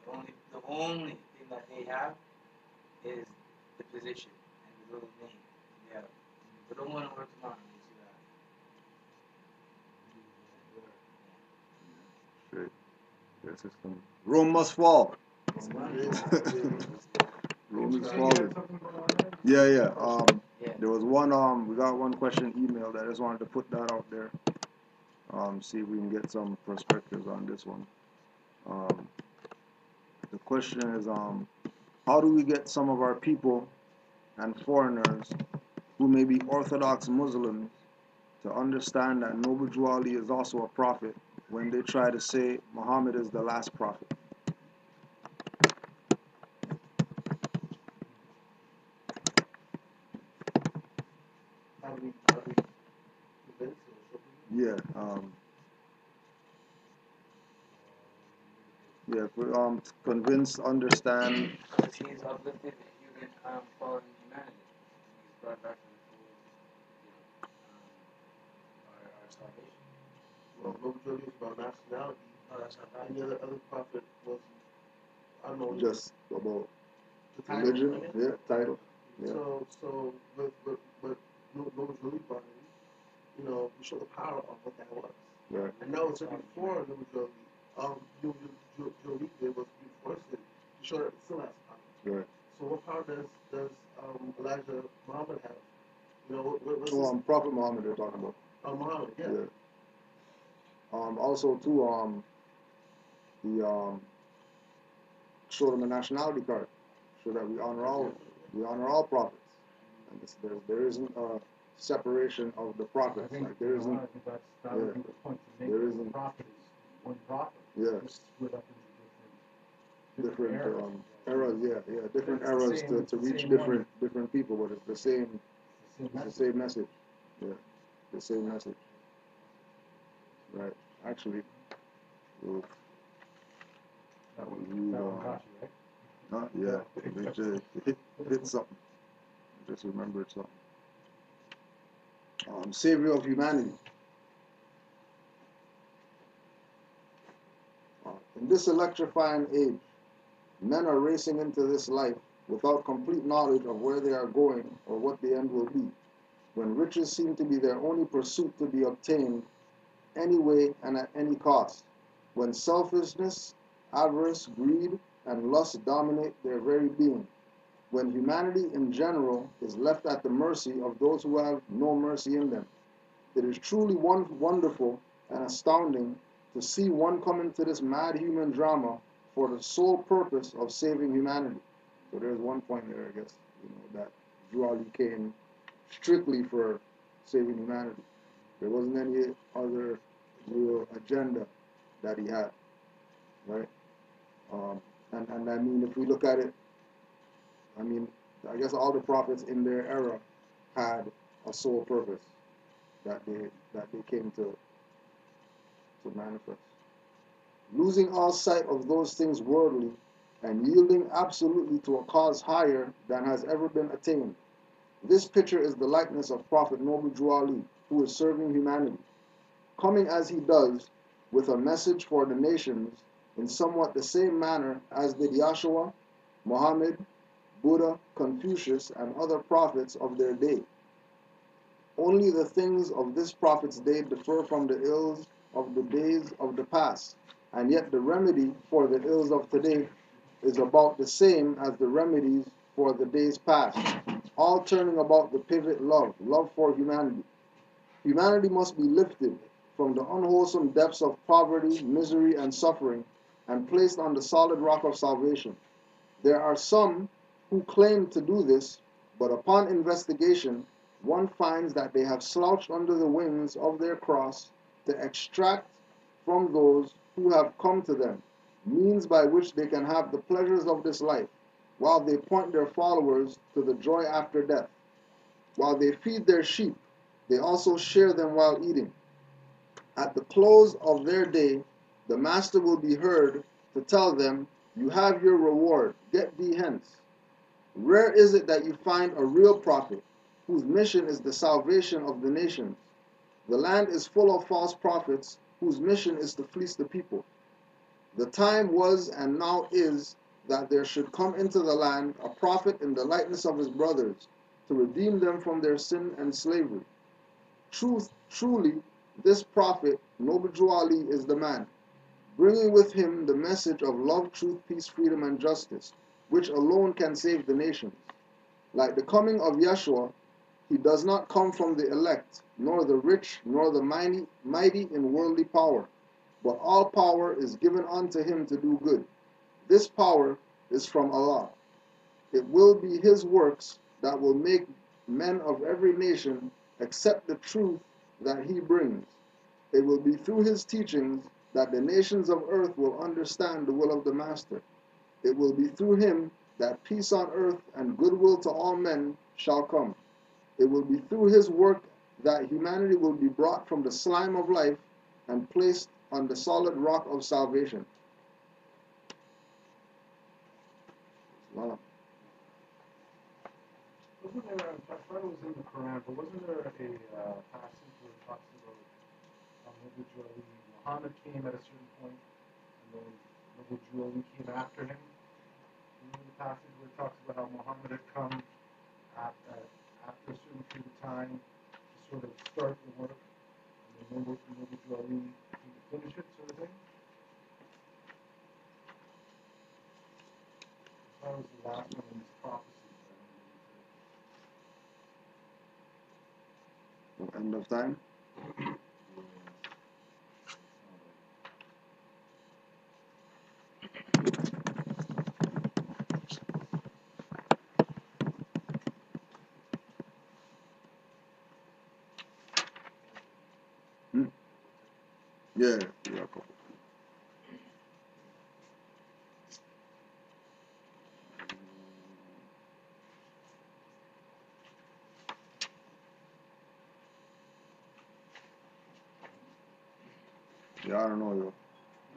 Right? The only thing that they have is the position and the little name. Yeah. But don't want to work tomorrow. You see that? Straight. Their system. Rome must fall. Rome is You falling. had something going on there? Yeah, yeah. Yeah. There was one. We got one question emailed. I just wanted to put that out there. See if we can get some perspectives on this one. The question is, how do we get some of our people and foreigners who may be Orthodox Muslims to understand that Noble Ali is also a prophet when they try to say Muhammad is the last prophet? How do we convince or show people? Yeah, yeah, convince, understand. Because he's uplifted human fallen humanity. And he's brought back to the full, our salvation. Well, no majority is about nationality. No, that's not bad. Any other prophet was, I don't know, Just about the title. religion, I guess. yeah, title, yeah, So, but no majority brought in, you know, we show the power of what that was. right, And that was before the majority. Jolie did was before it to show that it still has power. right. So what power does Elijah Muhammad have? You know, what's his, Prophet Muhammad they're talking about, Muhammad, yeah. yeah. Also too, show them a nationality card, show that we honor all prophets, and there isn't a separation of the I prophets, think, like there isn't, I think that would be the point to make. There The isn't- prophet is one prophet. Yeah. Just split up into different eras. eras, yeah, different It's the eras same- to the reach same different people, but it's the same, It's it's the same message, yeah, the same message, right? Actually, we'll, That one you, got you, right? yeah, it just hit something. I just remembered something. Savior of humanity. In this electrifying age, men are racing into this life without complete knowledge of where they are going or what the end will be, when riches seem to be their only pursuit to be obtained any way and at any cost, when selfishness, avarice, greed, and lust dominate their very being, when humanity in general is left at the mercy of those who have no mercy in them. It is truly wonderful and astounding to see one come into this mad human drama for the sole purpose of saving humanity. So there's one point there, I guess, that Drew Ali came strictly for saving humanity. There wasn't any other real agenda that he had, right? And I mean, if we look at it, I mean, I guess all the prophets in their era had a sole purpose that they came to manifest. Losing all sight of those things worldly and yielding absolutely to a cause higher than has ever been attained. This picture is the likeness of Prophet Noble Ali, who is serving humanity, coming as he does with a message for the nations in somewhat the same manner as did Yahshua, Muhammad, Buddha, Confucius, and other prophets of their day. Only the things of this prophet's day differ from the ills of the days of the past, and yet the remedy for the ills of today is about the same as the remedies for the days past, all turning about the pivot love for humanity. Humanity must be lifted from the unwholesome depths of poverty, misery, and suffering, and placed on the solid rock of salvation. There are some who claim to do this, but upon investigation, one finds that they have slouched under the wings of their cross to extract from those who have come to them means by which they can have the pleasures of this life, while they point their followers to the joy after death. While they feed their sheep, they also share them while eating. At the close of their day, the master will be heard to tell them, "You have your reward, get thee hence." Rare is it that you find a real prophet whose mission is the salvation of the nations. The land is full of false prophets whose mission is to fleece the people. The time was and now is that there should come into the land a prophet in the likeness of his brothers, to redeem them from their sin and slavery. Truly, this prophet, Noble Ali, is the man, bringing with him the message of love, truth, peace, freedom, and justice, which alone can save the nations. Like the coming of Yeshua, he does not come from the elect, nor the rich, nor the mighty in worldly power, but all power is given unto him to do good. This power is from Allah. It will be his works that will make men of every nation accept the truth that he brings. It will be through his teachings that the nations of earth will understand the will of the Master. It will be through him that peace on earth and goodwill to all men shall come. It will be through his work that humanity will be brought from the slime of life and placed on the solid rock of salvation. Wow. Wasn't there, I thought it was in the Quran, but wasn't there a passage where it talks about individually Muhammad came at a certain point, and then individually came after him? Remember the passage where it talks about how Muhammad had come after a certain period of time to sort of start the work, and then individually came to finish it, sort of thing? I thought it was the last one in this prophecy. End of time? Yeah, yeah. Yeah, I don't know, yo.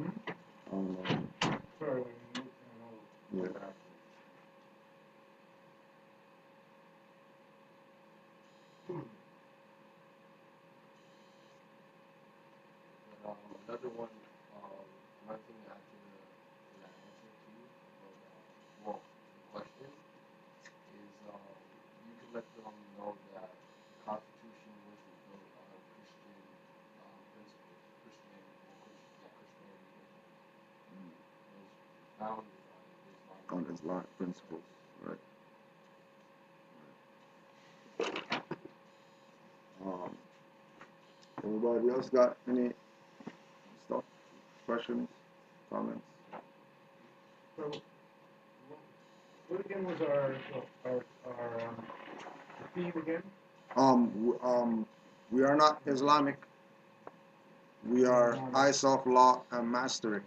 I don't know. Sorry, Yeah. Another one, one thing to add to that answer to you about, the question is, you could let them know that the Constitution wasn't built on Christian principles, Christianity. It was founded on Islamic. On Islamic principles, right? Everybody else got any stuff, questions, comments? So, what again was our theme again? We are not Islamic. We are ISOF law and mastering.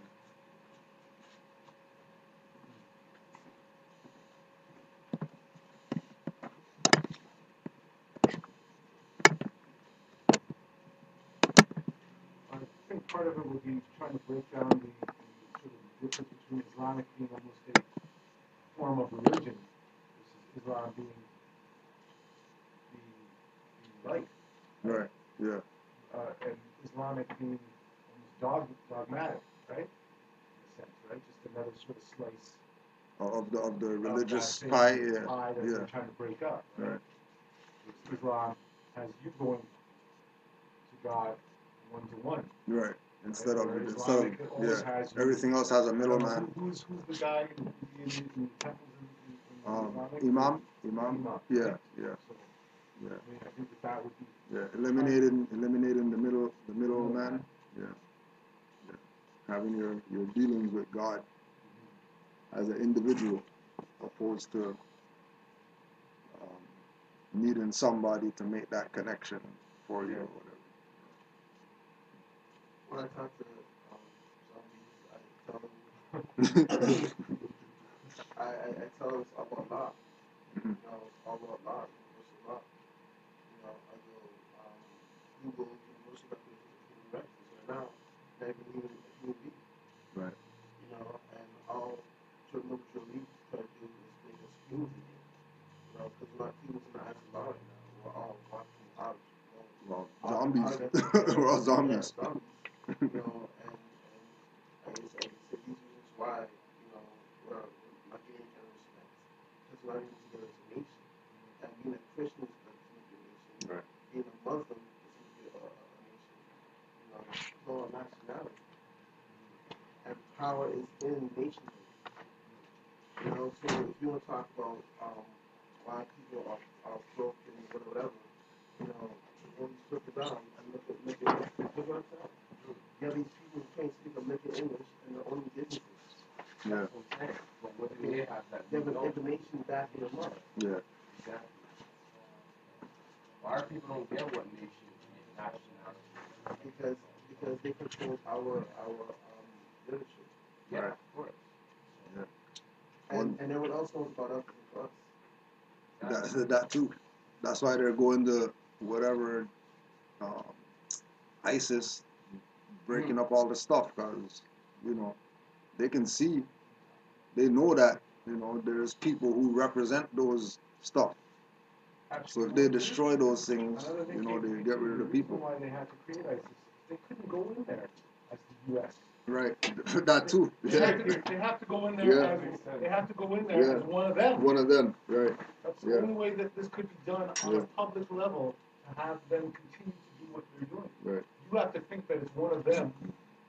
I think part of it would be trying to break down the sort of difference between Islamic being almost a form of religion versus Islam being the light. Right, yeah. And Islamic being almost dogmatic, right? In a sense, right? Just another sort of slice Of the religious that pie, pie that yeah. they're trying to break up. Right. Islam has you going to God one to one. Right. Instead of always has everything else has a middleman. Who's the guy in the temples in Islamic? Imam. Yeah, Yeah. So, Yeah. I mean, I think that would be Eliminating the middleman. Yeah. Having your dealings with God as an individual, opposed to needing somebody to make that connection for you or When I talk to zombies, whatever. I tell them it's all about love. You know, it's all about love, universal love. You know, I go, Google universal definition of human rights. Right now, not even human being. Right. You know, and all your leaders try to do is make us humans again. You know, because we're not humans in the eyes of law right now. We're all walking out. You know, Well, out zombies. of that- We're all Yeah, zombies. zombies. You know, and I said these reasons why, you know, we're not getting any kind of respect. Because we're not even together as a nation. And being a Christian is not a nation. Right. Being a Muslim is a nation. You know, it's all nationality. And power is in nationhood. You know, so if you want to talk about why people are broken, whatever, you know, when you strip it down and look at what I'm saying. You have these people who can't speak or make it English and they're owning businesses. Yeah. That's what I'm saying. But what do they have that They we don't? have a nation backing them up. Yeah. Exactly. Our people don't get what nation nationality. Because they control our literature. Yeah, Right. of course. Yeah. And everyone else knows about us and us. That too. That's why they're going to whatever um, ISIS, breaking up all the stuff, because you know they can see, they know that there's people who represent those stuff. So if they destroy those things, Another thing they get rid of the people. why they had to create ISIS, they couldn't go in there as the U.S. Right. That too. They Yeah. have to go in there Yeah. as they have to go in there Yeah. as one of them. One of them. Right. That's the Yeah. only way that this could be done on Yeah. a public level, to have them continue to do what they're doing. Right. You have to think that it's one of them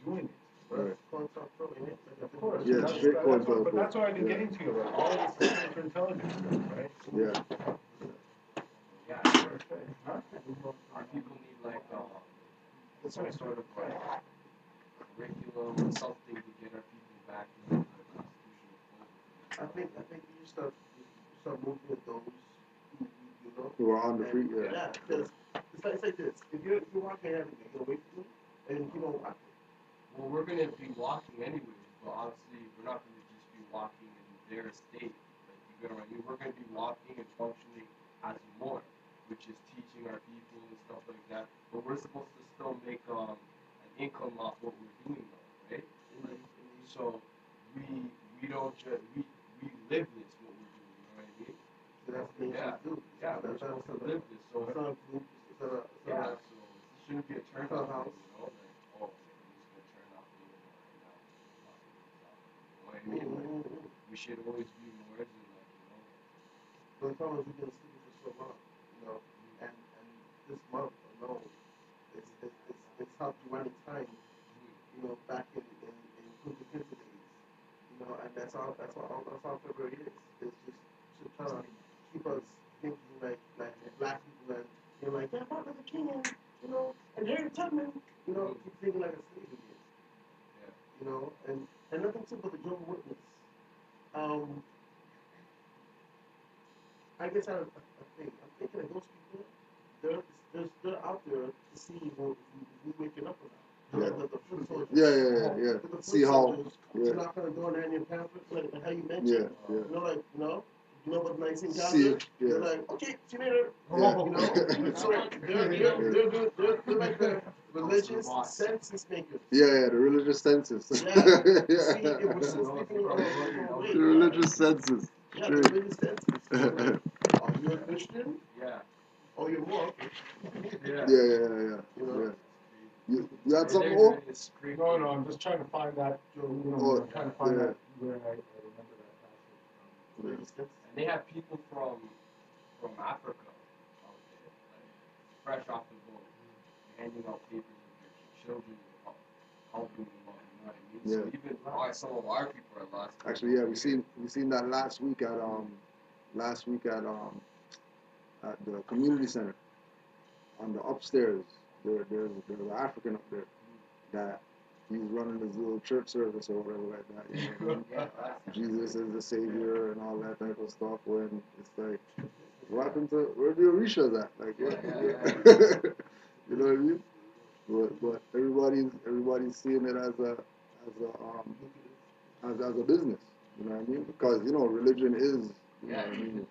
doing it. Right. Of course. Yeah, straight But that's what I've been yeah. getting to you about. All of this is counterintelligence stuff, right? Yeah. Yeah, sure. Huh? Our people need like some sort of like curriculum or something to get our people back into the constitutional fold. I think you start moving with those who you know. Who are on the free? Yeah. Yeah, because it's like this. If you're walking every day, you're away from me, and you don't walk. Well, we're going to be walking anyways, but obviously we're not going to just be walking in their state. Like, you get what I mean? We're going to be walking and functioning as more, which is teaching our people and stuff like that. But we're supposed to still make an income off what we're doing, though, right? Like, so we don't just we live this what we're doing. You know what I mean? So that's what they should do. Yeah, we're supposed to live this. So it's not a group. It's not a. yeah, so it shouldn't be a turn off. House. You know, like oh, I'm just gonna turn off the internet right now. You know what I mean? Like, we should always be more than like But the problem is we've been sleeping for so long, you know, and this month alone, it's helped running time, you know, back in Kunta Kinte days, you know, and that's all February is. It's just to try to keep us thinking like black people and like yeah, Martin Luther King, you know, and Harriet Tubman, you know, keep thinking like a slave again, you know, and nothing simple, the Jehovah's Witness. I guess I'm thinking that those people, they're out there to see if we waking up or not. Yeah. The foot soldiers. Yeah. The foot See how. soldiers, Yeah. you're not gonna go in there in your pamphlet, like how you mentioned. Yeah. Yeah. You know, like you know about the 19 See. calendar. Yeah. They're like, okay, see you later. Yeah. You know, so they're like the religious census makers. Yeah. The religious census. Yeah. Yeah. See if we're still sleeping or awake. The religious census. Yeah, True. the religious census. Are you a Christian? Yeah. Oh, you're more. Yeah. You know? Yeah. You had something more? No, I'm just trying to find that. Oh, I'm trying to find yeah. that where I remember that passage from. And they have people from Africa out there, like fresh off the boat, handing out papers of their children, helping them out. You know what I mean? Yeah. So even some of our people are lost. Actually, yeah, we seen that last week at at the community center on the upstairs. There's an African up there that he's running his little church service or whatever like that. You know what I mean? Jesus is the savior and all that type of stuff. When it's like What happened to where the Orishas at? Like what? Yeah. You know what I mean? But everybody's seeing it as a business. You know what I mean? Because religion is Yeah. what I mean.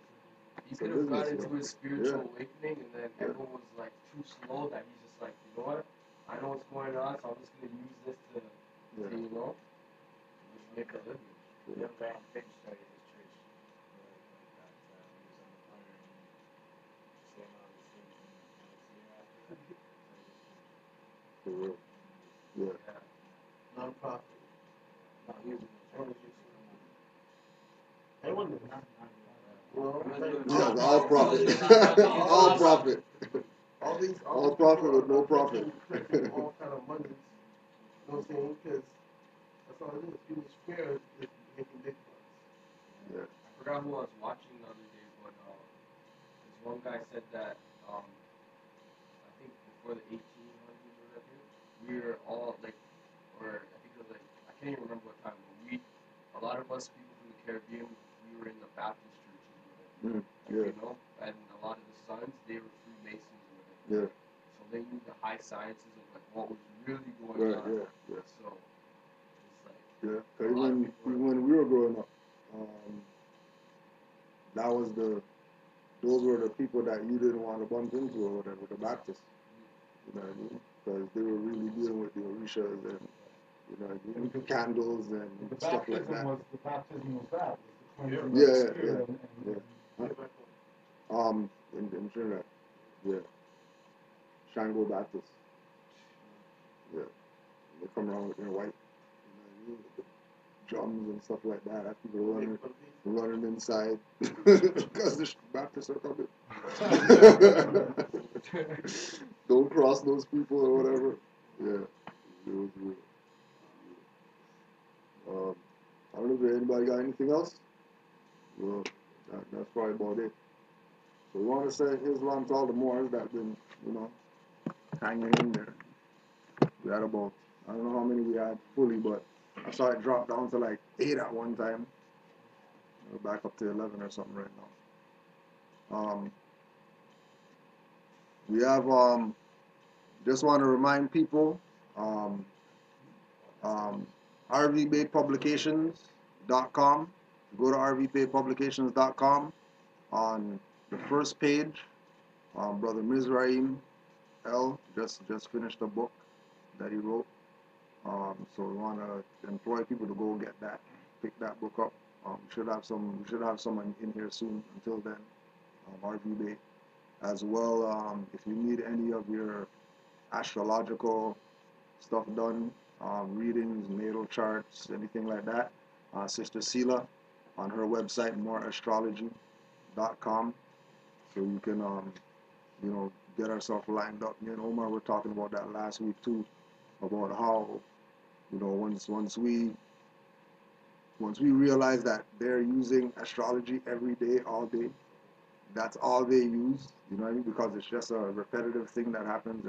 He It's a could have got business, into his spiritual awakening, and then Yeah. everyone was like too slow that he's just like, you know what? I know what's going on, so I'm just gonna use this to Yeah. just make a living. The young guy in Finch started his church. Like that. He was on the corner and saying all these things. And next year after that, he started his church. For real. Yeah. Yeah. Non-profit. No, he was in the church. Everyone did. Well, Yeah, it's all profit. All profit. All profit with no profit. All kind of money. You know what I'm saying? Because that's all it is. People's fear is making big bucks. Yeah. I forgot who I was watching the other day, but this one guy said that I think before the 1800s or whatever, we were all like, or I think it was like I can't even remember what time, but a lot of us people from the Caribbean, we were in the Baptist churches or whatever. Yeah. And a lot of the sons, they were Freemasons or whatever. Yeah. So they knew the high sciences of like what was really going Right. on. Yeah. So it's like Yeah. a lot of Even people even when we were growing up, that was those were the people that you didn't want to bump into or whatever, the Baptists. You know what I mean? Because they were really dealing with the Orishas and candles and The stuff like that. the baptism was that. Was the cleansing Yeah, of the yeah, spirit yeah. In Trinidad, yeah, Shango Baptist, yeah, they come around with their white, with the drums and stuff like that. Have people running inside because the Baptists are coming. Don't cross those people or whatever. Yeah, it was weird. I don't know if anybody got anything else. Well, that's probably about it. So we want to say Islam to all the Moors that been, hanging in there. We had about, I don't know how many we had fully, but I saw it drop down to like 8 at one time. We're back up to 11 or something right now. We have, just want to remind people, rvbaypublications.com. Go to rvbaypublications.com. On the first page, Brother Mizraim L just finished a book that he wrote. So we want to employ people to go get that, pick that book up. We should have someone in here soon. Until then, RV Bay. As well, if you need any of your astrological stuff done, readings, natal charts, anything like that, Sister Sela on her website, moreastrology.com. So you can, get ourselves lined up. Me and Omar were talking about that last week too, about how, once we realize that they're using astrology every day, all day, that's all they use, you know what I mean? Because it's just a repetitive thing that happens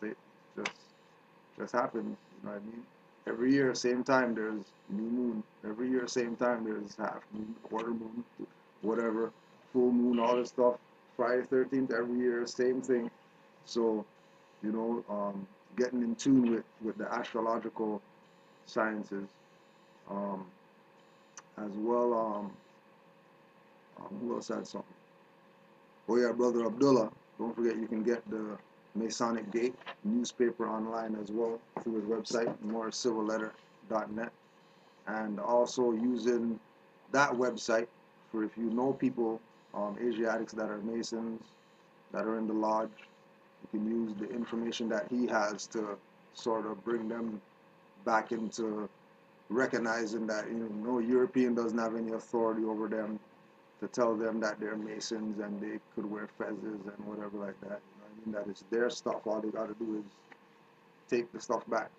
it just happens, you know what I mean? Every year, same time, there's new moon. Every year, same time, there's half moon, quarter moon, whatever, full moon, all this stuff. Friday 13th, every year, same thing. So, getting in tune with the astrological sciences, as well. Who else had something? Oh yeah, Brother Abdullah. Don't forget you can get the Masonic Gate newspaper online as well through his website, morriscivilletter.net. And also using that website for if you know people, Asiatics that are Masons, that are in the lodge, you can use the information that he has to sort of bring them back into recognizing that no European doesn't have any authority over them to tell them that they're Masons and they could wear fezzes and whatever like that. You know what I mean? That it's their stuff. All they got to do is take the stuff back.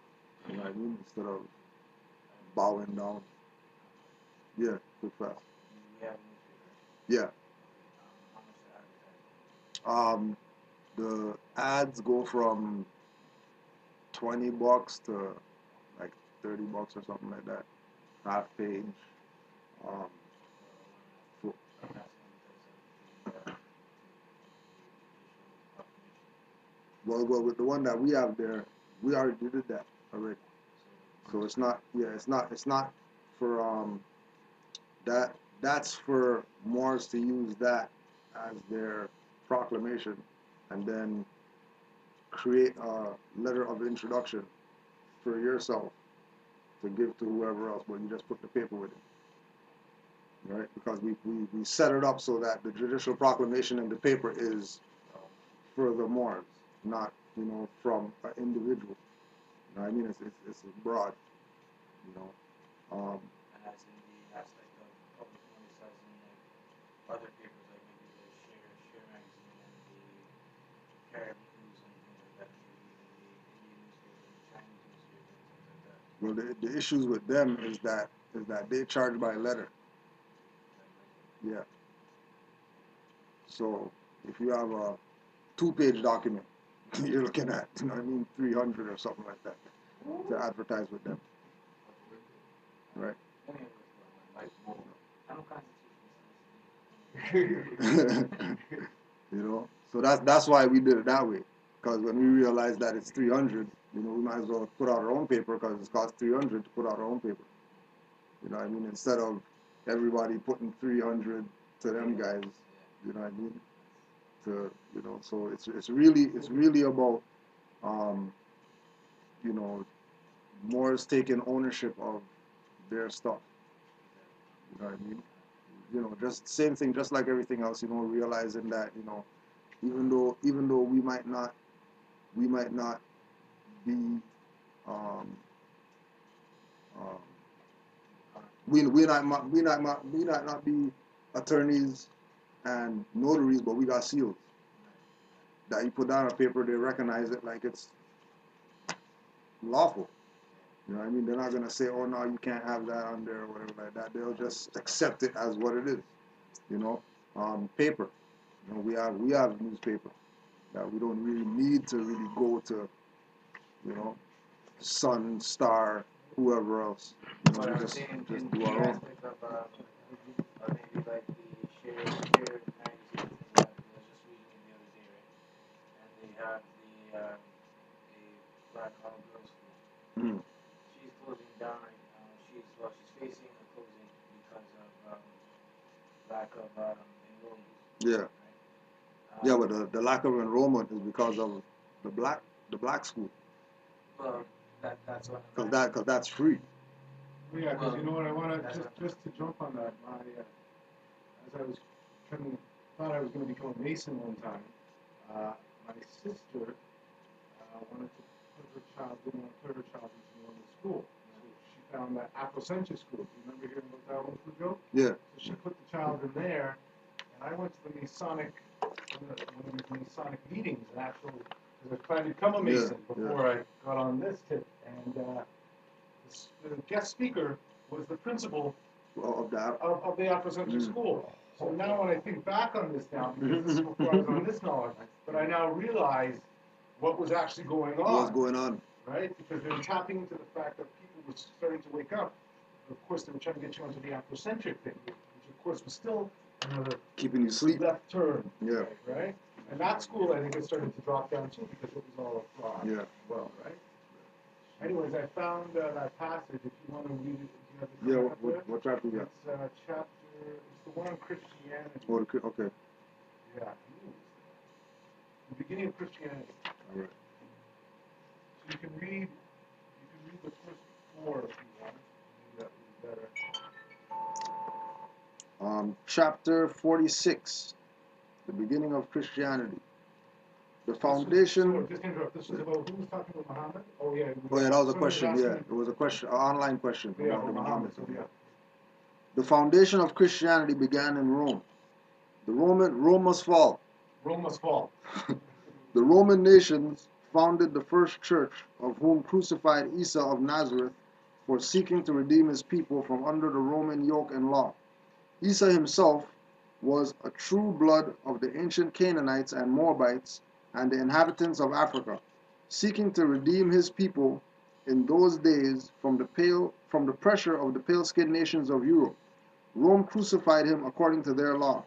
You know what I mean? Instead of bowing down. Yeah, quick fast. Yeah. The ads go from $20 to like $30 or something like that. Half page. Well, with the one that we have there, we already did that already. So it's not, yeah, it's not for that's for Moors to use that as their proclamation, and then create a letter of introduction for yourself to give to whoever else, but you just put the paper with it, right? Because we set it up so that the judicial proclamation in the paper is for the Moors, not, you know, from an individual. You know what I mean? It's broad, you know. And as in the aspect of public notice, as in like other papers, like maybe the Share magazine and the Carib News and things like that, maybe even the Indian newspaper and the Chinese newspaper and things like that. Well, the issues with them is that they charge by letter. Yeah. So if you have a 2-page document, you're looking at, you know what I mean, 300 or something like that to advertise with them. Right. Any of us, like, I don't constitution. You know, so that's why we did it that way. Because when we realized that it's 300, you know, we might as well put out our own paper because it costs 300 to put out our own paper. You know what I mean? Instead of everybody putting 300 to them guys. You know what I mean? To, you know, so it's really about you know, Moors taking ownership of their stuff. You know what I mean? You know, just same thing, just like everything else. You know, realizing that, you know, even though we might not be we might not be attorneys and notaries, but we got seals that you put down on paper. They recognize it like it's lawful. You know what I mean? They're not gonna say, "Oh no, you can't have that on there" or whatever like that. They'll just accept it as what it is. You know, paper. You know, we have newspaper that we don't really need to really go to. You know, Sun, Star, whoever else. You know, But we I'm just saying just in do the our own. aspect of maybe like the Share magazine that I was just reading it the other day, right? And they have a black all-girls school. Mm. She's closing down right now. She's facing a closing because of lack of enrollment. Yeah. Right? Yeah, but the lack of enrollment is because of the black school. Well, that's what. Cause that's free. Yeah, because you know what, I want to, That's just to jump on that, as I was thought I was going to become a Mason one time, my sister wanted to didn't want to put her child into normal school. So she found that Afrocentric school. Do you remember hearing about that one, Cujo? Yeah. So she put the child in there, and I went to the Masonic, one of the Masonic meetings, an actual, because I was trying to become a Mason before I got on this tip, and the guest speaker was the principal Of that. of the Afrocentric school. So now when I think back on this now, because this is before I was on this knowledge, but I now realize what was actually going on. What's going on? Right? Because they were tapping into the fact that people were starting to wake up. Of course, they were trying to get you onto the Afrocentric thing, which of course was still another Keeping you asleep. left turn. Yeah. Right? And that school, I think, is starting to drop down too because it was all a fraud. Yeah. As well, right? Anyways, I found that passage. If you want to read it, do you have the What chapter you got? It's chapter. It's the one on Christianity. Oh, okay. Yeah. The beginning of Christianity. All right. So you can read the first 4 if you want. Maybe that would be better. Chapter 46, the beginning of Christianity. The foundation. Just interrupt. This was about who was talking about Muhammad? Oh yeah. Oh yeah, that was a question. Yeah, it was a question, an online question Yeah, about Muhammad. So yeah. The foundation of Christianity began in Rome. Rome must fall. Rome must fall. The Roman nations founded the first church, of whom crucified Isa of Nazareth for seeking to redeem his people from under the Roman yoke and law. Isa himself was a true blood of the ancient Canaanites and Moabites and the inhabitants of Africa, seeking to redeem his people in those days from the pressure of the pale-skinned nations of Europe. Rome crucified him according to their law.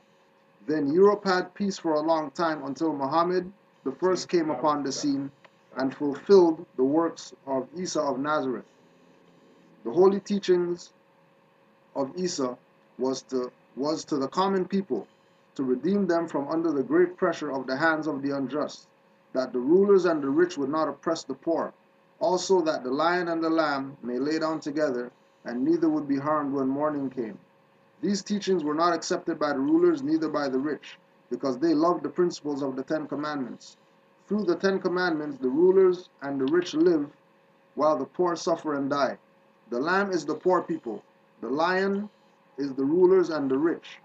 Then Europe had peace for a long time until Muhammad the first came upon the scene and fulfilled the works of Isa of Nazareth. The holy teachings of Isa was to the common people, to redeem them from under the great pressure of the hands of the unjust, that the rulers and the rich would not oppress the poor, also that the lion and the lamb may lay down together, and neither would be harmed when morning came. These teachings were not accepted by the rulers, neither by the rich, because they loved the principles of the Ten Commandments. Through the Ten Commandments, the rulers and the rich live, while the poor suffer and die. The lamb is the poor people. The lion is the rulers and the rich.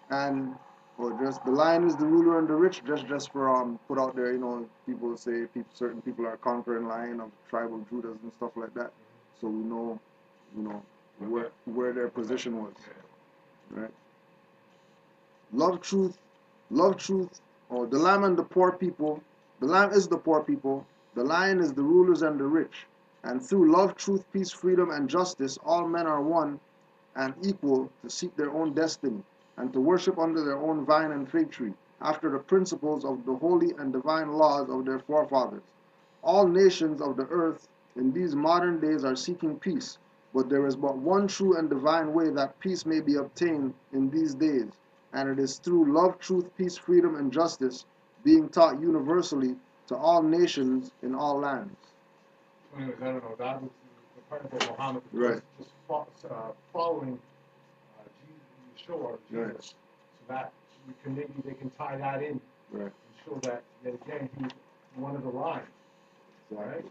And, or just, the lion is the ruler and the rich, just for, put out there, people say certain people are conquering lion of the tribe of Judah and stuff like that. So we know, where their position was. Right? Love truth, or the lamb and the poor people. The lamb is the poor people, the lion is the rulers and the rich. And through love, truth, peace, freedom, and justice, all men are one and equal to seek their own destiny and to worship under their own vine and fig tree, after the principles of the holy and divine laws of their forefathers. All nations of the earth in these modern days are seeking peace, but there is but one true and divine way that peace may be obtained in these days, and it is through love, truth, peace, freedom, and justice being taught universally to all nations in all lands. Anyways, I don't know. That was the part about Muhammad. Right. Just following Yeshua or Jesus, Right. so that they can tie that in Right. and show that again he's one of the lines, right?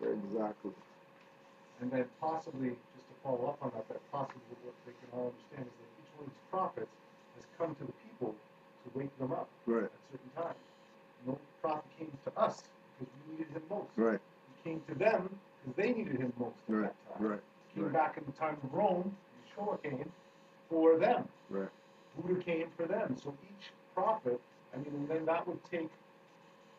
Exactly. And then possibly, just to follow up on that, possibly what they can all understand is that each one of these prophets has come to the people to wake them up Right. at certain times. No prophet came to us because we needed him most. Right. He came to them because they needed him most at Right. that time. Right. He came Right. back in the time of Rome, Yeshua came for them. Right. Buddha came for them. So each prophet, and then that would take,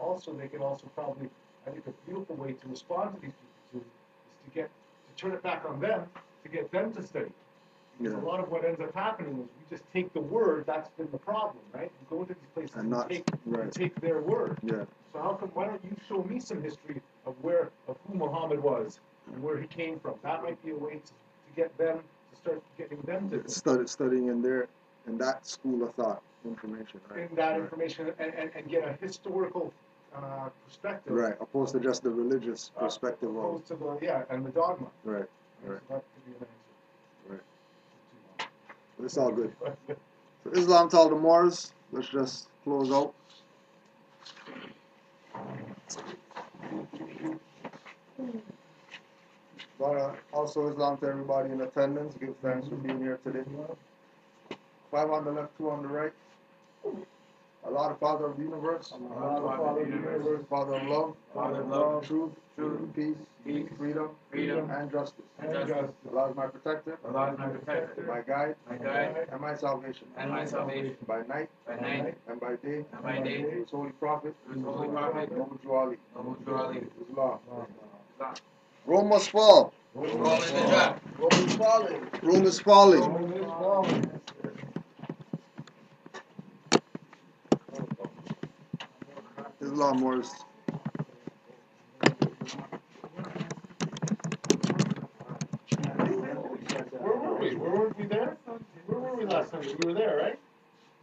also, they could also probably, I think a beautiful way to respond to these people is to turn it back on them, to get them to study. Because Yeah. a lot of what ends up happening is we just take the word, that's been the problem, right? We go into these places And not, we take their word. Yeah. So why don't you show me some history of who Muhammad was and where he came from? That might be a way to get them, to start getting them to Studying in that school of thought information, right? in that information and get a historical perspective. Right, opposed to just the religious perspective of. Opposed to and the dogma. Right, So right, that could be an answer. right. It's all good. So Islam to all the Moors. Let's just close out. But also Islam to everybody in attendance. Give thanks for being here today. 5 on the left, 2 on the right. Allah, the Father of the universe. Allah, the Father of the universe. Father of love. Father of love. Truth. Peace. Freedom. And justice. justice. Allah is my protector. Allah is my protector. My guide. And my salvation. By night. And by day. Through His holy prophet. Noble Ali. Islam. Rome must fall. Rome is falling. Rome is falling. Islam Moors. Where were we? Where were we there? Where were we last time? We were there, right?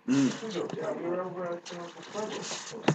Mm. Yeah, we were over at the